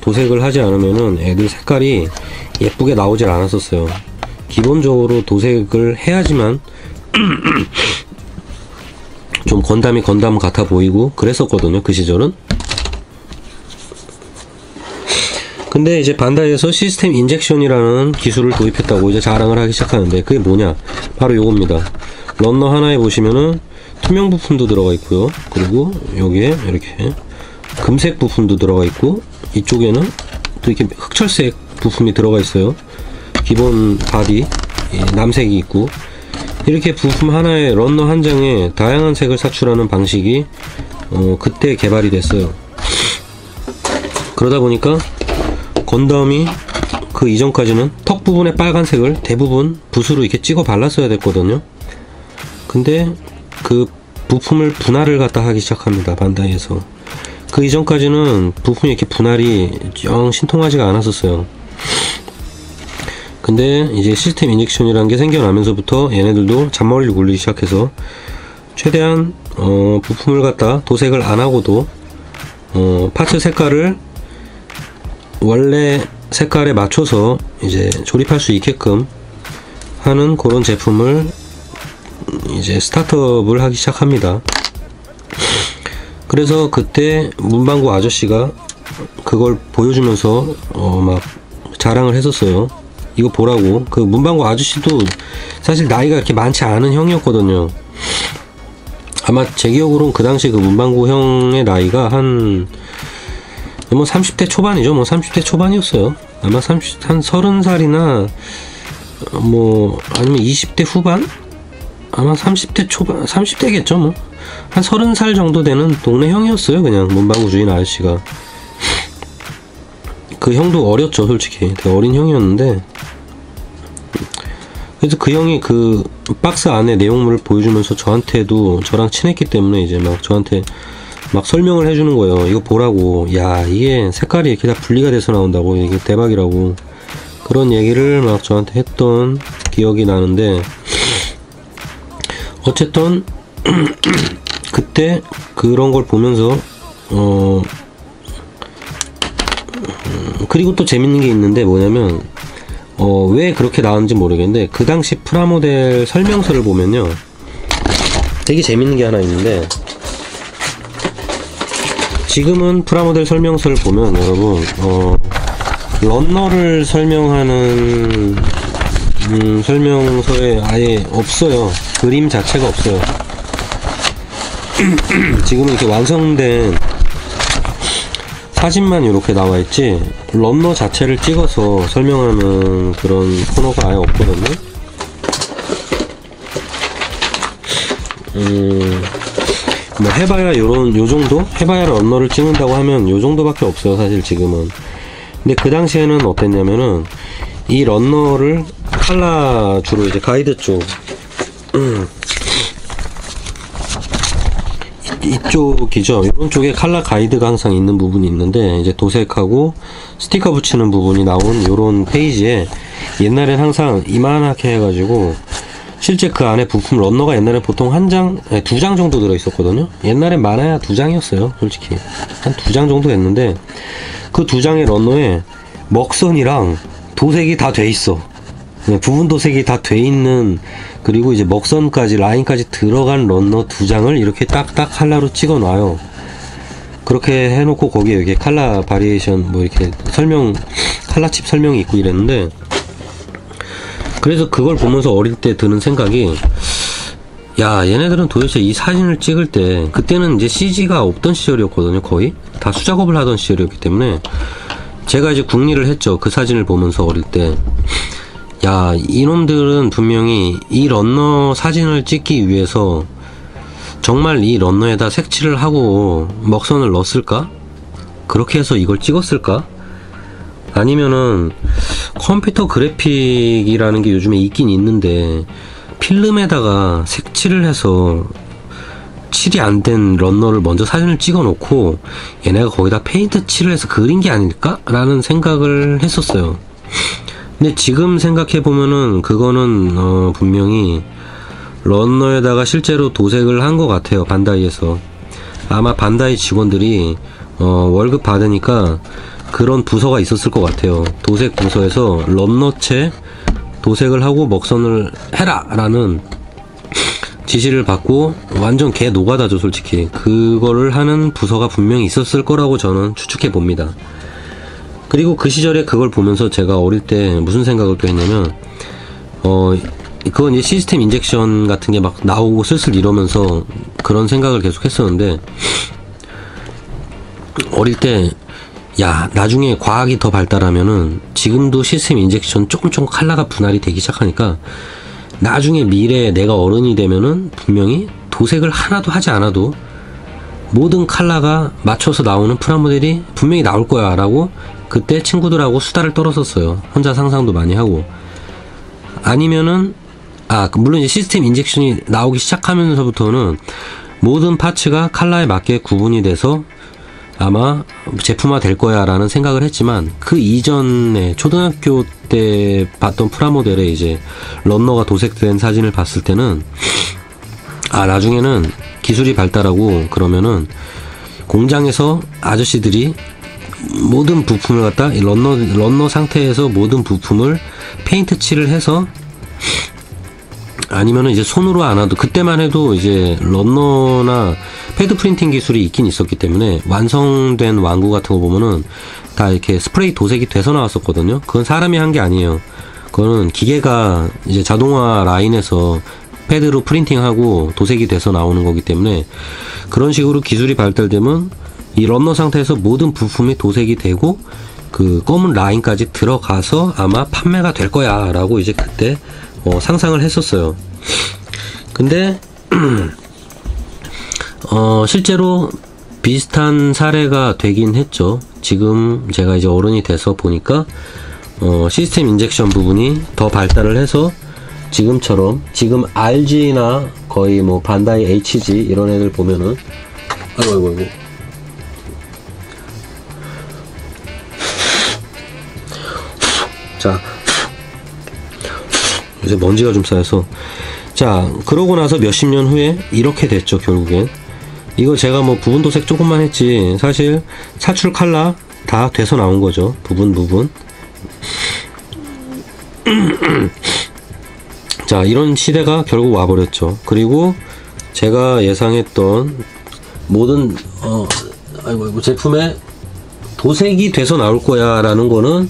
Speaker 1: 도색을 하지 않으면은 애들 색깔이 예쁘게 나오질 않았었어요. 기본적으로 도색을 해야지만 좀 건담 같아 보이고 그랬었거든요, 그 시절은. 근데 이제 반다이에서 시스템 인젝션이라는 기술을 도입했다고 이제 자랑을 하기 시작하는데, 그게 뭐냐, 바로 요겁니다. 런너 하나에 보시면은 투명 부품도 들어가 있고요, 그리고 여기에 이렇게 금색 부품도 들어가 있고, 이쪽에는 또 이렇게 흑철색 부품이 들어가 있어요. 기본 바디 남색이 있고, 이렇게 부품 하나에 런너 한 장에 다양한 색을 사출하는 방식이 그때 개발이 됐어요. 그러다 보니까 건담이 그 이전까지는 턱 부분에 빨간색을 대부분 붓으로 이렇게 찍어 발랐어야 됐거든요. 근데 그 부품을 분할을 갖다 하기 시작합니다, 반다이에서. 그 이전까지는 부품이 이렇게 분할이 영 신통하지가 않았었어요. 근데 이제 시스템 인젝션이라는 게 생겨나면서부터 얘네들도 잔머리를 굴리기 시작해서 최대한 부품을 갖다 도색을 안 하고도 파츠 색깔을 원래 색깔에 맞춰서 이제 조립할 수 있게끔 하는 그런 제품을 이제 스타트업을 하기 시작합니다. 그래서 그때 문방구 아저씨가 그걸 보여주면서 막 자랑을 했었어요. 이거 보라고. 그 문방구 아저씨도 사실 나이가 그렇게 많지 않은 형이었거든요. 아마 제 기억으로는 그 당시 그 문방구 형의 나이가 한 30대 초반이죠. 30대 초반이었어요. 아마 한 30살이나 아니면 20대 후반? 아마 30대 초반, 30대겠죠. 한 30살 정도 되는 동네 형이었어요. 그냥 문방구 주인 아저씨가. 그 형도 어렸죠, 솔직히. 되게 어린 형이었는데, 그래서 그 형이 그 박스 안에 내용물을 보여주면서 저한테도, 저랑 친했기 때문에 이제 막 저한테 막 설명을 해주는 거예요. 이거 보라고. 야, 이게 색깔이 이렇게 다 분리가 돼서 나온다고. 이게 대박이라고. 그런 얘기를 막 저한테 했던 기억이 나는데, 어쨌든 그때 그런 걸 보면서 그리고 또 재밌는 게 있는데 뭐냐면 왜 그렇게 나왔는지 모르겠는데, 그 당시 프라모델 설명서를 보면요 되게 재밌는 게 하나 있는데, 지금은 프라모델 설명서를 보면 여러분 런너를 설명하는 설명서에 아예 없어요. 그림 자체가 없어요. 지금은 이렇게 완성된 사진만 이렇게 나와 있지, 런너 자체를 찍어서 설명하는 그런 코너가 아예 없거든요. 뭐 해봐야 요 정도? 해봐야 런너를 찍는다고 하면 요 정도밖에 없어요, 사실 지금은. 근데 그 당시에는 어땠냐면은, 이 런너를 칼라, 주로 이제 가이드 쪽 이쪽이죠. 이런 쪽에 칼라 가이드가 항상 있는 부분이 있는데, 이제 도색하고 스티커 붙이는 부분이 나온 요런 페이지에 옛날엔 항상 이만하게 해가지고, 실제 그 안에 부품 런너가 옛날에 보통 한 장, 두 장 정도 들어있었거든요. 옛날엔 많아야 두 장이었어요, 솔직히. 한 두 장 정도 됐는데, 그 두 장의 런너에 먹선이랑 도색이 다 돼 있어. 부분 도색이 다 돼 있는, 그리고 이제 먹선까지, 라인까지 들어간 런너 두 장을 이렇게 딱딱 칼라로 찍어 놔요. 그렇게 해놓고 거기에 이렇게 칼라 바리에이션, 뭐 이렇게 설명, 칼라칩 설명이 있고 이랬는데, 그래서 그걸 보면서 어릴 때 드는 생각이, 야, 얘네들은 도대체 이 사진을 찍을 때, 그때는 이제 CG가 없던 시절이었거든요. 거의 다 수작업을 하던 시절이었기 때문에, 제가 이제 궁리를 했죠. 그 사진을 보면서 어릴 때, 야, 이놈들은 분명히 이 런너 사진을 찍기 위해서 정말 이 런너에다 색칠을 하고 먹선을 넣었을까? 그렇게 해서 이걸 찍었을까? 아니면은 컴퓨터 그래픽이라는 게 요즘에 있긴 있는데, 필름에다가 색칠을 해서 칠이 안 된 런너를 먼저 사진을 찍어 놓고 얘네가 거기다 페인트 칠을 해서 그린 게 아닐까? 라는 생각을 했었어요. 근데 지금 생각해 보면은 그거는 분명히 런너에다가 실제로 도색을 한 것 같아요. 반다이에서. 아마 반다이 직원들이 월급 받으니까 그런 부서가 있었을 것 같아요. 도색 부서에서 런너체 도색을 하고 먹선을 해라! 라는 지시를 받고, 완전 개 노가다죠, 솔직히. 그거를 하는 부서가 분명히 있었을 거라고 저는 추측해 봅니다. 그리고 그 시절에 그걸 보면서 제가 어릴 때 무슨 생각을 또 했냐면, 그건 이제 시스템 인젝션 같은 게 막 나오고 슬슬 이러면서 그런 생각을 계속 했었는데, 어릴 때, 야, 나중에 과학이 더 발달하면은, 지금도 시스템 인젝션 조금 칼라가 분할이 되기 시작하니까, 나중에 미래에 내가 어른이 되면은 분명히 도색을 하나도 하지 않아도 모든 칼라가 맞춰서 나오는 프라모델이 분명히 나올 거야 라고 그때 친구들하고 수다를 떨었었어요. 혼자 상상도 많이 하고. 아니면은 물론 이제 시스템 인젝션이 나오기 시작하면서부터는 모든 파츠가 칼라에 맞게 구분이 돼서 아마 제품화 될 거야 라는 생각을 했지만, 그 이전에 초등학교 때 봤던 프라모델에 이제 런너가 도색된 사진을 봤을 때는, 나중에는 기술이 발달하고 그러면은 공장에서 아저씨들이 모든 부품을 갖다 런너 상태에서 모든 부품을 페인트 칠을 해서, 아니면은 이제 손으로 안 와도, 그때만 해도 이제 런너나 패드 프린팅 기술이 있긴 있었기 때문에 완성된 완구 같은 거 보면은 다 이렇게 스프레이 도색이 돼서 나왔었거든요. 그건 사람이 한 게 아니에요. 그거는 기계가 이제 자동화 라인에서 패드로 프린팅하고 도색이 돼서 나오는 거기 때문에, 그런 식으로 기술이 발달되면 이 런너 상태에서 모든 부품이 도색이 되고 그 검은 라인까지 들어가서 아마 판매가 될 거야 라고 이제 그때 상상을 했었어요. 근데 실제로 비슷한 사례가 되긴 했죠. 지금 제가 이제 어른이 돼서 보니까 시스템 인젝션 부분이 더 발달을 해서 지금처럼, 지금 RG나 거의 뭐 반다이 HG 이런 애들 보면은, 아이고 자 이제 먼지가 좀 쌓여서. 자, 그러고 나서 몇십 년 후에 이렇게 됐죠, 결국엔. 이거 제가 뭐 부분 도색 조금만 했지, 사실 사출 칼라 다 돼서 나온 거죠, 부분. 자, 이런 시대가 결국 와버렸죠. 그리고 제가 예상했던 모든 제품에 도색이 돼서 나올 거야 라는 거는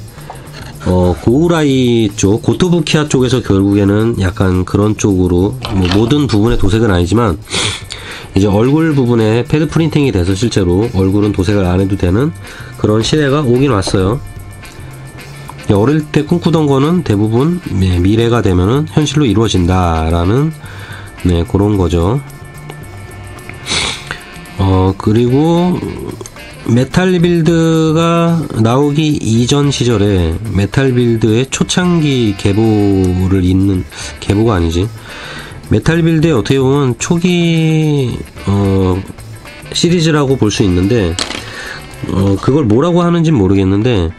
Speaker 1: 고우라이 쪽, 고토부키아 쪽에서 결국에는 약간 그런 쪽으로, 뭐 모든 부분의 도색은 아니지만 이제 얼굴 부분에 패드 프린팅이 돼서 실제로 얼굴은 도색을 안 해도 되는 그런 시대가 오긴 왔어요. 어릴 때 꿈꾸던 거는 대부분 미래가 되면은 현실로 이루어진다라는 그런 거죠. 그리고 메탈 빌드가 나오기 이전 시절에 메탈 빌드의 초창기 계보를 잇는, 계보가 아니지, 메탈 빌드의 어떻게 보면 초기 시리즈라고 볼 수 있는데, 그걸 뭐라고 하는지 모르겠는데,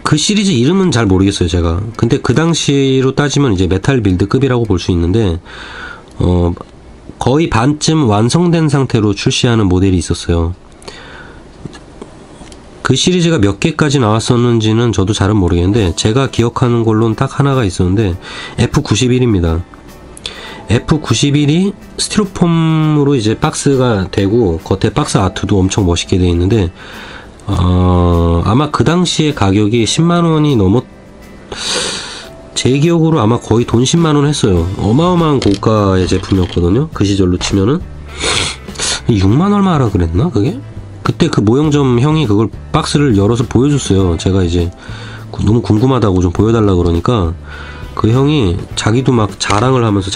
Speaker 1: 그 시리즈 이름은 잘 모르겠어요, 제가. 근데 그 당시로 따지면 이제 메탈 빌드급이라고 볼 수 있는데, 거의 반쯤 완성된 상태로 출시하는 모델이 있었어요. 그 시리즈가 몇 개까지 나왔었는지는 저도 잘은 모르겠는데, 제가 기억하는 걸로는 딱 하나가 있었는데 F91입니다. F91이 스티로폼으로 이제 박스가 되고 겉에 박스 아트도 엄청 멋있게 되어 있는데, 아마 그 당시에 가격이 10만원이 제 기억으로 아마 거의 돈 10만원 했어요. 어마어마한 고가의 제품이었거든요, 그 시절로 치면은. 6만 얼마라 그랬나 그게? 그때 그 모형점 형이 그걸 박스를 열어서 보여줬어요. 제가 이제 너무 궁금하다고 좀 보여달라 그러니까 그 형이 자기도 막 자랑을 하면서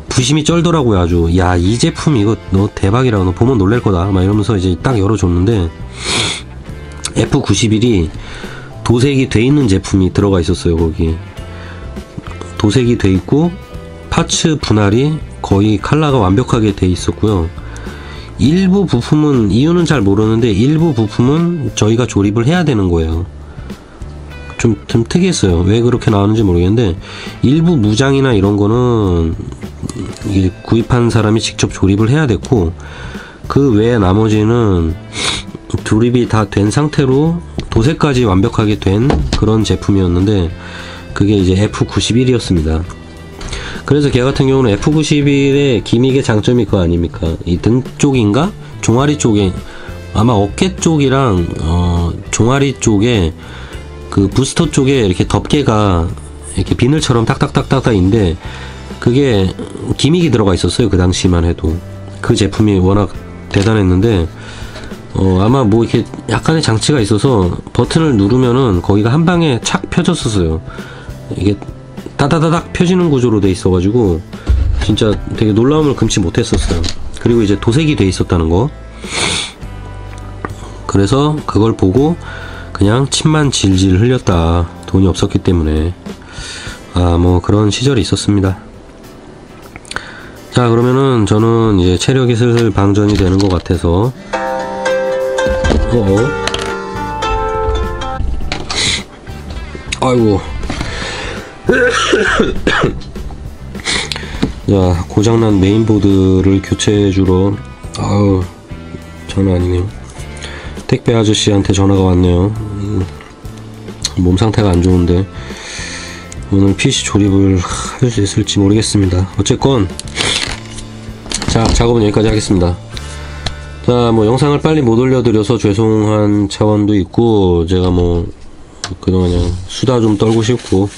Speaker 1: 부심이 쩔더라고요. 아주, 야, 이 제품 이거 너 대박이라고, 너 보면 놀랄 거다 막 이러면서 이제 딱 열어줬는데, F91이 도색이 돼 있는 제품이 들어가 있었어요. 거기 도색이 돼 있고 파츠 분할이 거의 컬러가 완벽하게 돼 있었고요. 일부 부품은, 이유는 잘 모르는데 일부 부품은 저희가 조립을 해야 되는 거예요. 좀 특이했어요. 왜 그렇게 나왔는지 모르겠는데, 일부 무장이나 이런 거는 이게 구입한 사람이 직접 조립을 해야 됐고, 그 외에 나머지는 조립이 다 된 상태로 도색까지 완벽하게 된 그런 제품이었는데, 그게 이제 F91이었습니다. 그래서 걔 같은 경우는 F91의 기믹의 장점이 그거 아닙니까? 이 등 쪽인가? 종아리 쪽에, 아마 어깨 쪽이랑 종아리 쪽에 그 부스터 쪽에 이렇게 덮개가 이렇게 비늘처럼 딱딱딱딱인데, 그게 기믹이 들어가 있었어요. 그 당시만 해도. 그 제품이 워낙 대단했는데, 아마 뭐 이렇게 약간의 장치가 있어서 버튼을 누르면은 거기가 한 방에 착 펴졌었어요. 이게 따다다닥 펴지는 구조로 돼 있어가지고 진짜 되게 놀라움을 금치 못했었어요. 그리고 이제 도색이 돼 있었다는 거. 그래서 그걸 보고 그냥 침만 질질 흘렸다. 돈이 없었기 때문에. 뭐 그런 시절이 있었습니다. 자, 그러면은 저는 이제 체력이 슬슬 방전이 되는 것 같아서, 아이고. 자, 고장난 메인보드를 교체해주러, 장난 아니네요. 택배 아저씨한테 전화가 왔네요. 몸 상태가 안 좋은데 오늘 PC 조립을 할 수 있을지 모르겠습니다. 어쨌건, 자, 작업은 여기까지 하겠습니다. 자, 뭐 영상을 빨리 못 올려드려서 죄송한 차원도 있고, 제가 뭐 그동안 그냥 수다 좀 떨고 싶고,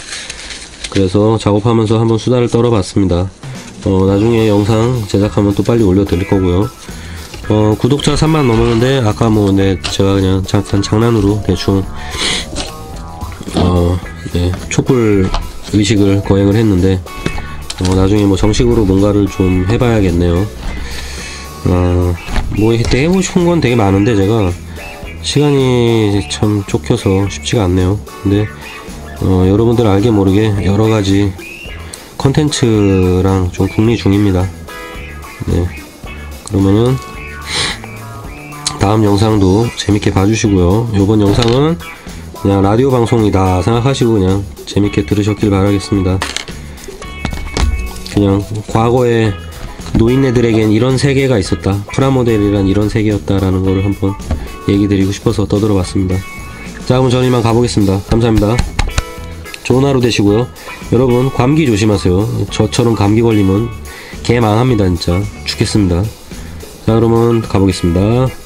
Speaker 1: 그래서 작업하면서 한번 수다를 떨어봤습니다. 나중에 영상 제작하면 또 빨리 올려드릴 거고요. 구독자 3만 넘었는데, 아까 뭐 제가 그냥 잠깐 장난으로 대충 촛불 의식을 거행을 했는데, 나중에 뭐 정식으로 뭔가를 좀 해봐야겠네요. 뭐 이렇게 해보고 싶은 건 되게 많은데 제가 시간이 참 쫓겨서 쉽지가 않네요. 근데 여러분들 알게 모르게 여러가지 컨텐츠랑 좀 궁리 중입니다. 네, 그러면은 다음 영상도 재밌게 봐주시고요. 요번 영상은 그냥 라디오 방송이다 생각하시고 그냥 재밌게 들으셨길 바라겠습니다. 그냥 과거에 노인네들에겐 이런 세계가 있었다, 프라모델이란 이런 세계였다라는 거를 한번 얘기 드리고 싶어서 떠들어 봤습니다. 자, 그럼 저는 이만 가보겠습니다. 감사합니다. 좋은 하루 되시고요. 여러분 감기 조심하세요. 저처럼 감기 걸리면 개망합니다. 진짜 죽겠습니다. 자, 그러면 가보겠습니다.